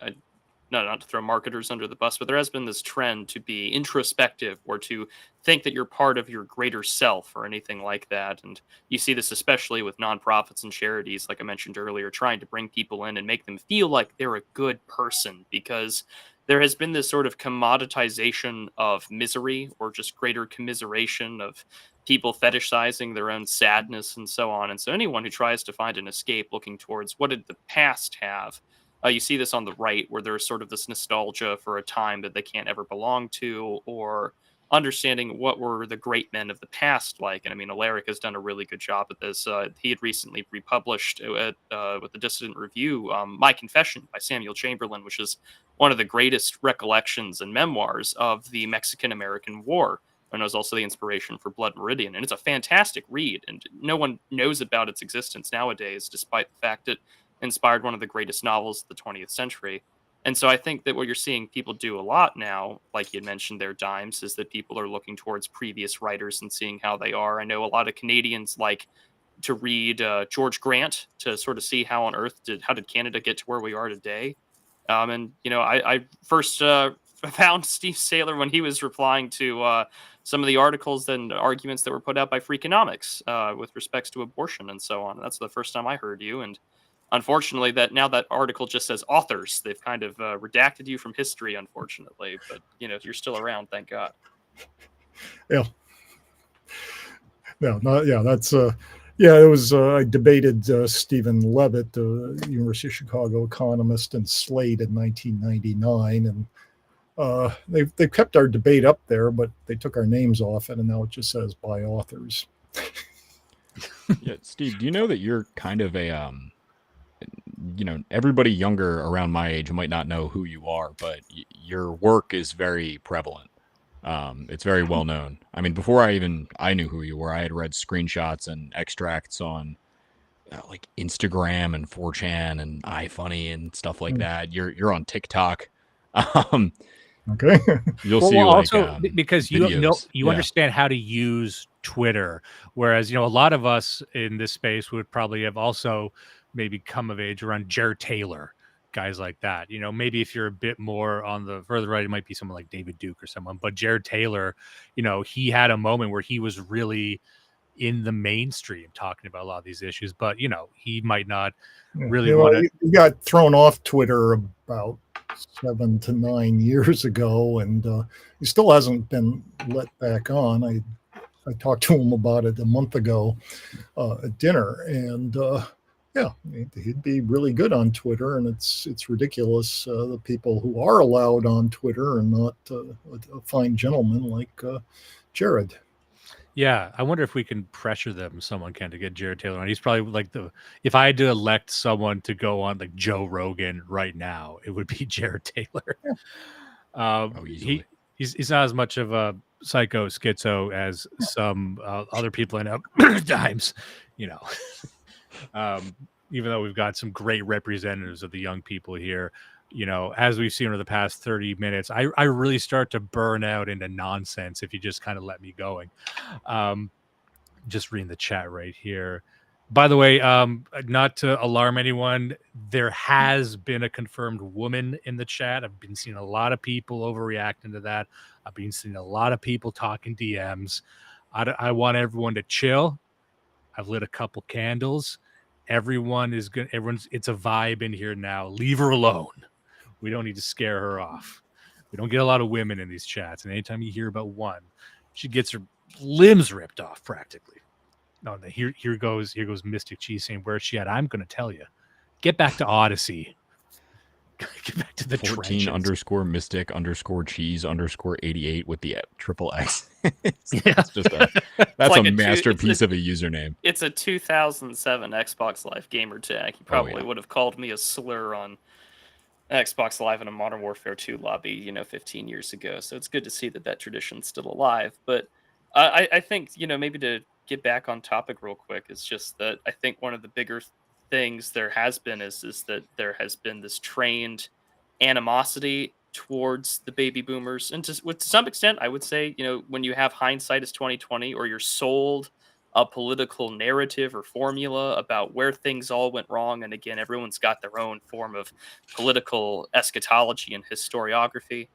no, not to throw marketers under the bus, but there has been this trend to be introspective or to think that you're part of your greater self or anything like that. And you see this especially with nonprofits and charities, like I mentioned earlier, trying to bring people in and make them feel like they're a good person because there has been this sort of commoditization of misery or just greater commiseration of people fetishizing their own sadness and so on. And so anyone who tries to find an escape looking towards what did the past have, you see this on the right where there's sort of this nostalgia for a time that they can't ever belong to, or understanding what were the great men of the past like. And I mean, Alaric has done a really good job at this. He had recently republished with the Dissident Review, My Confession by Samuel Chamberlain, which is one of the greatest recollections and memoirs of the Mexican-American War. And it was also the inspiration for Blood Meridian. And it's a fantastic read, and no one knows about its existence nowadays, despite the fact it inspired one of the greatest novels of the 20th century. And so I think that what you're seeing people do a lot now, like you had mentioned there, Dimes, is that people are looking towards previous writers and seeing how they are. I know a lot of Canadians like to read George Grant to sort of see how on earth how did Canada get to where we are today. And I first found Steve Saylor when he was replying to some of the articles and arguments that were put out by Freakonomics with respects to abortion and so on. That's the first time I heard you, and unfortunately, that now that article just says authors. They've kind of redacted you from history, unfortunately. But you're still around, thank God. Yeah. No, not yeah. That's yeah. It was. I debated Stephen Levitt, University of Chicago economist, and Slate in 1999, and they kept our debate up there, but they took our names off it, and now it just says by authors. Yeah, Steve, do you know that you're kind of a everybody younger around my age might not know who you are, but your work is very prevalent. It's very well known. I mean, before I knew who you were, I had read screenshots and extracts on like Instagram and 4chan and iFunny and stuff like that. You're on TikTok. Okay. You'll Well, see also like because you videos. Yeah. understand how to use Twitter, whereas a lot of us in this space would probably have also maybe come of age around Jared Taylor, guys like that. Maybe if you're a bit more on the further right, it might be someone like David Duke or someone. But Jared Taylor, he had a moment where he was really in the mainstream talking about a lot of these issues, but he might not really want to. He got thrown off Twitter about 7 to 9 years ago, and he still hasn't been let back on. I talked to him about it a month ago at dinner, and yeah, he'd be really good on Twitter, and it's ridiculous the people who are allowed on Twitter and not a fine gentleman like Jared. Yeah, I wonder if we can pressure them. Someone can to get Jared Taylor on. He's probably like if I had to elect someone to go on like Joe Rogan right now, it would be Jared Taylor. Easily. He's not as much of a psycho schizo as some other people I know times, even though we've got some great representatives of the young people here. As we've seen over the past 30 minutes, I really start to burn out into nonsense if you just kind of let me going. Just reading the chat right here. By the way, not to alarm anyone, there has been a confirmed woman in the chat. I've been seeing a lot of people overreacting to that. I've been seeing a lot of people talking DMs. I want everyone to chill. I've lit a couple candles. It's a vibe in here now. Leave her alone. We don't need to scare her off. We don't get a lot of women in these chats, and anytime you hear about one, she gets her limbs ripped off practically. No, here goes Mystic Cheese saying, "Where's she at?" I'm going to tell you. Get back to Odyssey. Get back to the 14 trenches. _Mystic_Cheese_88 with the triple X. It's Yeah. just that's like a a masterpiece of a username. It's a 2007 Xbox Live gamer tag. He probably would have called me a slur on Xbox Live in a Modern Warfare 2 lobby, 15 years ago. So it's good to see that tradition's still alive. But I think, maybe to get back on topic real quick, it's just that I think one of the bigger things there has been is that there has been this trained animosity towards the baby boomers. And to some extent, I would say, when you have hindsight is 2020 or you're sold a political narrative or formula about where things all went wrong. And again, everyone's got their own form of political eschatology and historiography.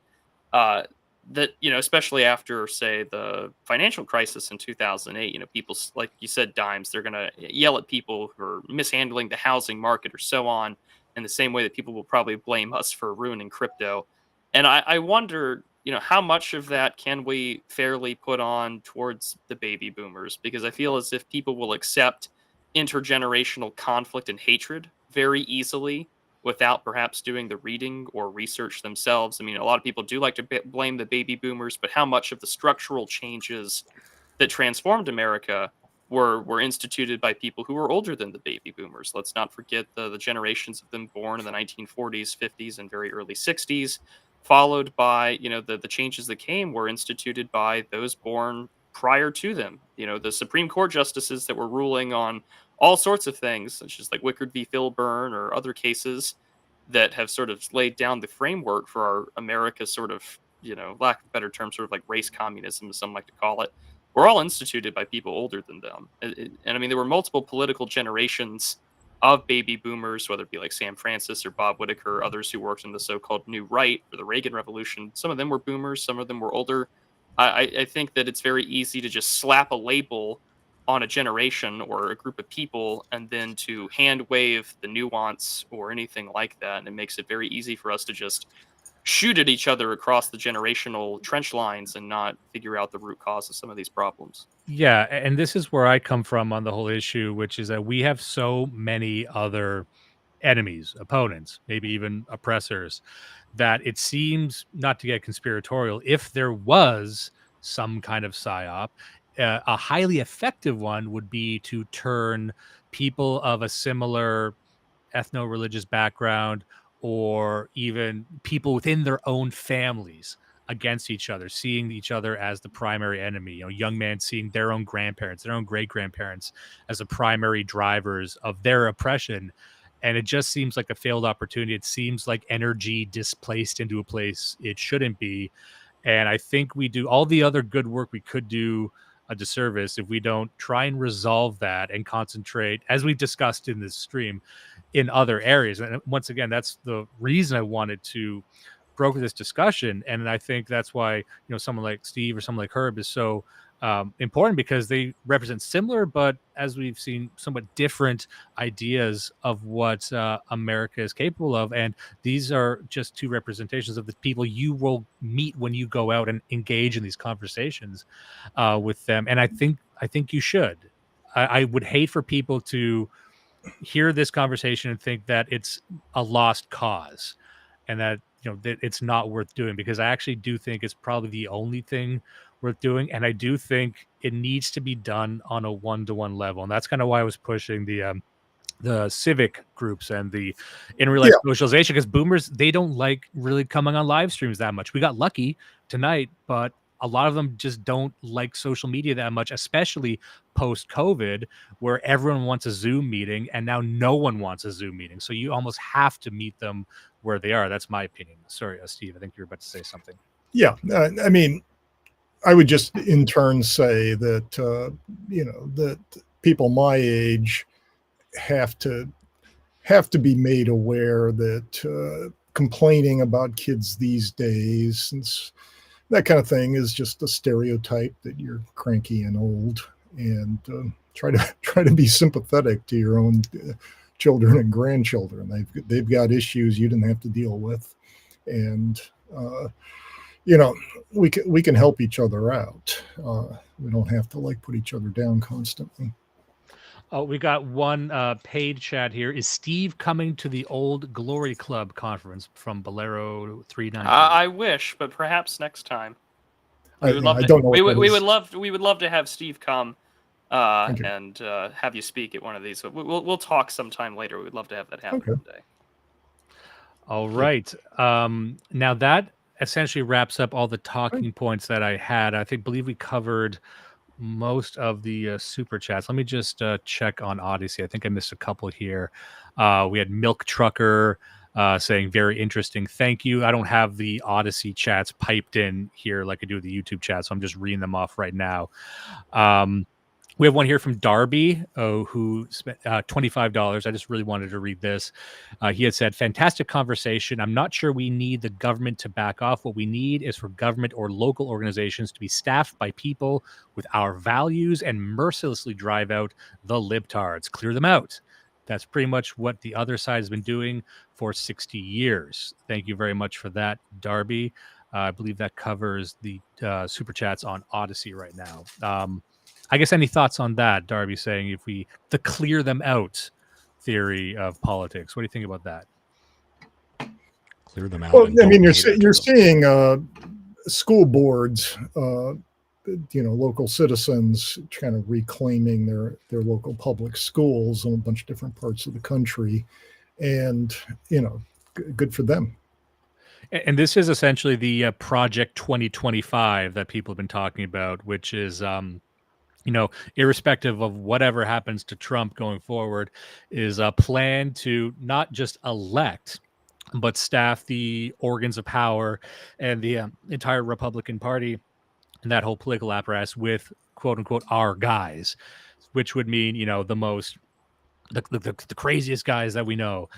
That, especially after, say, the financial crisis in 2008, people, like you said, Dimes, they're going to yell at people who are mishandling the housing market or so on, in the same way that people will probably blame us for ruining crypto. And I wonder, how much of that can we fairly put on towards the baby boomers? Because I feel as if people will accept intergenerational conflict and hatred very easily without perhaps doing the reading or research themselves. I mean, a lot of people do like to blame the baby boomers, but how much of the structural changes that transformed America were instituted by people who were older than the baby boomers? Let's not forget the generations of them born in the 1940s, 50s, and very early 60s, followed by, the changes that came were instituted by those born prior to them. The Supreme Court justices that were ruling on all sorts of things, such as like Wickard v. Filburn or other cases that have sort of laid down the framework for our America's sort of, lack of a better term, sort of like race communism, as some like to call it, were all instituted by people older than them. And I mean, there were multiple political generations of baby boomers, whether it be like Sam Francis or Bob Whitaker, or others who worked in the so-called New Right for the Reagan Revolution. Some of them were boomers, some of them were older. I think that it's very easy to just slap a label on a generation or a group of people, and then to hand wave the nuance or anything like that. And it makes it very easy for us to just shoot at each other across the generational trench lines and not figure out the root cause of some of these problems. Yeah, and this is where I come from on the whole issue, which is that we have so many other enemies, opponents, maybe even oppressors, that it seems, not to get conspiratorial, if there was some kind of psyop, a highly effective one would be to turn people of a similar ethno-religious background, or even people within their own families, against each other, seeing each other as the primary enemy. Young men seeing their own grandparents, their own great grandparents as the primary drivers of their oppression. And it just seems like a failed opportunity. It seems like energy displaced into a place it shouldn't be. And I think we do all the other good work we could do a disservice if we don't try and resolve that and concentrate, as we've discussed in this stream, in other areas. And once again, that's the reason I wanted to broker this discussion. And I think that's why, someone like Steve or someone like Herb is so important, because they represent similar, but as we've seen, somewhat different ideas of what America is capable of. And these are just two representations of the people you will meet when you go out and engage in these conversations with them. And I think you should. I would hate for people to hear this conversation and think that it's a lost cause, and that that it's not worth doing, because I actually do think it's probably the only thing worth doing. And I do think it needs to be done on a one-to-one level. And that's kind of why I was pushing the civic groups and the in real life socialization, because boomers, they don't like really coming on live streams that much. We got lucky tonight, but a lot of them just don't like social media that much, especially post COVID, where everyone wants a Zoom meeting and now no one wants a Zoom meeting. So you almost have to meet them where they are. That's my opinion. Sorry, Steve, I think you were about to say something. Yeah. I mean, I would just in turn say that, that people my age have to be made aware that complaining about kids these days, since that kind of thing, is just a stereotype that you're cranky and old, and try to be sympathetic to your own children and grandchildren. They've got issues you didn't have to deal with, and we can help each other out. We don't have to put each other down constantly. Oh, we got one paid chat here. Is Steve coming to the Old Glory Club conference from Bolero 390? I wish, but perhaps next time. I don't know. We would love to have Steve come and have you speak at one of these. So we'll talk sometime later. We'd love to have that happen today. All right. Now that essentially wraps up all the talking points that I had. Believe we covered most of the super chats. Let me just check on Odyssey. I think I missed a couple here. We had Milk Trucker saying very interesting. Thank you. I don't have the Odyssey chats piped in here like I do the YouTube chat, so I'm just reading them off right now. We have one here from Darby, who spent $25. I just really wanted to read this. He had said, fantastic conversation. I'm not sure we need the government to back off. What we need is for government or local organizations to be staffed by people with our values and mercilessly drive out the libtards. Clear them out. That's pretty much what the other side has been doing for 60 years. Thank you very much for that, Darby. I believe that covers the super chats on Odyssey right now. I guess any thoughts on that, Darby, saying the clear them out theory of politics? What do you think about that? Clear them out. Well, I mean, you're seeing school boards, local citizens kind of reclaiming their local public schools in a bunch of different parts of the country, and good for them. And this is essentially the Project 2025 that people have been talking about, which is irrespective of whatever happens to Trump going forward, is a plan to not just elect, but staff the organs of power and the entire Republican Party and that whole political apparatus with quote unquote our guys, which would mean, the craziest guys that we know,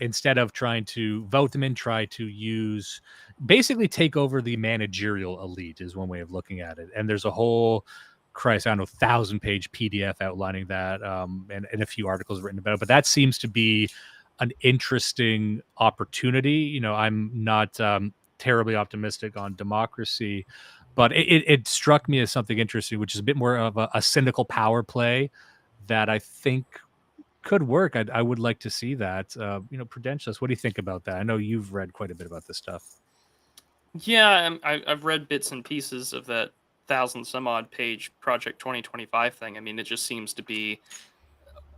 instead of trying to vote them in, try to basically take over the managerial elite is one way of looking at it. And there's a whole Christ, I don't know, 1,000-page PDF outlining that, and a few articles written about it. But that seems to be an interesting opportunity. I'm not terribly optimistic on democracy, but it struck me as something interesting, which is a bit more of a cynical power play that I think could work. I would like to see that. Prudentialist, what do you think about that? I know you've read quite a bit about this stuff. Yeah, I've read bits and pieces of that 1,000-some-odd-page Project 2025 thing. I mean, it just seems to be.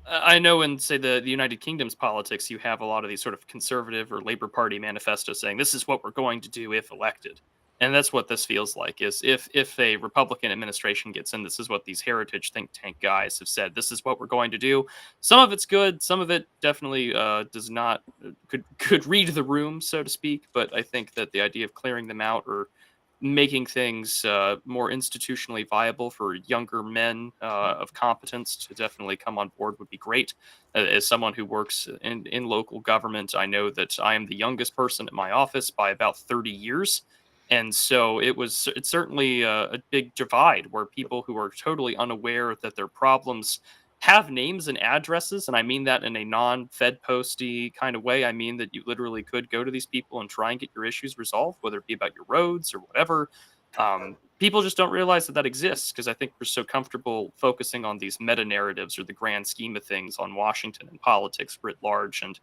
I know in, say, the United Kingdom's politics, you have a lot of these sort of conservative or Labour Party manifestos saying this is what we're going to do if elected, and that's what this feels like. Is if a Republican administration gets in, this is what these heritage think tank guys have said. This is what we're going to do. Some of it's good, some of it definitely does not could read the room, so to speak. But I think that the idea of clearing them out or making things more institutionally viable for younger men of competence to definitely come on board would be great. As someone who works in local government, I know that I am the youngest person at my office by about 30 years. And so it's certainly a big divide where people who are totally unaware that their problems have names and addresses, and I mean that in a non-Fed posty kind of way. I mean that you literally could go to these people and try and get your issues resolved, whether it be about your roads or whatever. People just don't realize that exists because I think we're so comfortable focusing on these meta narratives or the grand scheme of things on Washington and politics writ large. And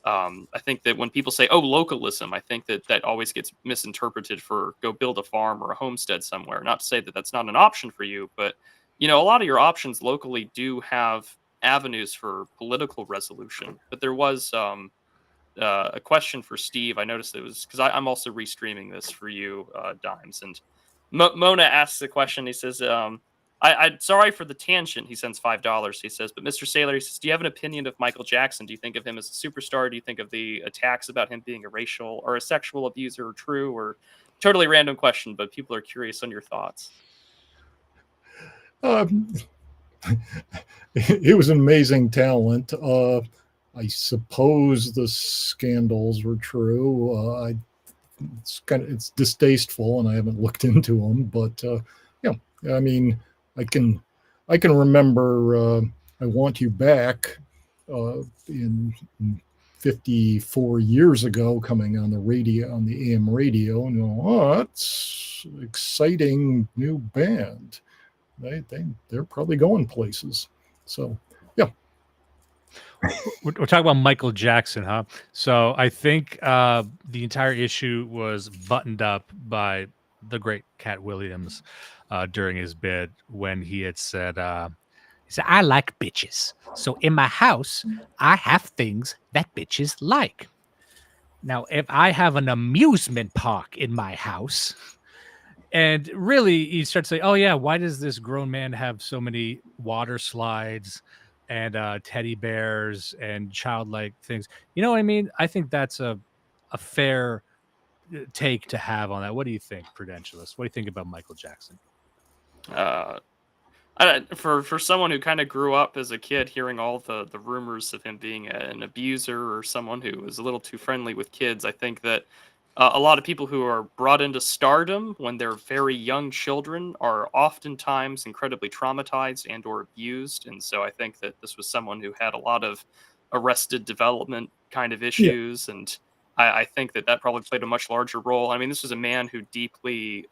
I think that when people say, "Oh, localism," I think that always gets misinterpreted for go build a farm or a homestead somewhere. Not to say that that's not an option for you, but a lot of your options locally do have avenues for political resolution. But there was a question for Steve. I noticed it was because I'm also restreaming this for you, Dimes. And Mona asks a question. He says, I'm sorry for the tangent. He sends $5. He says, but Mr. Saylor, he says, do you have an opinion of Michael Jackson? Do you think of him as a superstar? Do you think of the attacks about him being a racial or a sexual abuser true? Or totally random question, but people are curious on your thoughts. He was an amazing talent. I suppose the scandals were true. It's distasteful, and I haven't looked into them. But I mean, I can remember "I Want You Back" in 54 years ago, coming on the radio, on the AM radio, and that's exciting new band. They're probably going places. So yeah. We're talking about Michael Jackson, huh? So I think the entire issue was buttoned up by the great Cat Williams during his bid when he had said, I like bitches. So in my house, I have things that bitches like. Now, if I have an amusement park in my house, and really you start to say, oh yeah, why does this grown man have so many water slides and teddy bears and childlike things? You know what I mean? I think that's a fair take to have on that. What do you think, Prudentialist? What do you think about Michael Jackson? For someone who kind of grew up as a kid hearing all the rumors of him being an abuser or someone who was a little too friendly with kids, I think that a lot of people who are brought into stardom when they're very young children are oftentimes incredibly traumatized and or abused. And so I think that this was someone who had a lot of arrested development kind of issues. Yeah. And I think that probably played a much larger role. I mean, this was a man who deeply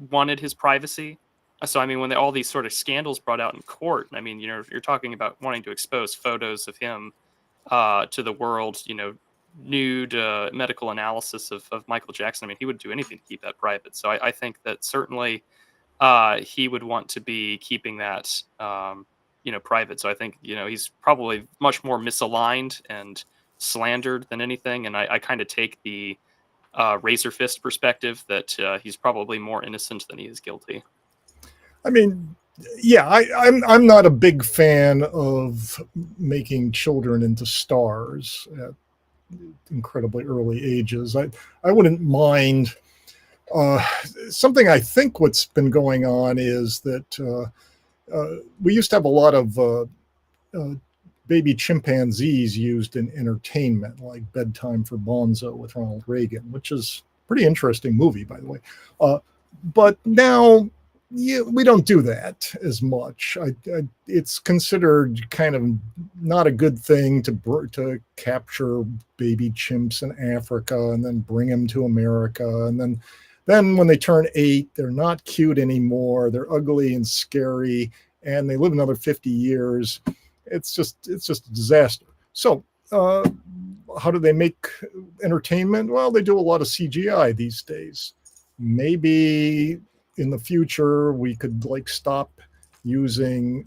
wanted his privacy. So, I mean, when all these sort of scandals brought out in court, I mean, you're talking about wanting to expose photos of him to the world, nude medical analysis of Michael Jackson. I mean, he would do anything to keep that private. So I think that certainly he would want to be keeping that, private. So I think, he's probably much more misaligned and slandered than anything. And I kind of take the razor fist perspective that he's probably more innocent than he is guilty. I mean, yeah, I'm not a big fan of making children into stars at incredibly early ages. I wouldn't mind. Something I think what's been going on is that we used to have a lot of baby chimpanzees used in entertainment, like Bedtime for Bonzo with Ronald Reagan, which is a pretty interesting movie, by the way. But now Yeah, we don't do that as much. It's considered kind of not a good thing to capture baby chimps in Africa and then bring them to America, and then when they turn 8, they're not cute anymore. They're ugly and scary, and they live another 50 years. It's just a disaster. So, how do they make entertainment? Well, they do a lot of CGI these days. Maybe in the future we could stop using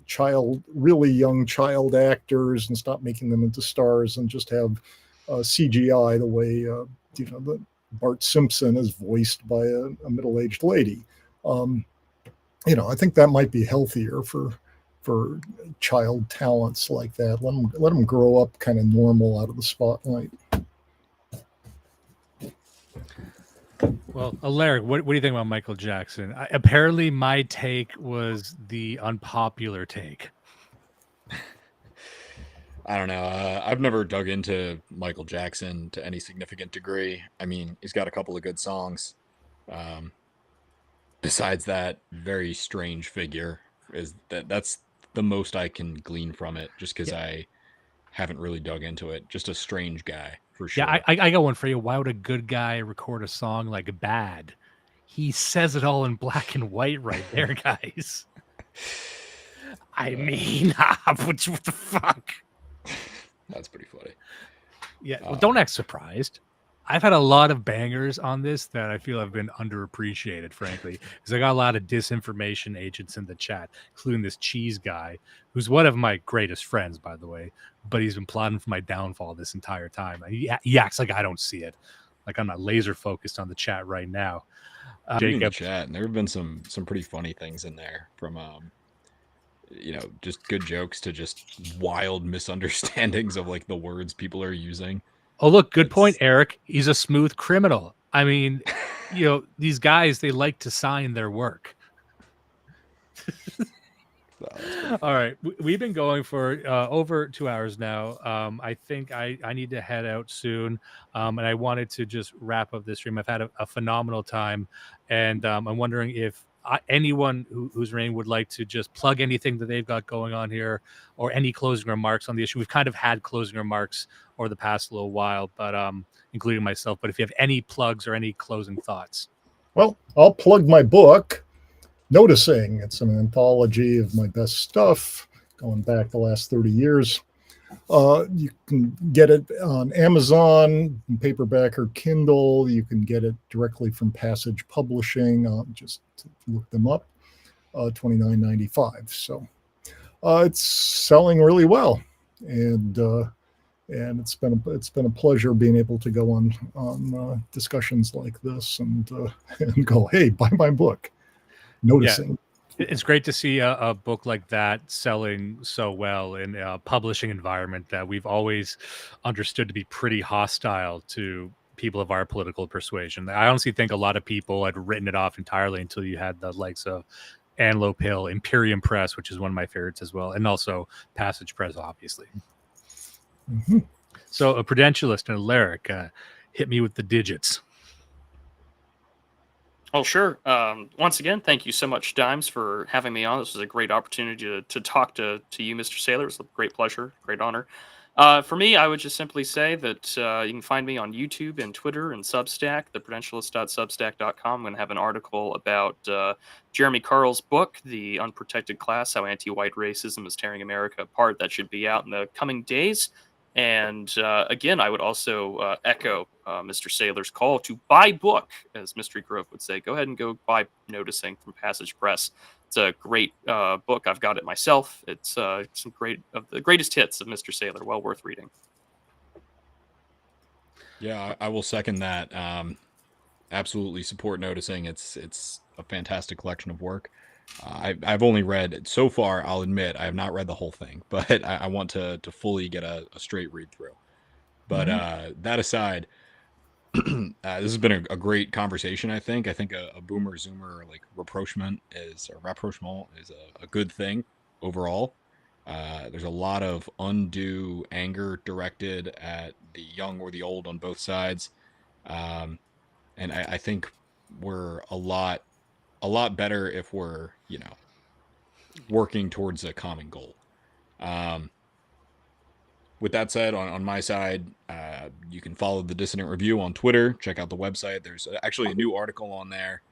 really young child actors and stop making them into stars and just have CGI the way the Bart Simpson is voiced by a middle-aged lady. I think that might be healthier for child talents like that. Let them grow up kind of normal out of the spotlight. Well, Alaric, what do you think about Michael Jackson? Apparently, my take was the unpopular take. I don't know. I've never dug into Michael Jackson to any significant degree. I mean, he's got a couple of good songs. Besides that, very strange figure that's the most I can glean from it, just because I haven't really dug into it. Just a strange guy, for sure. Yeah, I got one for you. Why would a good guy record a song like Bad? He says it all in black and white right there, guys. I mean, what the fuck? That's pretty funny. Yeah, well, don't act surprised. I've had a lot of bangers on this that I feel have been underappreciated, frankly, because I got a lot of disinformation agents in the chat, including this cheese guy, who's one of my greatest friends, by the way, but he's been plotting for my downfall this entire time. He acts like I don't see it, like I'm not laser focused on the chat right now. Jacob, in the chat, and there have been some pretty funny things in there from just good jokes to just wild misunderstandings of the words people are using. Oh, look, good point, Eric. He's a smooth criminal. I mean, these guys, they like to sign their work. All right. We've been going for over 2 hours now. I think I need to head out soon. And I wanted to just wrap up this stream. I've had a phenomenal time. And I'm wondering if anyone who's reigning would like to just plug anything that they've got going on here or any closing remarks on the issue. We've kind of had closing remarks over the past little while, but including myself. But if you have any plugs or any closing thoughts. Well, I'll plug my book, Noticing. It's an anthology of my best stuff going back the last 30 years. You can get it on Amazon, paperback or Kindle. You can get it directly from Passage Publishing. Just look them up. $29.95. So it's selling really well, and it's been a pleasure being able to go on discussions like this and go, hey, buy my book. Noticing. Yeah. It's great to see a book like that selling so well in a publishing environment that we've always understood to be pretty hostile to people of our political persuasion. I honestly think a lot of people had written it off entirely until you had the likes of Antelope Hill, Imperium Press, which is one of my favorites as well, and also Passage Press, obviously. Mm-hmm. So a Prudentialist and Alaric, hit me with the digits. Oh, sure. Once again, thank you so much, Dimes, for having me on. This was a great opportunity to talk to you, Mr. Saylor. It was a great pleasure, great honor. For me, I would just simply say that you can find me on YouTube and Twitter and Substack, theprudentialist.substack.com. I'm going to have an article about Jeremy Carl's book, The Unprotected Class, How Anti-White Racism is Tearing America Apart. That should be out in the coming days. And again, I would also echo Mr. Saylor's call to buy book, as Mystery Grove would say. Go ahead and go buy Noticing from Passage Press. It's a great book. I've got it myself. It's some great of the greatest hits of Mr. Saylor. Well worth reading. Yeah, I will second that. Absolutely support Noticing. It's a fantastic collection of work. I've only read so far. I'll admit I have not read the whole thing, but I want to fully get a straight read through. But that aside, this has been a great conversation. I think a boomer zoomer rapprochement is a good thing overall. There's a lot of undue anger directed at the young or the old on both sides, and I think we're a lot a lot better if we're, working towards a common goal. With that said, on my side, you can follow the Dissident Review on Twitter. Check out the website. There's actually a new article on there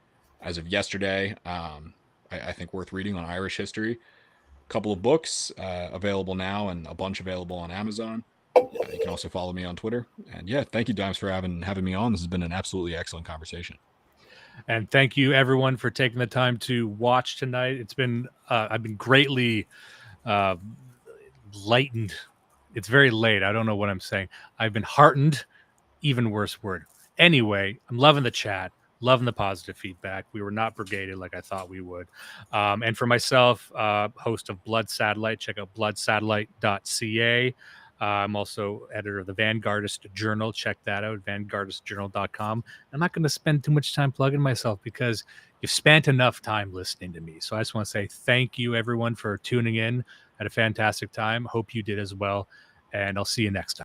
as of yesterday. I think worth reading on Irish history. A couple of books available now, and a bunch available on Amazon. You can also follow me on Twitter. And yeah, thank you, Dimes, for having me on. This has been an absolutely excellent conversation. And thank you, everyone, for taking the time to watch tonight. It's been I've been greatly lightened. It's very late. I don't know what I'm saying. I've been heartened. Even worse word. Anyway, I'm loving the chat. Loving the positive feedback. We were not brigaded like I thought we would. And for myself, host of Blood Satellite, check out bloodsatellite.ca. I'm also editor of the Vanguardist Journal. Check that out, vanguardistjournal.com. I'm not going to spend too much time plugging myself because you've spent enough time listening to me. So I just want to say thank you, everyone, for tuning in. Had a fantastic time. Hope you did as well. And I'll see you next time.